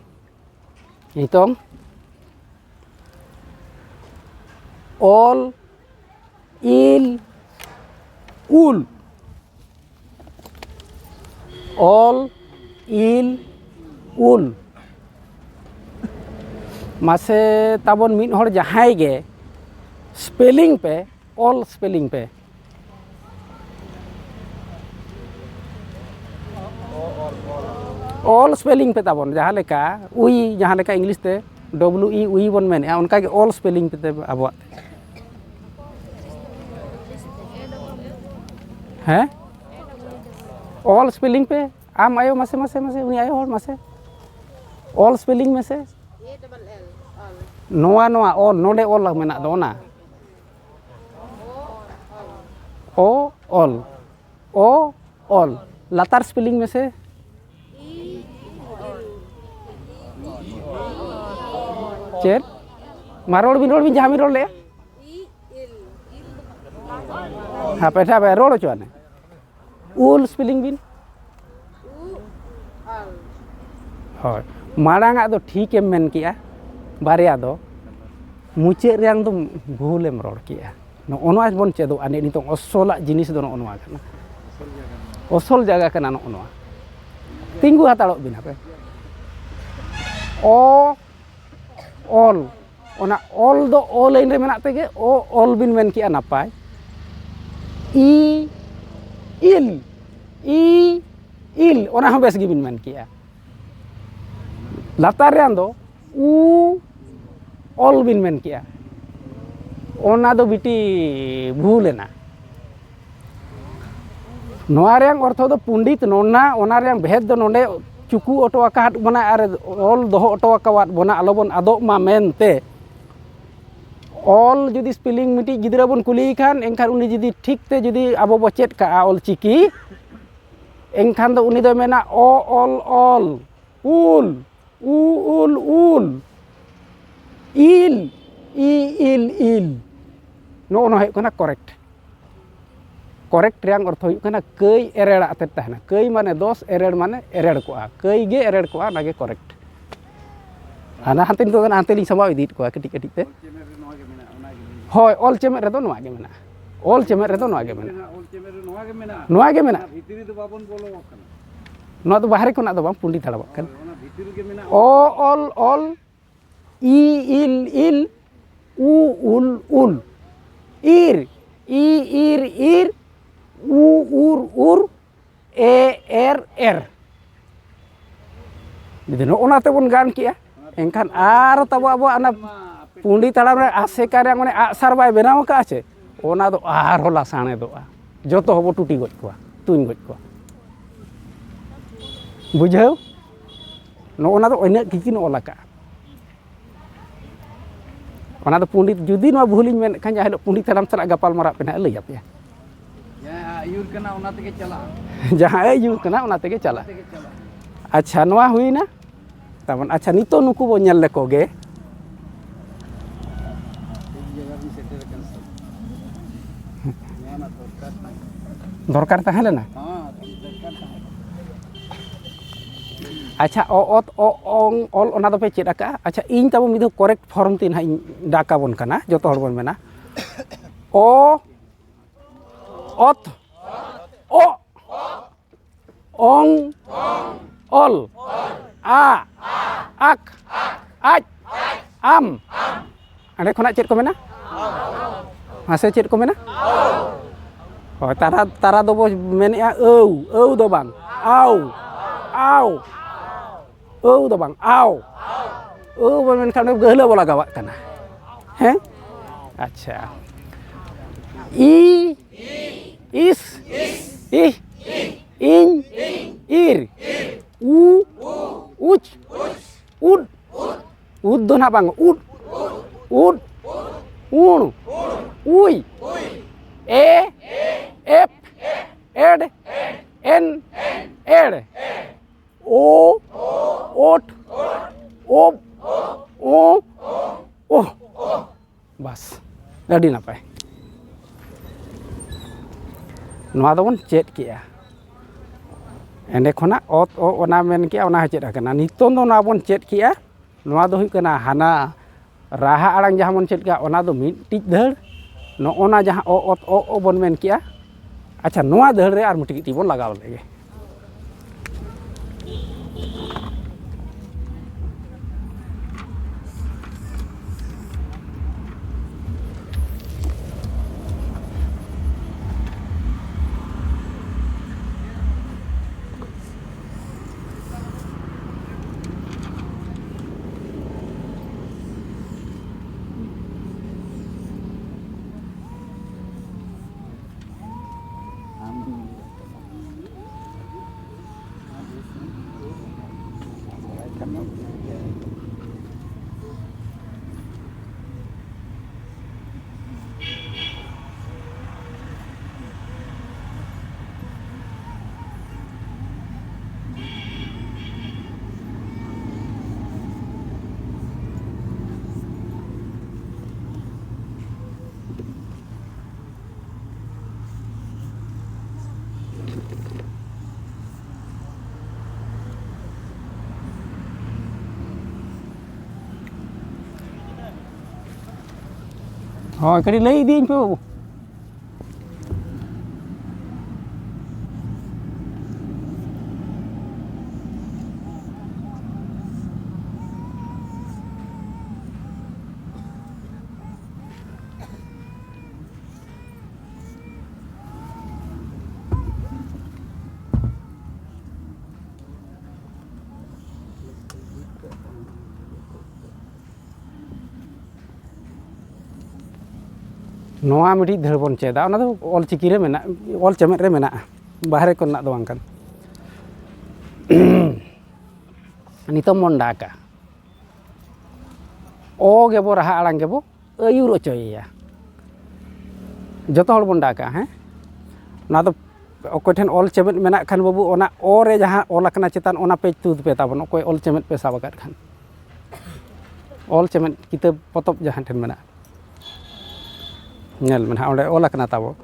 C: नितों ऑल इल उल ऑल इल उल मासे ताबन मिद हर जहाय गे स्पेलिंग पे ऑल स्पेलिंग पे ऑल स्पेलिंग पे ताबन जहाँ लेका उई जहाँ लेका इंग्लिश ते WE उई बन मेने उनका के ऑल स्पेलिंग पे अब हैं ऑल स्पेलिंग पे आम आयो मासे मासे मासे उनी आयो हर मासे ऑल स्पेलिंग में से नोआ नोआ ऑल नोडे ऑल मेना दो ना ओ ऑल लातार स्पेलिंग में से चेर मारोड़ बिन जहाँ रोड ले हाँ पैठा पे रोड चुने उल स्पेलिंग बिन हाँ माड़ांगा दो ठीक एम मेन किया बारिया दो मुचे रेंग दो भूलेम रोड किया नोनवा बन चेदो आने नितो असला जिनिस दो नोनवा कना असल जगह कना नोनवा तिंगु हाताड़ो बिना पे ओ ऑल ओना ऑल दो ओ लाइन रे मेना तेगे ओ ऑल बिन मेन किया नापाय इल ओना हम बेस गिबिन मेन किया लातार रेन दो उ ऑल बिन मेन किया ओना दो बिटी भूलेना नोआ रेंग अर्थ दो पंडित नोना ओना रेंग भेद दो नोंडे चुकू ऑटो आकाट बना अरे ऑल दोहो ऑटो आकावात बना आलोबन आदो मा मेनते ऑल जुदी स्पेलिंग मिटी गिदरा बन कुली खान एनखान उनी जुदी ठीक ते जुदी आबो बो चेद का ऑल चिकी एनखान दो उनी दो मेना ओ ऑल उल उल इल नो नो है कना करेक्ट रेंग अर्थ हुई कना कई एरेड़ आते तहना कई माने 10 एरेड़ माने एरेड़ कोआ कई गे एरेड़ कोआ नागे करेक्ट आना हाते तो हाते लिंग समाव इदीत कोआ कटी कटी ते होय ऑल चेमेट रेदो नोआ गे मेना ऑल चेमेट रेदो नोआ गे मेना नोआ गे मेना
A: भितरी दो बाबन बोलो कना
C: नोआ दो बाहरे कोना दो बाम पुंडी थाड़ा बकन ओ ऑल इल उल इर उर एर बिदिन ओनाते बन गान किया एनखान आर तब अब आना पुंडी ताड़ाम रे आसेका रे माने आसार बाय बेनाव का आछे ओना दो आर होला साणे दो जतो हबो टुटी गज कोआ तुइन गज कोआ बुझाव नो ओना दो ओना किकिन ओलाका ओना दो पंडित जुदी नो भूलिन मेन खान जाहे पंडित ताड़ाम सला गपाल मारा पे ना लई आपया
A: आयुर कना ओना तेगे चला
C: जहाँ आयुर कना ओना तेगे चला अच्छा नोआ हुईना तमन अच्छा नितो नुकु बो नेल लेको गे दरकार ताहे लेना अच्छा ऑल ओना दो पे चेद आका अच्छा इन तब मिदो करेक्ट फॉर्म तीन हाई डाका बन कना जतो हर बन मेना ओ ऑत ओ ओंग ऑल आ आक आज आम अरे खोना चेद को मेना मासे चेद को मेना होय तारा दो बो मेनेआ औ दो बांग आव औ दो बांग आव औ बन मेन खान गहला बोला गावा कना हैं अच्छा इस इ इन bang ud ung ui e ep ed en ed o ot ob o bas adi napai noa dobon chet kia ende khona ot o ona men kia ona chet akana niton do na bon chet kia noa do hukana hana raha alang jahan bon chet kia ona do mit tik dhar no ona jahan o ot o bon men kia acha noa dhar re ar muti ti bon lagaw lege Rồi cái đi lấy đi anh Phu. Noa midi dhar bon cheda ona do ol chiki re mena ol chemet re mena bahare kon nak do angkan nitom mon daka o ge bo raha alang ge bo ayur ochoya joto hol bon daka he na do okoi then ol chemet mena khan babu ona o re jaha ol akna chetan ona pe tu pe tabon okoi ol chemet pe sabakat khan ol chemet kitab potop jahan then mena nyel man haule ola kana tabo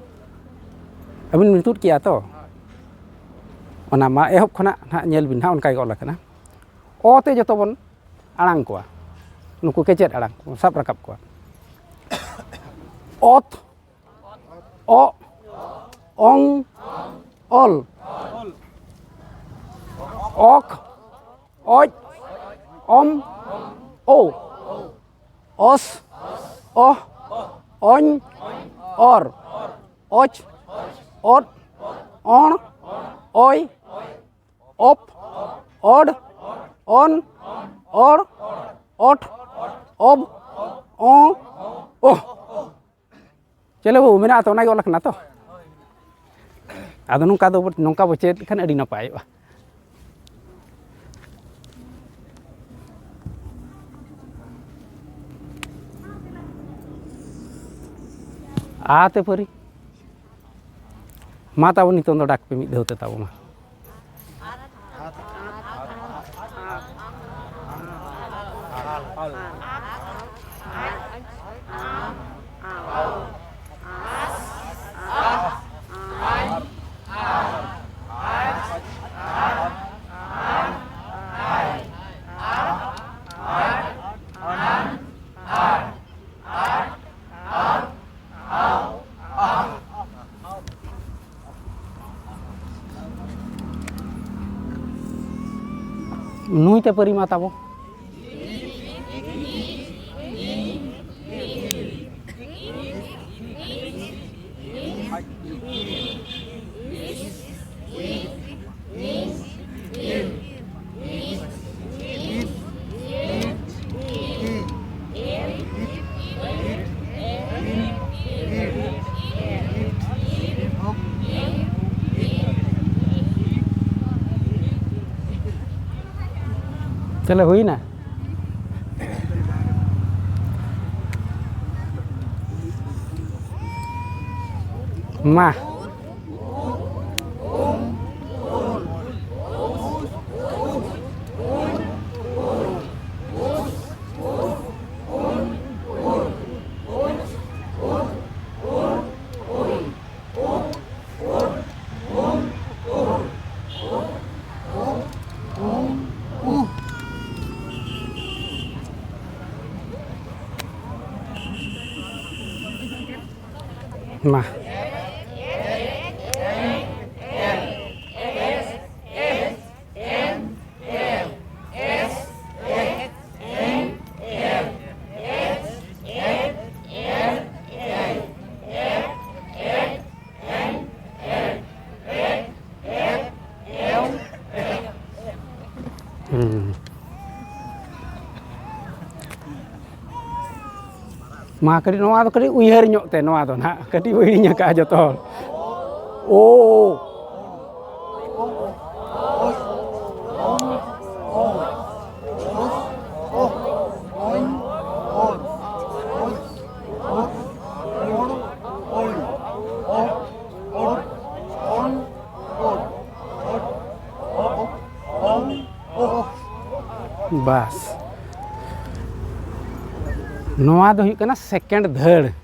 C: abin min tut kia to ona ma ehop khona na nyel bin ha on kai ola kana o te joto bon alang ko nuku kecet alang sap rakap ko ot o ong ol ok oj om o os o on or och ot on oi op od on or ot ob o oh chelo bu mena to nai gol kana to ado nongka bo chet kan adi napai ba ate pari mata boni tondo dak pe mid deute tabu ma nui te pari mata bo चलो हुई ना Ma. Ma. Ma kadi noa do kadi uyar nyok te noa do na kadi uinya ka aja tol. Oh. Bas. Noa do huyuk kana second dhar.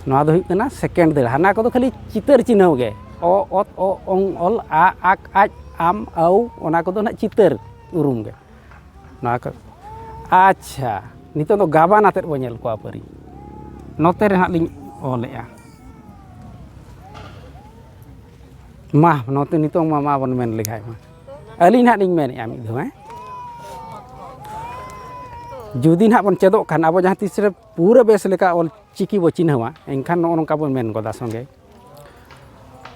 C: Noa do huyuk kana second dhar. Hana ko do khali chitar chinau ge. O ot o ong ol a ak aj am au ona ko do na chitar urum ge. Noa ko. Acha, nito do gaban atet bo nyel ko apari. Note re hak ling olea. Mah note nito mama bon men likhai ma. Alin hak ling men ya mi do Judi nak pun cedok kan abo jahan tisre pura bes leka ol ciki bo cinhawa engkan no nongka pun men goda songe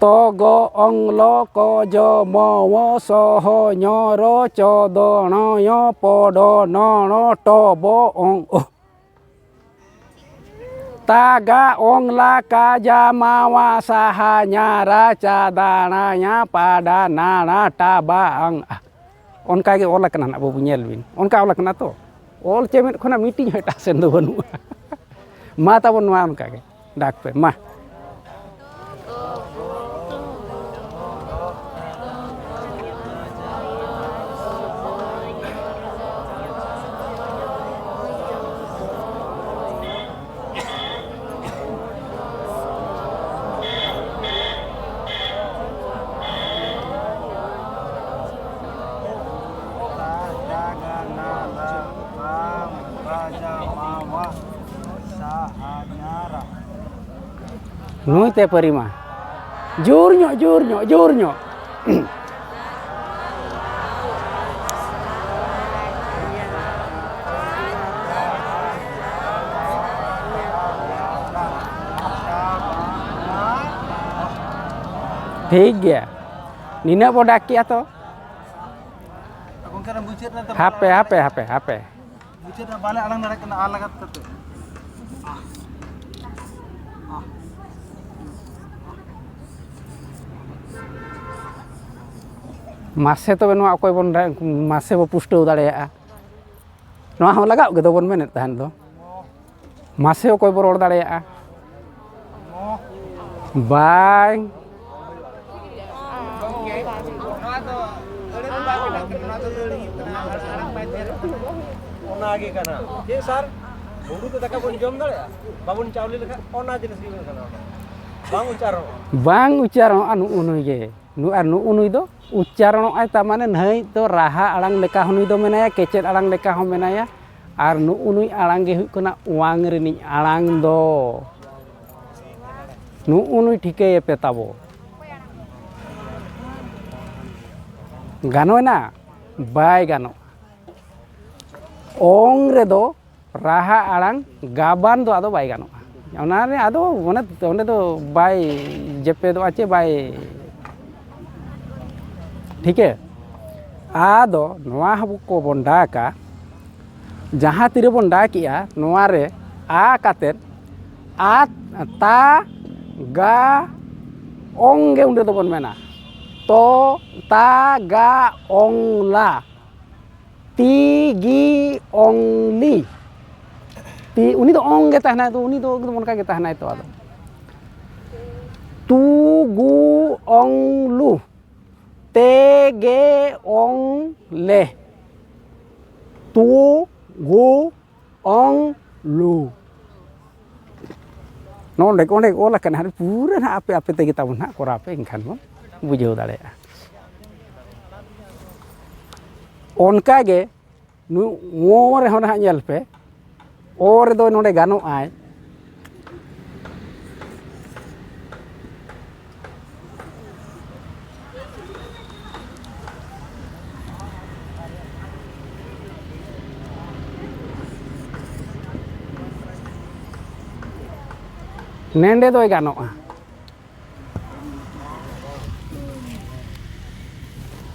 C: to go ong lo ko jo mo wo so ho nyo ro cho do no yo po do no no to bo ong oh taga ong la ka ja ma wa saha nya ra ca dana nya pada na na ta ba ang onka ge ola kana abo punyel win onka ola kana to All cemen kona meeting heta sendo banu. Mata pun wan kage. Dak pe mah. Nui te perima. Jurnyo. ठीक गया. Nina bodaki atau? HP.
A: Bucir na balik alang narik kena alagat kete.
C: Mase to benua okoi bon mase bo pusto dareya. Noa ho lagao ge do bon menet tahan do. Mase okoi bo ror dareya. Bye.
A: Ona age kana. Je sir, hudu to daka bon jom dareya. Babun chawli lekha ona jinis gi kana.
C: Bang ucaron anu unui ge. Nu anu unui do ucaron ai tamane nhai to raha alang leka hunui do menaya kecet alang leka ho menaya ar nu unui alang ge hukuna uang rini alang do. Nu unui thike petabo. Gano na bai gano. Ong redo raha alang gaban do ado bai gano. Ona re ado one do bai jepe do ache bai ठीक है आदो नोआ हबु को बंडा का जहाँ तीरे बंडा किया नोआ रे आ काते आ ता गा ओंगे उंडे तो बन मेना तो ता गा ओंगला ती गी ओंगली ती उनी तो ओंगे तहना तो उनी तो मन का के तहना तो आदो tu gu ong lu te ge ong le tu gu ong lu nonde olah kan hari pura na ape te kita na kora ape engkan mon bujau dare onka ge nu ngore hona nyel pe ore do nonde gano ai nende doy ganoa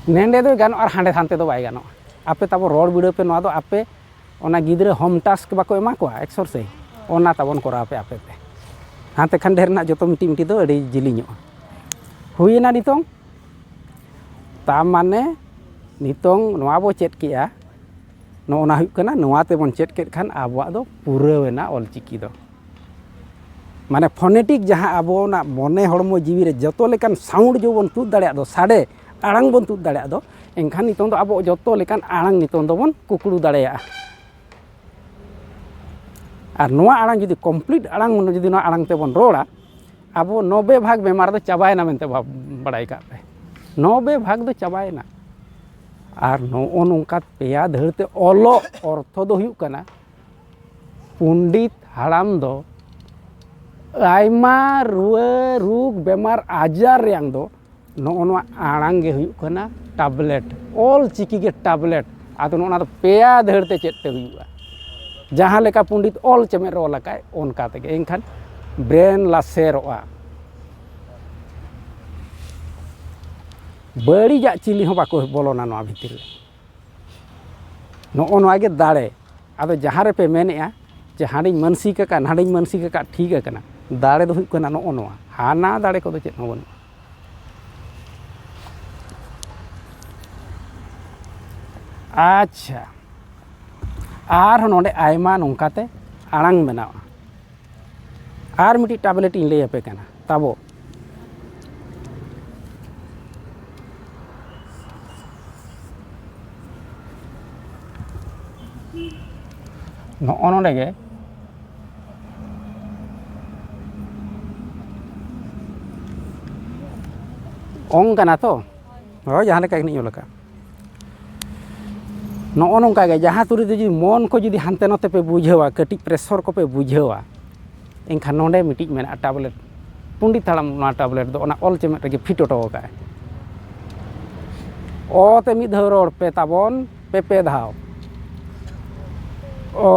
C: nende doy gano ar hande hante do bai gano ape tabo rod bidio pe no do ape ona gidre home task bako ema ko exercise ona tabon kora ape pe hante khan der na joto miti do adi jiliño huina nitong tamane nitong noa bo chet kia no ona hu kana noa te bon chet ket khan abwa do pura wena olchiki do माने phonetic जहाँ अब मने हड़मो जीवी रे जतो लेकान sound जो बन तुद दाड़े दो साडे आड़ांग बन तुद दाड़े दो एनखान नितों दो अब जतो लेकान आड़ांग नितों दो बन कुकुड़ू दाड़े और नोआ आड़ांग जुदी कमप्लीट आड़ांग मन जुदी नोआ आड़ांग ते बन रोड़ा अब 90 भाग बेमार दो चाबायना मेनते बड़ाई का पे 90 भाग दो चाबायना और नो नोंका पेया धरते ओलो अर्थ दो हुयुग कना पंडित हाड़ाम दो आयमा रुआ रुग बेमार आजार yang do no आड़ांग गे हुयुग कना टैबलेट ऑल चिकी गे टैबलेट आतो नोना तो पेया धरते चेते हुयुगा जहाँ लेका पंडित ऑल चमे रो लकाय ओनका तेगे एनखान ब्रेन लासेरोआ बड़ी जा चिली हो बाको बोलोना नो भितर नो नोआ गे दाड़े आदो जहाँ रे पे मेनेआ जे हाड़ी मानसिक का नाड़ी मानसिक का ठीक है दाड़े दो हुयुग कना नो नोआ हाना दाड़े को दो चेत हो बन अच्छा आर नोंडे आयमा नोंकाते आड़ांग बनावा आर मिटी टैबलेट इन लैया पे कना ताबो नो नोंडे गे ओंग कना तो हो जहाँ लेका नहीं लका नो नोंका गे जहाँ तुरी जुदी मन को जुदी हानते नते पे बुझेवा कटी प्रेशर को पे बुझेवा एनखान नोंडे मिटी मेना टैबलेट पंडित हाड़ाम ना टैबलेट दो ओना ऑल चेमेट रे फिट ओटो का ओ ते मिद धाव रोड पे ताबन पे धाव ओ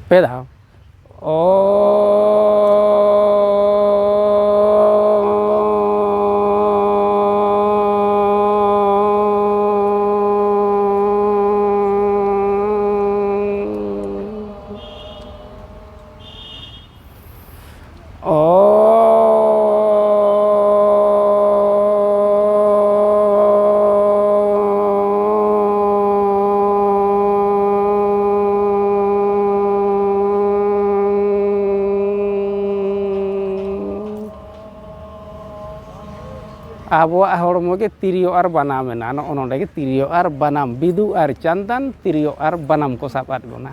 C: पे धाव आबोआ हड़मो गे तिरियो और बनाम मेना नो नोंडे गे तिरियो और बनाम बिदु और चंदन तिरियो और बनाम को साब आद बोना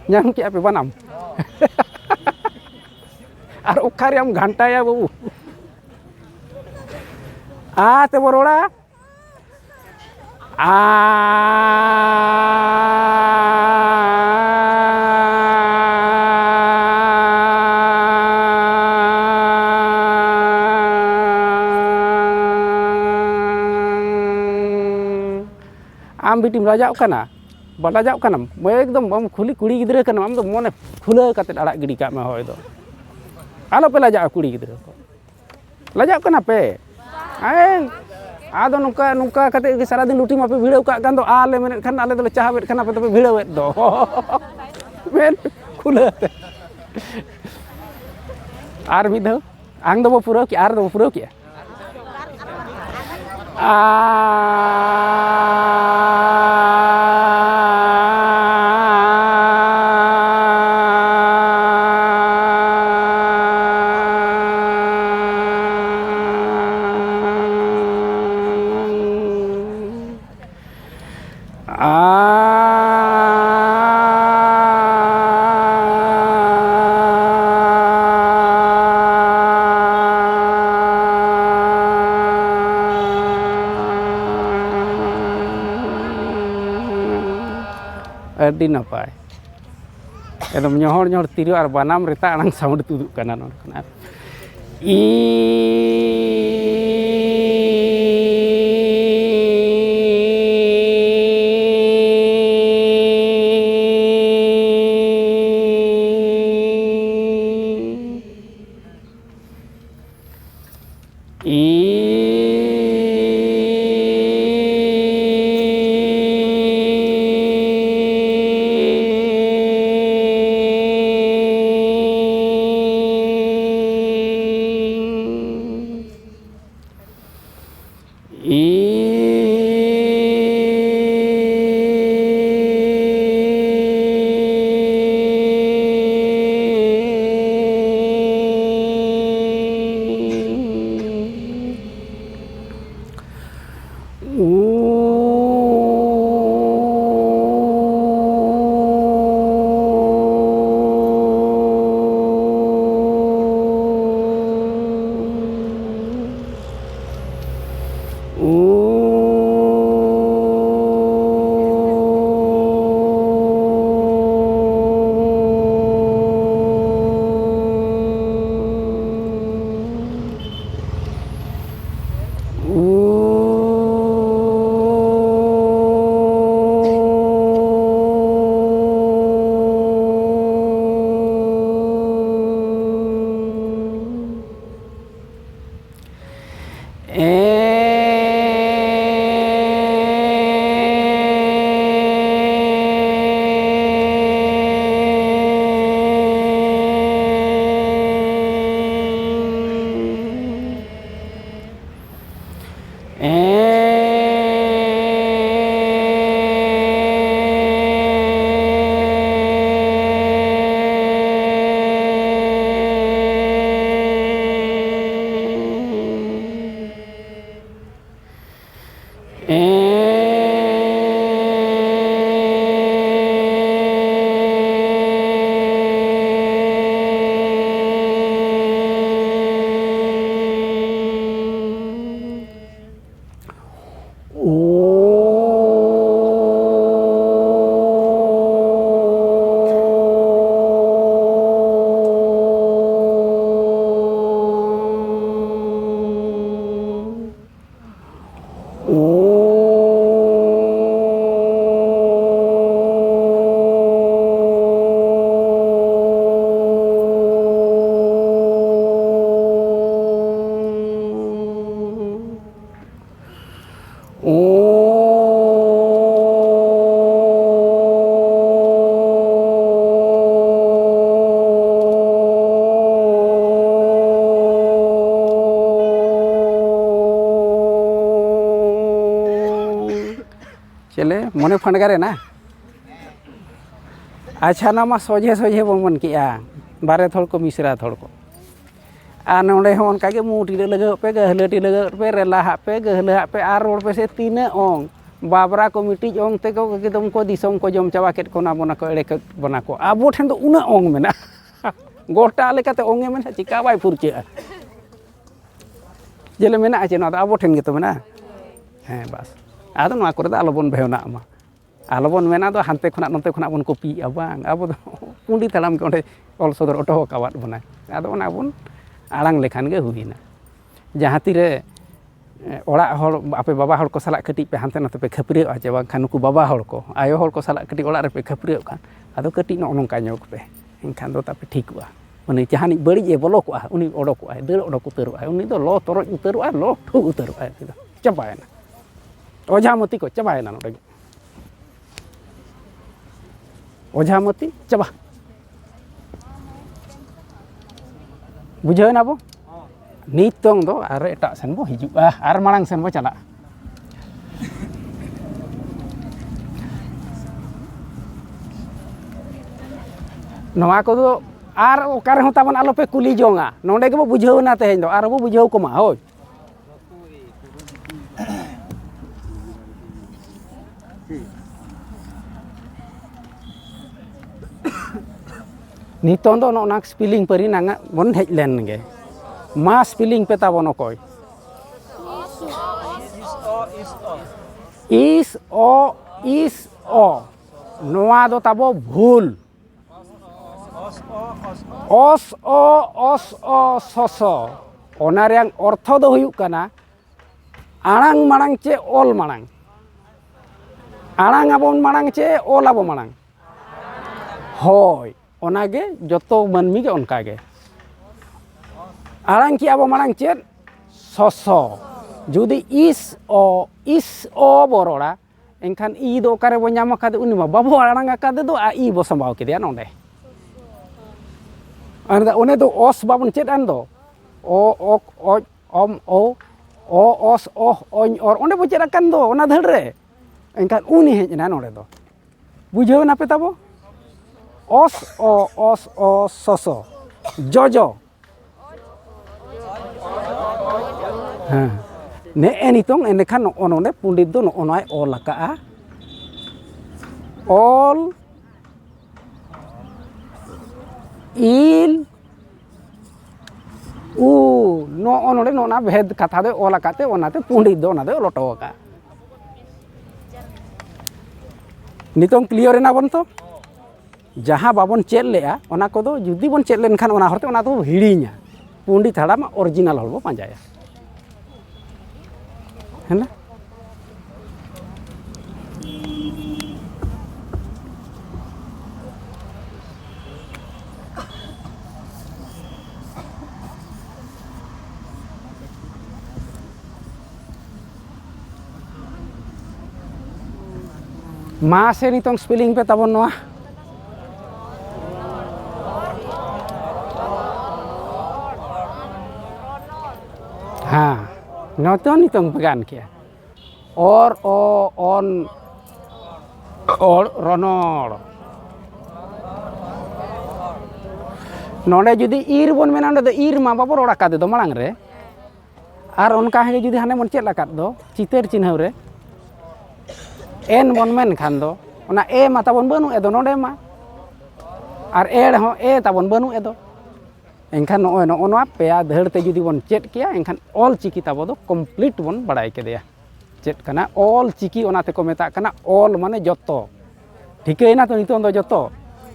C: ᱧᱟᱢ ᱠᱮᱜᱼᱟ ᱯᱮ ᱵᱟᱱᱟᱢ ᱟᱨ ᱚᱠᱟᱨᱮᱢ ᱜᱷᱟᱱᱴᱟᱭᱟ ᱵᱟᱵᱩ ᱟ ᱛᱮᱵᱚ ᱨᱚᱲᱟ आम बिटिम लाजाव कना बलाजाव कना एकदम बम खुली कुड़ी गिद्रे कना आम दो मने खुला कते अड़ा गिडी का में होय दो आलो पे लाजाव कुड़ी गिद्रे को लाजाव कना पे आए आदो नुका नुका कते सारा दिन लुटी मापे भिड़ाव का गान दो आले मेने खान आले दो चाहबेट खाना पे तो भिड़ावेत दो मेन खुला आर मिद आंग दो पुरो की आर दो पुरो की Adi napai. Edom nyohor tiru ar banam reta arang sound tuduk kana non kana. चले मने फंडगारे ना अच्छा ना मा सोझे सोझे बन किया बारे थोड़ को मिश्रा थोड़ को आ नोंडे होन कागे मुटी लगे पे गहलटी लगे पे रेला पे गहला पे आर रोड पे से तीन ओंग बाबरा को मिटी ओंग ते को एकदम को दिसम को जम चावा केट कोना बना को एड़े बना को आबो ठेन तो उना ओंग मेना गोटा लेकाते ओंगे मेना चिका बाय फुरचे जेले मेना आचे ना आबो ठेन गेतो मेना हैं बस आदो नोआ करे आलोबन भेवना मा आलोबन मेना दो हानते खना नते खना बन कॉपी बांग आबो दो पुंडी तालाम के ओंडे ऑल सदर ऑटो कावात बना आदो ओना बन आड़ांग लेखान गे हुईना जहाँ तीरे ओड़ा हर आपे बाबा हर को साला कटी पे हानते नते पे खपरियो आचे बांखान नुकु बाबा हर को आयो हर को साला कटी ओड़ा रे पे खपरियो खान आदो कटी नो नोंका ᱧᱚᱜ पे एनखान दो तापे ठीकवा माने जहानी बड़ी ए बोलो को उनी ओडोको दर ओडोक उतरवा उनी दो लो तोरज उतरवा लो ठु उतरवा चबायना ओझामती को चबायना नोडे ओझामती चबा बुझावना बो नितों दो आर एटा सेन बो हिजुआ आर मांग सेन बो चला नवा को आर ओकारे हो ताबन आलो पे कुली जोंगा नोंडे के बो बुझाव ना तेहें दो आर बो बुझाव को मा होय नितों दो नोना स्पेलिंग परी नांगा बन हेज लेन गे मा स्पेलिंग पे ताबन ओकोय इस ओ नोआ दो ताबो भूल ओस ओ ससो ओना रेंग अर्थ दो हुयुक काना आड़ांग माड़ांग चे ओल माड़ांग आड़ांग आबोन माड़ांग चे ओल आबो माड़ांग होय ओनागे जतो मानमी गे ओनका गे आड़ांग की आबो माड़ांग चे ससो जुदी इस ओ बरोड़ा एनखान ई दो ओकारे बो ᱧᱟᱢ आकादे उनी मा बाबो आड़ांग आकादे दो आ ई बो संभाव केदिया नोंडे अन उन्हें तो ओस बाबन चेत आन दो ओ ओम ओ ओस ओन और उन्हें बो चेत आकान दो ओना धड़ रे एनखान उनी हेज ना नोंडे दो बुझाव ना पे ताबो ओस ओ ससो जजो हाँ ने एनितों एनखान ओनोने पंडित दो नोनाय ओल आकाआ ओल इल उ नोने नोना भेद कथा दे ओल आकाते ओनाते पंडित दो ओना दे लोटो आका नितों क्लियर ना बन तो जहाँ बाबन चेल लेआ ओना को दो जुदी बन चेल लेनखान ओना हरते ओना दो हिड़ीña पंडित हाड़ा मा ओरिजिनल हल बो पांजाया है ना मा से नितों स्पेलिंग पे ताबन नोआ हाँ नोतो नितों पेगान किया और ओ ऑन और रनोड़ नोडे जुदी ईर बन मेना नोडे ईर मा बाबो रोड़ा कादे दो मांग रे आर उनका है जुदी हाने मन चेला काद दो चितर चिन्हव रे एन बन मेन खान दो ओना ए मा ताबन बनु एदो नोडे मा आर एड़ हो ए ताबन बनु एदो एनखान नोआ पेया धड़ते जुदी बन चेट किया एनखान ऑल चिकी ताबो दो कम्प्लीट बन बड़ाई केदेया चेट कना ऑल चिकी ओनाते को मेता कना ऑल माने जतो ठिकैना तो नितों दो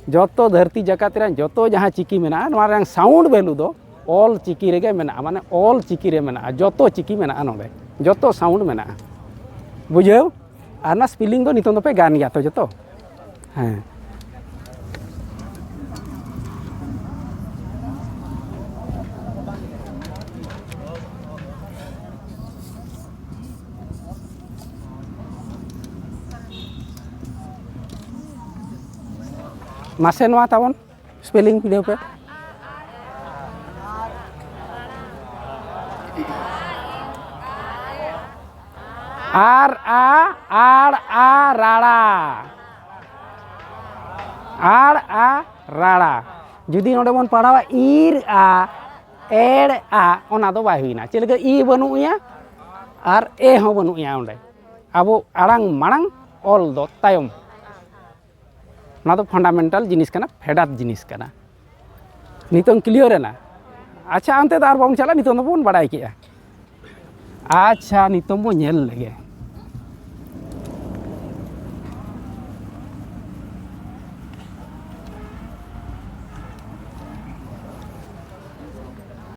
C: जतो धरती जगत रे जतो जहाँ चिकी मेना नोआ रंग साउंड वैल्यू दो ऑल चिकी रेगे मेना माने ऑल चिकी रे मेना जतो चिकी मेना नोडे जतो साउंड मेना बुझाव आना स्पेलिंग दो नितों दो पे गान गया तो जतो हाँ मासे नोआ ताबन स्पेलिंग वीडियो पे आर आ राड़ा जुदी नोडे बन पढ़ावा ईर आ एड़ आ ओना दो बाय हुईना चेलगा ई बनुया आर ए हो बनुया ओंडे आबो आड़ांग माड़ांग ऑल दो तायम ना तो फंडामेंटल जिनिस कना फेडात जिनिस कना नितों क्लियर है ना अच्छा अंते दार बाबू चला नितों बन बड़ाई किया अच्छा नितों बो नेल लेगे